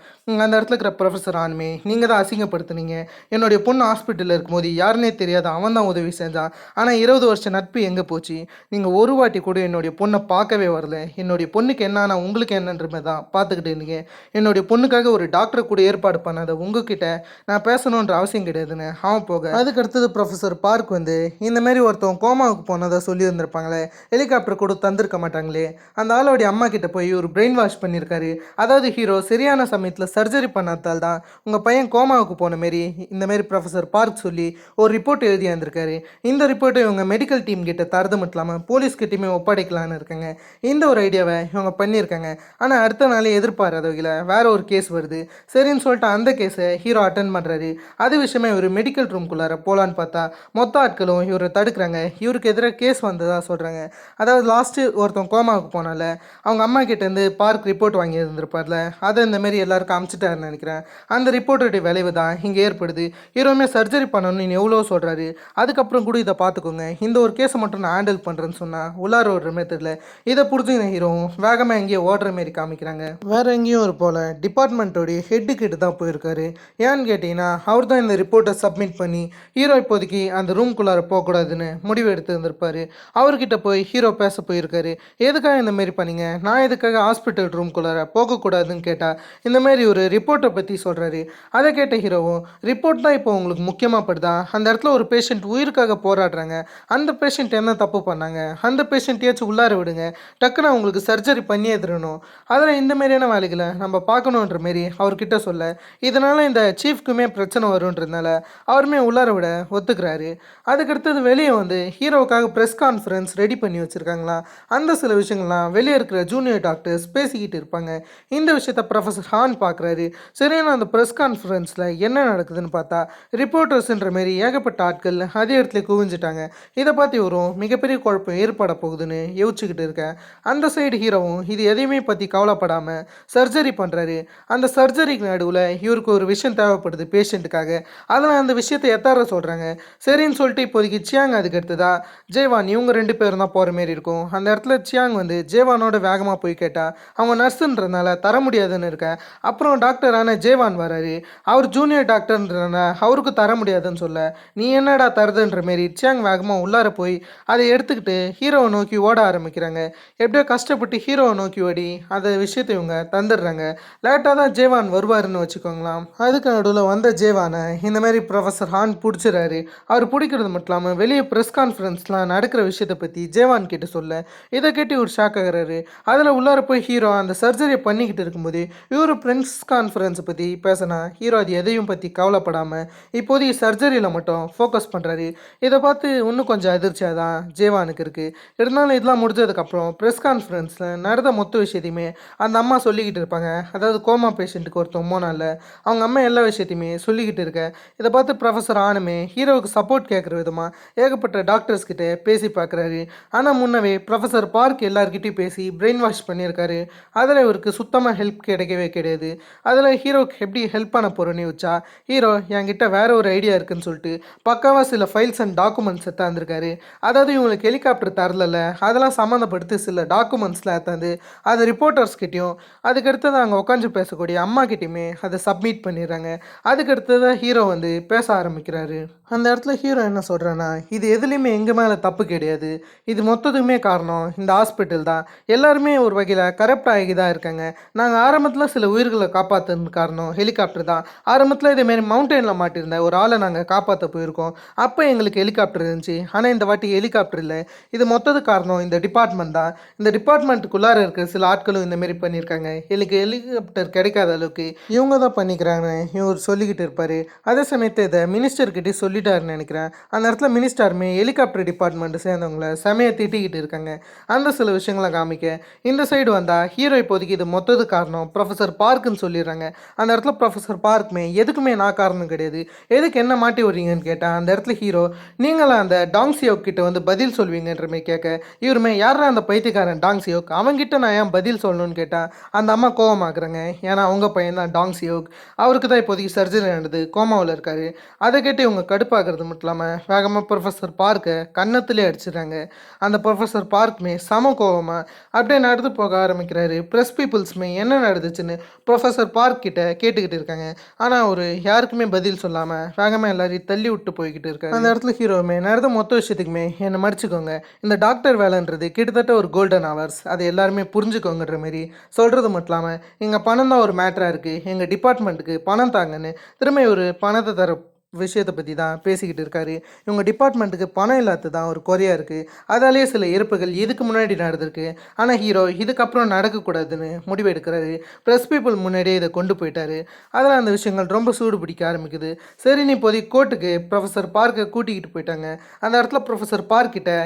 அந்த இடத்துல இருக்கிற ப்ரொஃபஸர் ஆனுமே நீங்கள் தான் அசிங்கப்படுத்துனீங்க, என்னுடைய பொண்ணு ஹாஸ்பிட்டலில் இருக்கும்போது யாருன்னே தெரியாது அவன் தான் உதவி செஞ்சான், ஆனால் 20 வருஷம் நட்பு எங்கே போச்சு, நீங்கள் ஒரு வாட்டி கூட என்னுடைய பொண்ணை பார்க்கவே வரல, என்னுடைய பொண்ணுக்கு என்னன்னா உங்களுக்கு என்னன்ற மாதிரி தான் பார்த்துக்கிட்டு இருந்தீங்க, என்னுடைய பொண்ணுக்காக ஒரு டாக்டரை கூட ஏற்பாடு பண்ணாத உங்ககிட்ட நான் பேசணுன்ற அவசியம் கிடையாதுன்னு அவன் போக அதுக்கு அடுத்தது ப்ரொஃபஸர் பார்க் வந்து இந்த மாதிரி ஒருத்தவங்க கோமாவுக்கு போனதை சொல்லி வந்திருப்பாங்களே, ஹெலிகாப்டர் கூட தந்திருக்க மாட்டாங்களே, அந்த ஆளோடைய அம்மா கிட்ட போய் ஒரு பிரெயின் வாஷ் பண்ணியிருக்காரு. அதாவது ஹீரோ சரியான சமயத்தில் சர்ஜரி பண்ணாதால் தான் உங்கள் பையன் கோமாவுக்கு போன மாரி இந்த மாதிரி ப்ரொஃபஸர் பார்க் சொல்லி ஒரு ரிப்போர்ட் எழுதி வந்திருக்காரு. இந்த ரிப்போர்ட்டை இவங்க மெடிக்கல் டீம் கிட்ட தரது மட்டும் இல்லாமல் போலீஸ்கிட்டையுமே ஒப்படைக்கலான்னு இருக்காங்க. இந்த ஒரு ஐடியாவை இவங்க பண்ணியிருக்காங்க. ஆனால் அடுத்த நாளே எதிர்பாராத வகையில் வேற ஒரு கேஸ் வருது. சரின்னு சொல்லிட்டு அந்த கேஸை ஹீரோ அட்டன் பண்ணுறாரு. அது விஷயமா இவர் மெடிக்கல் ரூம்குள்ளார போகலான்னு பார்த்தா மொத்த ஆட்களும் இவரை தடுக்கிறாங்க. இவருக்கு எதிராக கேஸ் வந்ததாக சொல்கிறாங்க. அதாவது லாஸ்ட்டு ஒருத்தன் கோமாவுக்கு போனால அவங்க அம்மா கிட்டேருந்து பார்க் ரிப்போர்ட் வாங்கி இருந்திருப்பார்ல, அதை இந்த மாதிரி எல்லாருக்கும் அமுச்சிட்டாருன்னு நினைக்கிறேன். அந்த ரிப்போர்ட்டுடைய விளைவு தான் இங்கே ஏற்படுது. ஹீரோமே சர்ஜரி பண்ணணும்னு எவ்வளோ சொல்கிறாரு. அதுக்கப்புறம் கூட இதை பார்த்துக்கோங்க, இந்த ஒரு கேஸை மட்டும் நான் ஹேண்டில் பண்ணுறேன்னு சொன்னால் உள்ளார ஓடுற மெத்தடில் இதை புரிஞ்சுக்கிற ஹீரோ வேகமாக எங்கேயோ ஓடுற மாரி காமிக்கிறாங்க. வேற எங்கேயும் ஒரு போல் டிபார்ட்மெண்ட்டோடைய ஹெட்டு கிட்ட தான் போயிருக்காரு. ஏன்னு கேட்டிங்கன்னா அவர் தான் இந்த ரிப்போர்ட்டை சப்மிட் பண்ணி ஹீரோ இப்போதைக்கு அந்த ரூம்குள்ளார போகக்கூடாதுன்னு முடிவு எடுத்து இருந்திருப்பாரு. அவர்கிட்ட போய் ஹீரோ பேச போயிருக்காரு. எதுக்காக இந்த மாரி பண்ணீங்க, நான் எதுக்காக ஹாஸ்பிட்டல் ரூம்குள்ளார போகக்கூடாதுன்னு கேட்டால் இந்த மாதிரி ஒரு ரிப்போர்ட்டை பற்றி சொல்கிறாரு. அதை கேட்ட ஹீரோவும் ரிப்போர்ட் தான் இப்போ உங்களுக்கு முக்கியமாக படுதா, அந்த இடத்துல ஒரு பேஷண்ட் உயிருக்காக போராடுறாங்க, அந்த பேஷண்ட் என்ன தப்பு பண்ணாங்க, அந்த பேஷண்ட்டையாச்சும் உள்ளார விடுங்க, டக்குன்னு அவங்களுக்கு சர்ஜரி பண்ணியே தரணும், அதில் இந்த மாதிரியான வேலைகளை நம்ம பார்க்கணுன்ற மாரி அவர்கிட்ட சொல்ல இதனால் இந்த சீஃப்க்குமே பிரச்சனை வருன்றதுனால அவருமே உள்ளார விட ஒத்துக்கிறாரு. அதுக்கடுத்தது வெளியே வந்து ஹீரோவுக்காக ப்ரெஸ் கான்ஃபரன்ஸ் ரெடி பண்ணி வச்சுருக்காங்களா, அந்த சில விஷயங்கள்லாம் வெளியே இருக்கிற ஜூனியர் டாக்டர்ஸ் பேசிக்கிட்டு இருப்பாங்க. இந்த விஷயத்த ப்ரொஃபஸர் ஹான் பார்க்குறாரு. சரியான அந்த ப்ரெஸ் கான்ஃபரன்ஸில் என்ன நடக்குதுன்னு பார்த்தா ரிப்போர்ட்டர்ஸ்ன்ற மாரி ஏகப்பட்ட ஆட்கள் அதே இடத்துல குவிஞ்சிட்டாங்க. இதை பார்த்து இவரும் மிகப்பெரிய குழப்பம் ஏற்பட போகுதுன்னு யோசிச்சுக்கிட்டு இருக்கேன். அந்த சைடு ஹீரோவும் இது எதையுமே பற்றி கவலைப்படாமல் சர்ஜரி பண்ணுறாரு. அந்த சர்ஜரிக்கு நடுவில் இவருக்கு ஒரு விஷயம் தேவைப்படுது பேஷண்ட்டுக்காக. அதில் அந்த விஷயத்தை எத்தார சொல்கிறாங்க. சரின்னு சொல்லிட்டு இப்போதைக்கு சியாங் அதுக்கு அடுத்ததா ஜெய்வான் இவங்க 2 பேரும் தான் போகிற மாரி இருக்கும். அந்த இடத்துல சியாங் வந்து ஜெய்வானோட வேகமாக போய் கேட்டால் அவங்க நர்ஸுன்றதுனால தர முடியாதுன்னு இருக்க. அப்புறம் டாக்டரான ஜெய்வான் வராரு. அவர் ஜூனியர் டாக்டர்ன்றதுனால அவருக்கு தர முடியாதுன்னு சொல்ல நீ என்னடா தருதுன்ற மாரி சியாங் வேகமாக உள்ளார போய் அதை எடுத்துக்கிட்டு ஹீரோவை நோக்கி ஓட ஆரம்பிக்கிறாங்க. எப்படியோ கஷ்டப்பட்டு ஹீரோவை நோக்கி ஓடி அந்த விஷயத்தை இவங்க தந்துடுறாங்க. லேட்டாக தான் ஜெய்வான் வருவாருன்னு வச்சுக்கோங்களாம். அதுக்கு நடுவில் வந்த ஜெய்வானை இந்த மாதிரி ப்ரொஃபஸர் ஹான் பிடிச்சிறாரு. அவர் பிடிக்கிறது மட்டும் இல்லாமல் வெளியே ப்ரெஸ் கான்ஃபரன்ஸ்லாம் நடக்கிற விஷயத்தை பற்றி ஜெய்வான் கிட்ட சொல்ல இதை கேட்டு ஒரு ஷாக் ஆகிறாரு. அதில் உள்ளார போய் ஹீரோ அந்த சர்ஜரியை பண்ணிக்கிட்டு இருக்கும்போது இவர் ப்ரெஸ் கான்ஃபரன்ஸை பற்றி பேசினா ஹீரோ அது எதையும் பற்றி கவலைப்படாமல் இப்போதைக்கு சர்ஜரியில் மட்டும் ஃபோக்கஸ் பண்ணுறாரு. இதை பார்த்து இன்னும் கொஞ்சம் அதிர்ச்சியாக தான் ஜெய்வானுக்கு இருக்குது. இருந்தாலும் இதெல்லாம் முடிஞ்சதுக்கப்புறம் ப்ரெஸ் கான்ஃபரன்ஸில் நடந்த மொத்த விஷயத்தையுமே அந்த அம்மா சொல்லிக்கிட்டு இருப்பாங்க. அதாவது கோமா பேஷண்ட்டுக்கு ஒருத்தன் போனால அவங்க அம்மா எல்லா விஷயத்தையுமே சொல்லிக்கிட்டு இருக்க. இதை பார்த்து ப்ரொஃபஸர் ஆனுமே ஹீரோவுக்கு சப்போர்ட் கேட்குற விதமாக ஏகப்பட்ட டாக்டர்ஸ் கிட்ட பேசி பார்க்குறாரு. ஆனால் முன்னவே ப்ரொஃபஸர் பார்க் எல்லார்கிட்டையும் பேசி பிரெயின் வாஷ் பண்ணியிருக்காரு. அதில் இவருக்கு சுத்தமாக ஹெல்ப் கிடைக்கவே கிடையாது. அதில் ஹீரோவுக்கு எப்படி ஹெல்ப் பண்ண போகிறோன்னு வச்சா ஹீரோ என்கிட்ட வேற ஒரு ஐடியா இருக்குன்னு சொல்லிட்டு பக்காவாக சில ஃபைல்ஸ் அண்ட் டாக்குமெண்ட்ஸ் எடுத்தாந்துருக்காரு. அதாவது இவங்களுக்கு ஹெலிகாப்டர் தரல, அதெல்லாம் சம்மந்தப்படுத்தி சில டாக்குமெண்ட்ஸ்லாம் எடுத்தாந்து அது ரிப்போர்ட்டர்ஸ் கிட்டையும் அதுக்கடுத்தது அங்கே உட்காந்து பேசக்கூடிய அம்மா கிட்டையுமே அதை சப்மிட் பண்ணிடுறாங்க. அதுக்கு அடுத்ததாக ஹீரோ வந்து பேச ஆரம்பிக்கிறாரு. அந்த இடத்துல ஹீரோ என்ன சொல்கிறான்னா, இது எதுலேயுமே எங்கள் மேலே தப்பு கிடையாது, இது மொத்தத்துக்குமே காரணம் இந்த ஹாஸ்பிட்டல் தான், எல்லாருமே ஒரு வகையில் கரப்ட் ஆகி தான் இருக்காங்க. நாங்கள் ஆரம்பத்தில் சில உயிர்களை காப்பாற்றுறது காரணம் ஹெலிகாப்டர் தான். ஆரம்பத்தில் இதேமாரி மவுண்டெயினில் மாட்டியிருந்த ஒரு ஆளை நாங்கள் காப்பாற்ற போயிருக்கோம், அப்போ எங்களுக்கு ஹெலிகாப்டர் இருந்துச்சு. ஆனால் இந்த வாட்டி ஹெலிகாப்டர் இல்லை, இது மொத்தத்துக்கு காரணம் இந்த டிபார்ட்மெண்ட் தான். இந்த டிபார்ட்மெண்ட்டுக்குள்ளார இருக்க சில ஆட்களும் இந்தமாரி பண்ணியிருக்காங்க, எனக்கு ஹெலிகாப்டர் கிடைக்காத அளவுக்கு இவங்க தான் பண்ணிக்கிறாங்க இவர் சொல்லிக்கிட்டு இருப்பார். அதே சமயத்தை இதை மினிஸ்டர்கிட்டே சொல்லிட்டாருன்னு நினைக்கிறேன். அந்த இடத்துல மினிஸ்டருமே ஹெலிகாப்டர் டிபார்ட்மெண்ட்டு சேர்ந்தவங்கள செமையை திட்டிக்கிட்டு இருக்காங்க. அந்த சில விஷயங்களை காமிக்க இந்த சைடு வந்தால் ஹீரோ இப்போதைக்கு இது மொத்தத்துக்கு காரணம் ப்ரொஃபஸர் பார்க்குன்னு சொல்லிடுறாங்க. அந்த இடத்துல ப்ரொஃபஸர் பார்க்குமே எதுக்குமே நான் காரணம் கிடையாது, எதுக்கு என்ன மாட்டி விடுறீங்கன்னு கேட்டால் அந்த இடத்துல ஹீரோ நீங்களாம் அந்த டாங்ஸியோக் கிட்ட வந்து பதில் சொல்வீங்கன்ற மாதிரி கேட்க இவருமே யாரா அந்த பைத்தியக்காரன் டாங்ஸியோக், அவங்ககிட்ட நான் ஏன் பதில் சொல்லணும்னு கேட்டால் அந்த அம்மா கோவமாக்குறாங்க. ஏன்னா அவங்க பையன் தான் டாங்ஸியோக், அவருக்கு தான் இப்போதைக்கு சர்ஜரி நடந்தது, கோமாவில் இருக்காரு. அதை கேட்டு இவங்க கடுப்பாகிறது மட்டும் இல்லாமல் வேகமாக ப்ரொஃபஸர் பார்க்கை கன்னத்திலே அடிச்சிடுறாங்க. அந்த ப்ரொஃபஸர் பார்க்குமே சம கோவமாக அப்படியே நடந்து போக ஆரம்பிக்கிறாரு. ப்ரெஸ் பீப்புள்ஸுமே என்ன நடந்துச்சுன்னு ப்ரொஃபஸர் பார்க் கிட்ட கேட்டுக்கிட்டு இருக்காங்க. ஆனால் அவர் யாருக்குமே பதில் சொல்லாமல் வேகமாக எல்லாரையும் தள்ளி விட்டு போய்கிட்டு இருக்காரு. அந்த இடத்துல ஹீரோவுமே நடந்த மொத்த விஷயத்துக்குமே என்னை மடிச்சுக்கோங்க, இந்த டாக்டர் வேலைன்றது கிட்டத்தட்ட ஒரு கோல்டன் ஹவர்ஸ், அதை எல்லாருமே புரிஞ்சுக்கோங்கன்ற மாரி சொல்கிறது மட்டும் இல்லாமல் எங்கள் பணம் தான் ஒரு மேட்டராக இருக்குது, எங்கள் டிபார்ட்மெண்ட்டுக்கு பணம் தாங்கன்னு திரும்ப ஒரு பணத்தை தர விஷயத்தை பற்றி தான் பேசிக்கிட்டு இருக்காரு. இவங்க டிபார்ட்மெண்ட்டுக்கு பணம் இல்லாதது தான் ஒரு குறையாக இருக்குது, அதாலேயே சில இறப்புகள் இதுக்கு முன்னாடி நடந்திருக்கு. ஆனால் ஹீரோ இதுக்கப்புறம் நடக்கக்கூடாதுன்னு முடிவு எடுக்கிறாரு. ப்ரெஸ் பீப்புள் முன்னாடியே இதை கொண்டு போயிட்டாரு. அதில் அந்த விஷயங்கள் ரொம்ப சூடு பிடிக்க ஆரம்பிக்குது. சரி நீ இப்போதைக்கு கோர்ட்டுக்கு ப்ரொஃபஸர் பார்க்கை கூட்டிக்கிட்டு போயிட்டாங்க. அந்த இடத்துல ப்ரொஃபஸர் பார்க்கிட்ட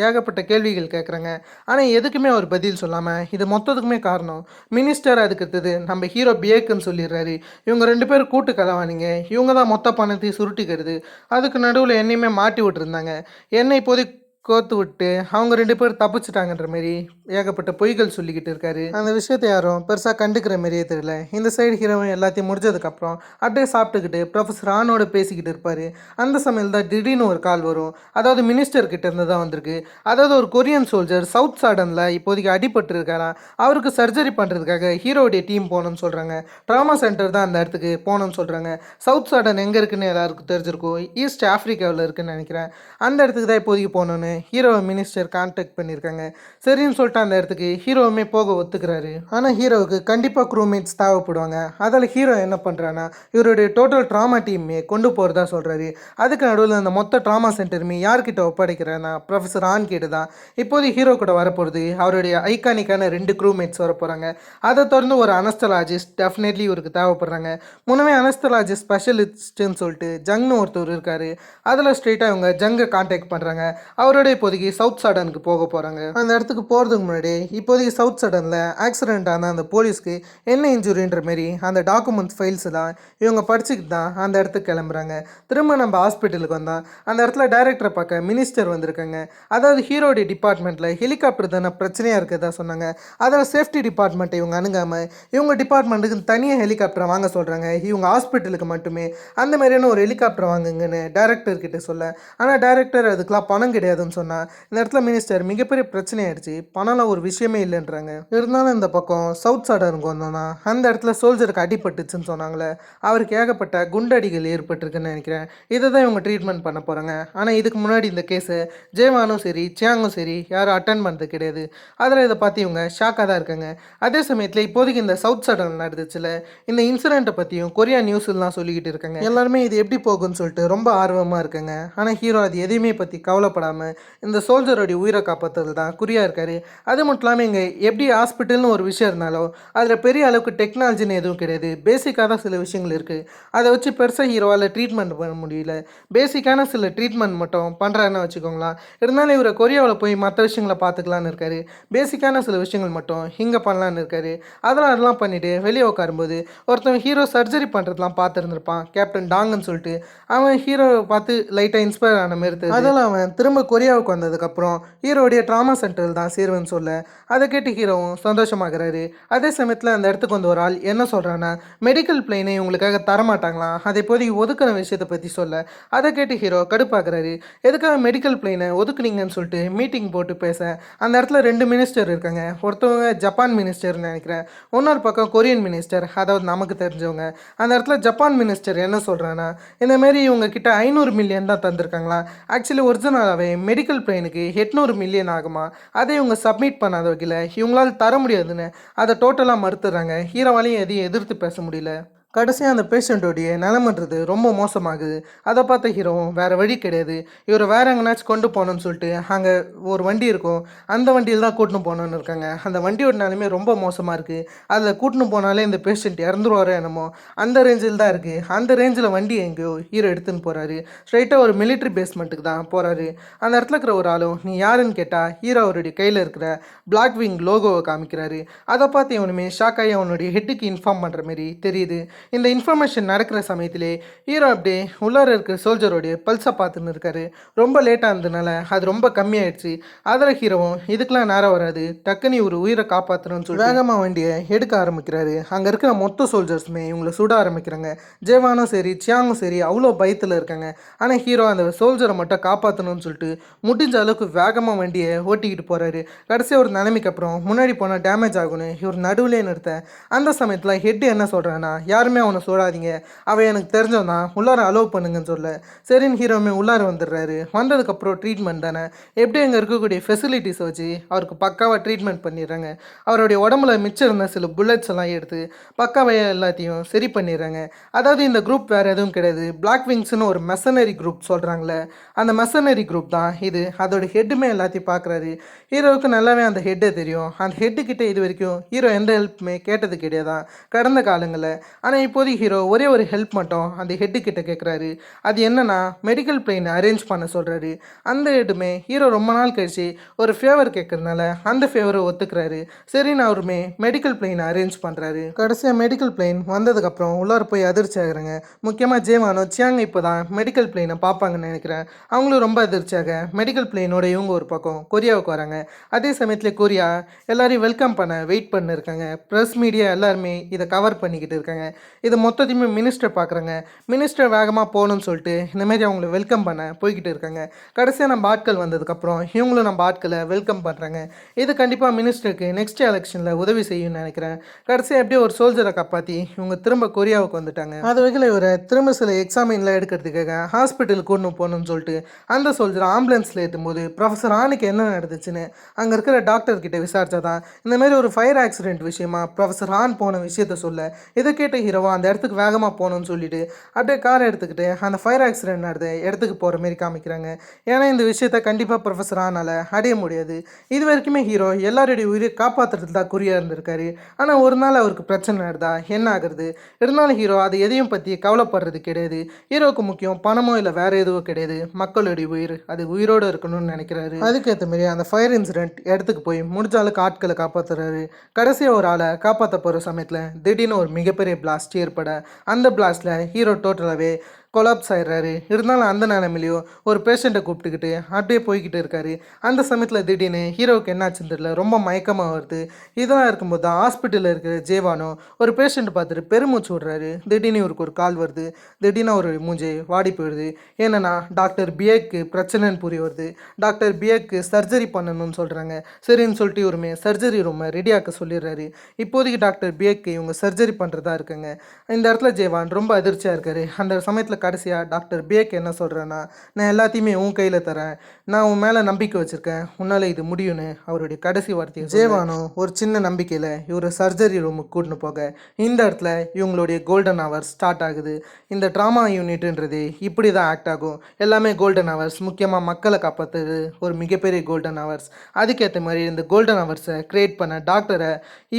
ஏகப்பட்ட கேள்விகள் கேட்குறாங்க. ஆனால் எதுக்குமே அவர் பதில் சொல்லாமல் இது மொத்தத்துக்குமே காரணம் மினிஸ்டர், அதுக்கு அடுத்தது நம்ம ஹீரோ பியேக்குன்னு சொல்லிடுறாரு. இவங்க 2 பேரும் கூட்டு கலவானிங்க, இவங்க தான் மொத்த பணத்தை சுருட்டிக்கிறது, அதுக்கு நடுவில் என்னையுமே மாட்டி விட்டுருந்தாங்க, என்னை இப்போதைக்கு கோத்து விட்டு அவங்க 2 பேர் தப்பிச்சிட்டாங்கன்ற மாரி ஏகப்பட்ட பொய்கள் சொல்லிக்கிட்டு இருக்காரு. அந்த விஷயத்தை யாரும் பெருசாக கண்டுக்கிற மாரியே தெரியல. இந்த சைடு ஹீரோவும் எல்லாத்தையும் முடிஞ்சதுக்கப்புறம் அப்படியே சாப்பிட்டுக்கிட்டு ப்ரொஃபஸர் ஆனோட பேசிக்கிட்டு இருப்பார். அந்த சமயம் தான் திடீர்னு ஒரு கால் வரும். அதாவது மினிஸ்டர் கிட்ட இருந்து தான் வந்திருக்கு. அதாவது ஒரு கொரியன் சோல்ஜர் சவுத் சாடனில் இப்போதைக்கு அடிபட்டு இருக்காராம், அவருக்கு சர்ஜரி பண்ணுறதுக்காக ஹீரோடைய டீம் போகணும்னு சொல்கிறாங்க. ட்ராமா சென்டர் தான் அந்த இடத்துக்கு போகணும்னு சொல்கிறாங்க. சவுத் சாடன் எங்கே இருக்குன்னு எல்லாருக்கும் தெரிஞ்சிருக்கும், ஈஸ்ட் ஆஃப்ரிக்காவில் இருக்குன்னு நினைக்கிறேன். அந்த இடத்துக்கு தான் இப்போதைக்கு போகணுன்னு ஹீரோவை மினிஸ்டர் கான்டாக்ட் பண்ணியிருக்காங்க. சரின்னு சொல்லிட்டு அந்த இடத்துக்கு ஹீரோவுமே போக ஒத்துக்கிறாரு. ஆனால் ஹீரோவுக்கு கண்டிப்பாக க்ரூமேட்ஸ் தேவைப்படுவாங்க. அதில் ஹீரோ என்ன பண்ணுறான்னா இவருடைய டோட்டல் ட்ராமா டீமே கொண்டு போகிறதா சொல்கிறாரு. அதுக்கு நடுவில் அந்த மொத்த ட்ராமா சென்டருமே யார்கிட்ட ஒப்படைக்கிறேன்னா ப்ரொஃபஸர் ஆன் கிட்ட தான். இப்போது ஹீரோ கூட வரப்போகிறது அவருடைய ஐகானிக்கான 2 க்ரூமேட்ஸ் வர போகிறாங்க. அதை தொடர்ந்து ஒரு அனஸ்தலாஜிஸ்ட் டெஃபினெட்லி இவருக்கு தேவைப்படுறாங்க. முன்னமே அனஸ்தலாஜிஸ்ட் ஸ்பெஷலிஸ்ட்டுன்னு சொல்லிட்டு ஜங்னு ஒருத்தர் இருக்கார். அதில் ஸ்ட்ரெயிட்டாக இவங்க ஜங்கை கான்டாக்ட் பண்ணுறாங்க. அவருடைய இப்போதைக்கு சவுத் சடனுக்கு போக போகிறாங்க. அந்த இடத்துக்கு போகிறதுக்கு முன்னாடி இப்போதைக்கு சவுத் சடனில் ஆக்சிடென்ட் ஆன அந்த போலீஸ்க்கு என்ன இன்ஜுரின்ற மாரி அந்த டாக்குமெண்ட்ஸ் ஃபைல்ஸ் தான் இவங்க படிச்சுக்கிட்டு தான் அந்த இடத்துக்கு கிளம்புறாங்க. திரும்ப நம்ம ஹாஸ்பிட்டலுக்கு வந்தால் அந்த இடத்துல டைரக்டரை பார்க்க மினிஸ்டர் வந்திருக்காங்க. அதாவது ஹீரோடைய டிபார்ட்மெண்ட்டில் ஹெலிகாப்டர் தானே பிரச்சனையாக இருக்கிறதா சொன்னாங்க. அதில் சேஃப்டி டிபார்ட்மெண்ட்டை இவங்க அணுகாமல் இவங்க டிபார்ட்மெண்ட்டுக்கு தனியாக ஹெலிகாப்டரை வாங்க சொல்கிறாங்க. இவங்க ஹாஸ்பிட்டலுக்கு மட்டுமே அந்த மாதிரியான ஒரு ஹெலிகாப்டர் வாங்குங்கன்னு டைரக்டர் கிட்ட சொல்ல, ஆனால் டைரக்டர் அதுக்கெலாம் பணம் கிடையாதுன்னு சொன்னால் இந்த இடத்துல மினிஸ்டர் மிகப்பெரிய பிரச்சனை ஆயிடுச்சு, பணம்லாம் ஒரு விஷயமே இல்லைன்றாங்க. இருந்தாலும் இந்த பக்கம் சவுத் சாடனுக்கு வந்தோன்னா அந்த இடத்துல சோல்ஜருக்கு அடிபட்டுச்சுன்னு சொன்னாங்களே, அவருக்கு ஏகப்பட்ட குண்டடிகள் ஏற்பட்டிருக்குன்னு நினைக்கிறேன். இதை தான் இவங்க ட்ரீட்மெண்ட் பண்ண போகிறாங்க. ஆனால் இதுக்கு முன்னாடி இந்த கேஸை ஜேவானும் சரி சியாங்கும் சரி யாரும் அட்டன் பண்ணுறது கிடையாது. அதில் இதை பார்த்து இவங்க ஷாக்காக தான் இருக்காங்க. அதே சமயத்தில் இப்போதைக்கு இந்த சவுத் சாடன் நடந்துச்சுல, இந்த இன்சிடெண்ட்டை பற்றியும் கொரியா நியூஸ்லாம் சொல்லிக்கிட்டு இருக்காங்க. எல்லாருமே இது எப்படி போகும்னு சொல்லிட்டு ரொம்ப ஆர்வமாக இருக்காங்க. ஆனால் ஹீரோ அது எதையுமே பற்றி கவலைப்படாமல் இந்த சோல்ஜரோடைய உயிரை காப்பாற்றுறது தான் குறியாக இருக்கார். அது மட்டும் இல்லாமல் இங்கே எப்படி ஹாஸ்பிட்டல்னு ஒரு விஷயம் இருந்தாலும் அதில் பெரிய அளவுக்கு டெக்னாலஜின்னு எதுவும் கிடையாது. பேசிக்காக தான் சில விஷயங்கள் இருக்குது. அதை வச்சு பெருசாக ஹீரோவால் ட்ரீட்மெண்ட் பண்ண முடியல. பேசிக்கான சில ட்ரீட்மெண்ட் மட்டும் பண்ணுறாருன்னு வச்சுக்கோங்களேன். இருந்தாலும் இவரை கொரியாவில் போய் மற்ற விஷயங்களை பார்த்துக்கலான்னு இருக்காரு. பேசிக்கான சில விஷயங்கள் மட்டும் இங்கே பண்ணலான்னு இருக்காரு. அதெல்லாம் பண்ணிவிட்டு வெளியே உட்காரும்போது ஒருத்தன் ஹீரோ சர்ஜரி பண்ணுறதுலாம் பார்த்துருந்துருப்பான், கேப்டன் டாங்குன்னு சொல்லிட்டு. அவன் ஹீரோவை பார்த்து லைட்டாக இன்ஸ்பயர் ஆன மாரி தெரியுது. அதெல்லாம் அவன் திரும்ப கொரியா கொரியாவுக்கு வந்ததுக்கப்புறம் ஹீரோடைய ட்ராமா சென்டரில் தான் சேருவேன்னு சொல்ல அதை கேட்டு ஹீரோவும் சந்தோஷமாகறாரு. அதே சமயத்தில் அந்த இடத்துக்கு வந்து ஒரு ஆள் என்ன சொல்கிறான்னா மெடிக்கல் பிளெயினை உங்களுக்காக தரமாட்டாங்களாம், அதை இப்போதைக்கு ஒதுக்குற விஷயத்தை பற்றி சொல்ல அதை கேட்டு ஹீரோ கடுப்பாக்குறாரு. எதுக்காக மெடிக்கல் பிளெயினை ஒதுக்குனீங்கன்னு சொல்லிட்டு மீட்டிங் போட்டு பேச அந்த இடத்துல 2 மினிஸ்டர் இருக்காங்க. ஒருத்தவங்க ஜப்பான் மினிஸ்டர்னு நினைக்கிறேன், இன்னொரு பக்கம் கொரியன் மினிஸ்டர், அதாவது நமக்கு தெரிஞ்சவங்க. அந்த இடத்துல ஜப்பான் மினிஸ்டர் என்ன சொல்கிறான்னா இந்தமாரி இவங்க கிட்ட 500 மில்லியன் தான் தந்திருக்காங்களா, ஆக்சுவலி ஒரிஜினலாகவே மெடிக்கல் பிளெயினுக்கு 800 மில்லியன் ஆகுமா, அதை இவங்க சப்மிட் பண்ணாத வகையில் இவங்களால் தர முடியாதுன்னு அதை டோட்டலாக மறுத்துறாங்க. ஹீரோவாலையும் எதையும் எதிர்த்து பேச முடியல. கடைசியாக அந்த பேஷண்ட்டோடைய நிலமன்றது ரொம்ப மோசமாகுது. அதை பார்த்த ஹீரோவும் வேறு வழி கிடையாது, இவர் வேறு எங்கேனாச்சும் கொண்டு போகணுன்னு சொல்லிட்டு அங்கே ஒரு வண்டி இருக்கும், அந்த வண்டியில் தான் கூட்டின்னு போகணுன்னு இருக்காங்க. அந்த வண்டியோட நிலைமை ரொம்ப மோசமாக இருக்குது. அதில் கூட்டின்னு போனாலே இந்த பேஷண்ட் இறந்துருவாரோ என்னமோ அந்த ரேஞ்சில் தான் இருக்குது. அந்த ரேஞ்சில் வண்டி எங்கேயோ ஹீரோ எடுத்துன்னு போகிறாரு. ஸ்ட்ரைட்டாக ஒரு மிலிட்ரி பேஸ்மெண்ட்டுக்கு தான் போகிறாரு. அந்த இடத்துல இருக்கிற ஒரு ஆளும் நீ யாருன்னு கேட்டால் ஹீரோ அவருடைய கையில் இருக்கிற பிளாக் விங் லோகோவை காமிக்கிறாரு. அதை பார்த்து இவனுமே ஷாக் ஆகி அவனுடைய ஹெட்டுக்கு இன்ஃபார்ம் பண்ணுற மாரி தெரியுது. இந்த இன்ஃபர்மேஷன் நடக்கிற சமயத்திலே ஹீரோ அப்படியே உள்ளார இருக்கிற சோல்ஜரோடைய பல்ஸை பார்த்துன்னு இருக்காரு. ரொம்ப லேட்டாக இருந்ததுனால அது ரொம்ப கம்மியாயிடுச்சு. அதில் ஹீரோவும் இதுக்கெலாம் நேரம் வராது, டக்குன்னு ஒரு உயிரை காப்பாற்றணும்னு சொல்லி வேகமாக வண்டியை எடுக்க ஆரம்பிக்கிறாரு. அங்கே இருக்கிற மொத்த சோல்ஜர்ஸுமே இவங்களை சுட ஆரம்பிக்கிறாங்க. ஜேவானும் சரி சியாங்கும் சரி அவ்வளோ பயத்தில் இருக்காங்க. ஆனால் ஹீரோ அந்த சோல்ஜரை மட்டும் காப்பாற்றணும்னு சொல்லிட்டு முடிஞ்ச அளவுக்கு வேகமாக வண்டியை ஓட்டிக்கிட்டு போகிறாரு. கடைசியாக ஒரு நிலைமைக்கு அப்புறம் முன்னாடி போனால் டேமேஜ் ஆகும்னு இவர் நடுவிலே நிறுத்த அந்த சமயத்தில் ஹெட் என்ன சொல்கிறான்னா யாருமே அவனை சோடாதீங்க, அவன் எனக்கு தெரிஞ்சவன் தான், உள்ளார அலோவ் பண்ணுங்கன்னு சொல்ல சரின்னு ஹீரோமே உள்ளார வந்துடுறாரு. வந்ததுக்கப்புறம் ட்ரீட்மெண்ட் தானே, எப்படி அங்கே இருக்கக்கூடிய ஃபெசிலிட்டிஸை வச்சு அவருக்கு பக்காவாக ட்ரீட்மெண்ட் பண்ணிடுறாங்க. அவருடைய உடம்புல மிச்சம் இருந்த சில புல்லட்ஸ் எல்லாம் எடுத்து பக்காவாக எல்லாத்தையும் சரி பண்ணிடுறாங்க. அதாவது இந்த குரூப் வேறு எதுவும் கிடையாது, பிளாக் விங்ஸ்னு ஒரு மெசனரி குரூப் சொல்கிறாங்களே, அந்த மெசனரி குரூப் தான் இது. அதோட ஹெட்டுமே எல்லாத்தையும் பார்க்குறாரு. ஹீரோவுக்கு நல்லாவே அந்த ஹெட்டே தெரியும். அந்த ஹெட்டுக்கிட்ட இது வரைக்கும் ஹீரோ எந்த ஹெல்ப்புமே கேட்டது கிடையாதான் கடந்த காலங்களில். ஆனால் இப்போதைக்கு ஹீரோ ஒரே ஒரு ஹெல்ப் மட்டும் அந்த ஹெட்டு கிட்ட கேட்குறாரு. அது என்னன்னா மெடிக்கல் பிளெயினை அரேஞ்ச் பண்ண சொல்கிறாரு. அந்த ஹெட்டுமே ஹீரோ ரொம்ப நாள் கழிச்சு ஒரு ஃபேவர் கேட்குறதுனால அந்த ஃபேவரை ஒத்துக்கிறாரு. சரின்னு அவருமே மெடிக்கல் பிளெயினை அரேஞ்ச் பண்ணுறாரு. கடைசியாக மெடிக்கல் பிளெயின் வந்ததுக்கப்புறம் உள்ளார போய் அதிர்ச்சி ஆகுறாங்க. முக்கியமாக ஜேவானோ சியாங் இப்போ தான் மெடிக்கல் பிளெயினை பார்ப்பாங்கன்னு நினைக்கிறேன். அவங்களும் ரொம்ப அதிர்ச்சியாக மெடிக்கல் பிளெயினோட இவங்க ஒரு பக்கம் கொரியாவுக்கு வராங்க. அதே சமயத்தில் கொரியா எல்லாரையும் வெல்கம் பண்ண வெயிட் பண்ணிருக்காங்க. ப்ரெஸ் மீடியா எல்லாருமே இதை கவர் பண்ணிக்கிட்டு இருக்காங்க. இது மொத்தத்தையுமே மினிஸ்டர் பார்க்குறாங்க. மினிஸ்டர் வேகமாக போகணும்னு சொல்லிட்டு இந்தமாரி அவங்கள வெல்கம் பண்ண போய்கிட்டு இருக்காங்க. கடைசியாக நம்ம ஆட்கள் வந்ததுக்கப்புறம் இவங்களும் நம்ம ஆட்களை வெல்கம் பண்ணுறாங்க. இது கண்டிப்பாக மினிஸ்டருக்கு நெக்ஸ்ட் எலெக்ஷனில் உதவி செய்யும்னு நினைக்கிறேன். கடைசியாக எப்படியோ ஒரு சோல்ஜரை காப்பாற்றி இவங்க திரும்ப கொரியாவுக்கு வந்துட்டாங்க. அது வகையில் இவரை திரும்ப சில எக்ஸாமின்லாம் எடுக்கிறதுக்காக ஹாஸ்பிட்டல் கூட்டு போகணும்னு சொல்லிட்டு அந்த சோல்ஜர் ஆம்புலன்ஸில் ஏற்றும்போது ப்ரொஃபஸர் ஆனுக்கு என்ன நடந்துச்சுன்னு அங்கே இருக்கிற டாக்டர் கிட்ட விசாரிச்சா தான் இந்தமாரி ஒரு ஃபயர் ஆக்சிடென்ட் விஷயமா ப்ரொஃபஸர் ஆன் போன விஷயத்த சொல்ல இதை கேட்ட ஹீரோவா அந்த இடத்துக்கு வேகமாக போகணும்னு சொல்லிட்டு அப்படியே காரை எடுத்துக்கிட்டு அந்த ஃபயர் ஆக்சிடென்ட் நடந்த இடத்துக்கு போகிற மாரி காமிக்கிறாங்க. ஏன்னா இந்த விஷயத்த கண்டிப்பாக ப்ரொஃபஸர் ஆனால் அடைய முடியாது. இது வரைக்குமே ஹீரோ எல்லாருடைய உயிரை காப்பாற்றுறது தான் குறியாக இருந்திருக்காரு. ஆனால் ஒரு நாள் அவருக்கு பிரச்சனை நடந்தா என்ன ஆகுறது, இருந்தாலும் ஹீரோ அது எதையும் பற்றி கவலைப்படுறது கிடையாது. ஹீரோவுக்கு முக்கியம் பணமோ இல்லை வேறு எதுவும் கிடையாது, மக்களுடைய உயிர், அது உயிரோடு இருக்கணும்னு நினைக்கிறாரு. அதுக்கேற்ற மாரி அந்த ஃபயர் இன்சிடென்ட் இடத்துக்கு போய் முடிஞ்ச அளவுக்கு ஆட்களை காப்பாற்றுறாரு. கடைசியாக ஒரு ஆளை காப்பாற்ற போகிற சமயத்தில் திடீர்னு ஒரு மிகப்பெரிய பிளாஸ்ட் ஏற்பட அந்த பிளாஸ்ட்டில் ஹீரோ டோட்டலாகவே கொலாப்ஸ் ஆயிடுறாரு. இருந்தாலும் அந்த நிலைமையிலையும் ஒரு பேஷண்ட்டை கூப்பிட்டுக்கிட்டு அப்படியே போய்கிட்டு இருக்காரு. அந்த சமயத்தில் திடீர்னு ஹீரோவுக்கு என்னாச்சுன்னு தெரியல, ரொம்ப மயக்கமாக வருது. இதெல்லாம் இருக்கும்போது தான் ஹாஸ்பிட்டலில் இருக்கிற ஜேவானோ ஒரு பேஷண்ட்டை பார்த்துட்டு பெருமூச்சு விடுறாரு. திடீர்னு இவருக்கு ஒரு கால் வருது. திடீர்னு ஒரு மூஞ்சி வாடி போயிடுது. ஏன்னா டாக்டர் பிஏக்கு பிரச்சனைன்னு புரிய வருது. டாக்டர் பிஏக்கு சர்ஜரி பண்ணணும்னு சொல்கிறாங்க. சரின்னு சொல்லிட்டு இவருமே சர்ஜரி ரூமை ரெடியாக்க சொல்லிடுறாரு. இப்போதைக்கு டாக்டர் பிஏக்கு இவங்க சர்ஜரி பண்ணுறதா இருக்குங்க. இந்த இடத்துல ஜேவான் ரொம்ப அதிர்ச்சியாக இருக்காரு. அந்த சமயத்தில் கடைசியாக டாக்டர் பிஏக்கு என்ன சொல்கிறேன்னா நான் எல்லாத்தையுமே உன் கையில் தரேன், நான் உன் மேலே நம்பிக்கை வச்சுருக்கேன், உன்னால் இது முடியும்னு அவருடைய கடைசி வார்த்தையை ஜேவானும் ஒரு சின்ன நம்பிக்கையில் இவர் சர்ஜரி ரூமுக்கு கூட்டின்னு போக இந்த இடத்துல இவங்களுடைய கோல்டன் ஹவர்ஸ் ஸ்டார்ட் ஆகுது. இந்த ட்ராமா யூனிட்ன்றது இப்படி தான் ஆக்ட் ஆகும். எல்லாமே கோல்டன் ஹவர்ஸ், முக்கியமாக மக்களை காப்பாற்றுறது ஒரு மிகப்பெரிய கோல்டன் ஹவர்ஸ். அதுக்கேற்ற மாதிரி இந்த கோல்டன் ஹவர்ஸை க்ரியேட் பண்ண டாக்டரை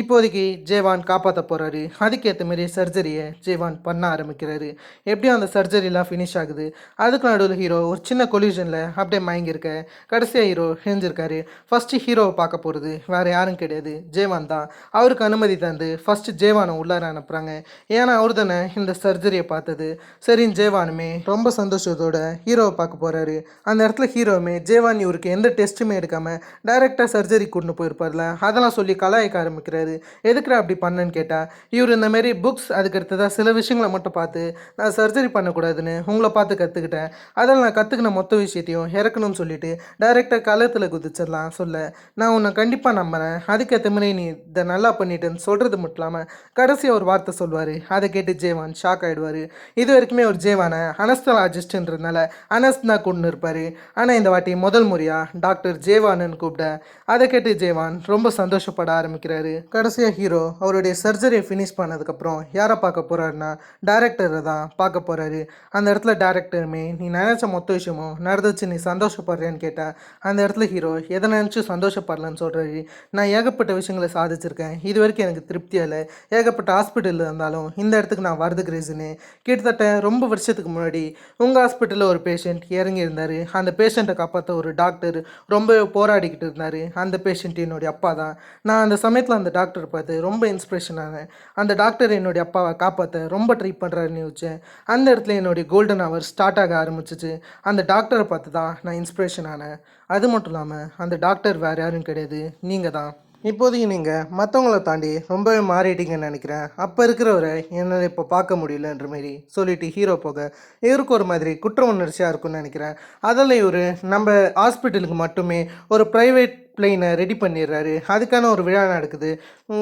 இப்போதைக்கு ஜேவான் காப்பாற்ற போகிறாரு. அதுக்கேற்ற மாதிரி சர்ஜரியை ஜேவான் பண்ண ஆரம்பிக்கிறாரு. எப்படியும் அந்த சர்ஜரி சர்ஜரிலாம் ஃபினிஷ் ஆகுது. அதுக்கு நடுவில் ஹீரோ ஒரு சின்ன கொலிஷனில் அப்படியே மயங்கியிருக்க கடைசியாக ஹீரோ எழுந்திருக்காரு. ஃபஸ்ட்டு ஹீரோவை பார்க்க போகிறது வேறு யாரும் கிடையாது, ஜேவான் தான். அவருக்கு அனுமதி தந்து ஃபஸ்ட்டு ஜேவானை உள்ளார அனுப்புகிறாங்க. ஏன்னா அவர் தானே இந்த சர்ஜரியை பார்த்தது. சரின்னு ஜேவானுமே ரொம்ப சந்தோஷத்தோட ஹீரோவை பார்க்க போகிறாரு. அந்த இடத்துல ஹீரோவுமே ஜேவான் இவருக்கு எந்த டெஸ்ட்டுமே எடுக்காமல் டைரெக்டாக சர்ஜரி கொண்டு போயிருப்பார்ல, அதெல்லாம் சொல்லி கலாய்க்க ஆரம்பிக்கிறாரு. எதுக்குடா அப்படி பண்ணேன்னு கேட்டால், இவர் இந்தமாரி புக்ஸ் அதுக்கடுத்ததாக சில விஷயங்களை மட்டும் பார்த்து நான் சர்ஜரி பண்ணக்கூடாதுன்னு உங்களை பார்த்து கற்றுக்கிட்டேன். அதில் நான் கற்றுக்கின மொத்த விஷயத்தையும் இறக்கணும்னு சொல்லிட்டு டைரெக்டாக களத்தில் குதிச்சிடலாம் சொல்ல, நான் உன்னை கண்டிப்பாக நம்புகிறேன், அதுக்கேற்ற மாதிரி நீ இதை நல்லா பண்ணிட்டேன்னு சொல்கிறது மட்டும் இல்லாமல் கடைசியாக ஒரு வார்த்தை சொல்வார். அதை கேட்டு ஜேவான் ஷாக் ஆகிடுவார். இது வரைக்குமே ஒரு ஜேவானை அனஸ்தலாஜிஸ்ட்ன்றதுனால அனஸ்னா கொண்டு இருப்பார். ஆனால் இந்த வாட்டி முதல் முறையாக டாக்டர் ஜேவான்னு கூப்பிட அதை கேட்டு ஜேவான் ரொம்ப சந்தோஷப்பட ஆரம்பிக்கிறாரு. கடைசியாக ஹீரோ அவருடைய சர்ஜரியை ஃபினிஷ் பண்ணதுக்கப்புறம் யாரை பார்க்க போகிறாருன்னா டேரக்டரை தான் பார்க்க போகிறாரு. அந்த இடத்துல டேரக்டருமே நீ நினச்ச மொத்த விஷயமும் நடந்துச்சு, நீ சந்தோஷப்படுறேன்னு கேட்டேன். அந்த இடத்துல ஹீரோ எதை நினச்சி சந்தோஷப்படலன்னு சொல்கிறாரு. நான் ஏகப்பட்ட விஷயங்களை சாதிச்சிருக்கேன், இது வரைக்கும் எனக்கு திருப்தியாக இல்லை. ஏகப்பட்ட ஹாஸ்பிட்டலில் இருந்தாலும் இந்த இடத்துக்கு நான் வரதுக்கு ரீசனு கிட்டத்தட்ட ரொம்ப வருஷத்துக்கு முன்னாடி உங்கள் ஹாஸ்பிட்டலில் ஒரு பேஷண்ட் இறங்கி இருந்தார். அந்த பேஷண்ட்டை காப்பாற்ற ஒரு டாக்டர் ரொம்ப போராடிக்கிட்டு இருந்தார். அந்த பேஷண்ட் என்னுடைய அப்பா தான். நான் அந்த சமயத்தில் அந்த டாக்டரை பார்த்து ரொம்ப இன்ஸ்பிரேஷன் ஆனேன். அந்த டாக்டர் என்னுடைய அப்பாவை காப்பாற்ற ரொம்ப ட்ரை பண்ணுறாருன்னு யோசிச்சேன். அந்த இடத்துல என்னுடைய கோல்டன் ஹவர் ஸ்டார்ட் ஆக ஆரம்பிச்சிச்சு. அந்த டாக்டரை பார்த்து தான் நான் இன்ஸ்பிரேஷன் ஆனேன். அது மட்டும் இல்லாமல் அந்த டாக்டர் வேறு யாரும் கிடையாது, நீங்கள் தான். இப்போதைக்கு நீங்கள் மற்றவங்கள தாண்டி ரொம்பவே மாறிட்டீங்கன்னு நினைக்கிறேன். அப்போ இருக்கிறவரை என்னால் இப்போ பார்க்க முடியலன்ற மாரி சொல்லிட்டு ஹீரோ போக இவருக்கு ஒரு மாதிரி குற்ற உணர்ச்சியாக இருக்கும்னு நினைக்கிறேன். அதில் இவர் நம்ம ஹாஸ்பிட்டலுக்கு மட்டுமே ஒரு ப்ரைவேட் பிளெயினை ரெடி பண்ணிடுறாரு. அதுக்கான ஒரு விழா நடக்குது.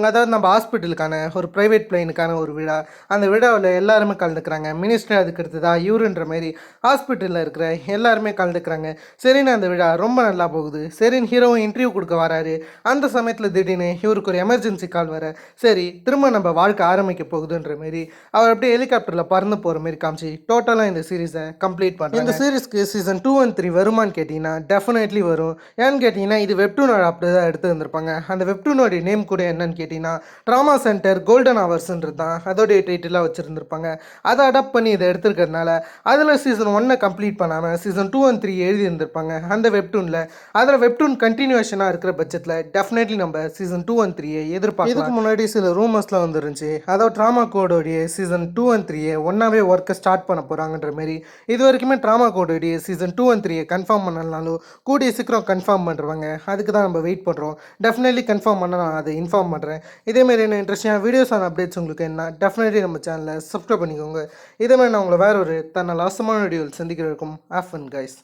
அதாவது நம்ம ஹாஸ்பிட்டலுக்கான ஒரு ப்ரைவேட் பிளெயினுக்கான ஒரு விழா. அந்த விழாவில் எல்லாருமே கலந்துக்கிறாங்க. மினிஸ்டர் அதுக்கு அடுத்ததா இவருன்ற மாதிரி ஹாஸ்பிட்டலில் இருக்கிற எல்லாருமே கலந்துக்கிறாங்க. சரின்னு அந்த விழா ரொம்ப நல்லா போகுது. சரின்னு ஹீரோவும் இன்டர்வியூ கொடுக்க வராரு. அந்த சமயத்தில் திடீர்னு இவருக்கு ஒரு எமர்ஜென்சி கால் வர, சரி திரும்ப நம்ம வாழ்க்கை ஆரம்பிக்க போகுதுன்ற மாரி அவர் அப்படியே ஹெலிகாப்டரில் பறந்து போகிற மாரி காமிச்சு டோட்டலாக இந்த சீரீஸை கம்ப்ளீட் பண்ணுறாங்க. இந்த சீரீஸ்க்கு சீசன் 2 and 3 வருமானு கேட்டிங்கன்னா டெஃபினெட்லி வரும். ஏன்னு கேட்டிங்கன்னா இது வெப்டூனோட அப்படி தான் எடுத்து வந்திருப்பாங்க. அந்த வெப்டூனோடைய நேம் கூட என்னன்னு கேட்டிங்கன்னா ட்ராமா சென்டர் கோல்டன் ஹவர்ஸ்ன்றது தான் அதோடைய டைட்டிலாக வச்சுருந்துருப்பாங்க. அதை அடாப்ட் பண்ணி இதை எடுத்துருக்கிறதுனால அதில் சீசன் 1 கம்ப்ளீட் பண்ணாமல் சீசன் 2 and 3 எழுதி இருந்திருப்பாங்க அந்த வெப்டூனில். அதில் வெப்டூன் கண்டினியூஷனாக இருக்கிற பட்சத்தில் டெஃபினெட்லி நம்ம சீசன் 2 and 3 எதிர்பார்க்கலாம். இதுக்கு முன்னாடி சில ரூமர்ஸ்லாம் வந்துருந்துச்சு. அதாவது ட்ராமா கோடோடைய சீசன் 2 and 3 ஒன்றாவே ஒர்க்கை ஸ்டார்ட் பண்ண போகிறாங்கன்ற மாரி. இது வரைக்குமே ட்ராமா கோடோடைய சீசன் 2 and 3 கன்ஃபார்ம் பண்ணலனாலும் கூடிய சீக்கிரம் கன்ஃபார்ம் பண்ணுறாங்க. அதுக்கு தான் நம்ம வெயிட் பண்ணுறோம். டெஃபினெட்லி கன்ஃபார்ம் பண்ண நான் அதை இன்ஃபார்ம் பண்ணுறேன். இதேமாரி என்ன இன்ட்ரெஸ்டிங்கான வீடியோஸ் அண்ட் அப்டேட்ஸ் உங்களுக்கு என்ன டெஃபினெட்லி நம்ம சேனலை சப்ஸ்கிரைப் பண்ணிக்கோங்க. இதேமாதிரி நான் உங்களை வேற ஒரு தன்னால் அவசரமான வீடியோவில் சந்திக்கிறதுக்கும் ஆஃப் அண்ட் கைஸ்.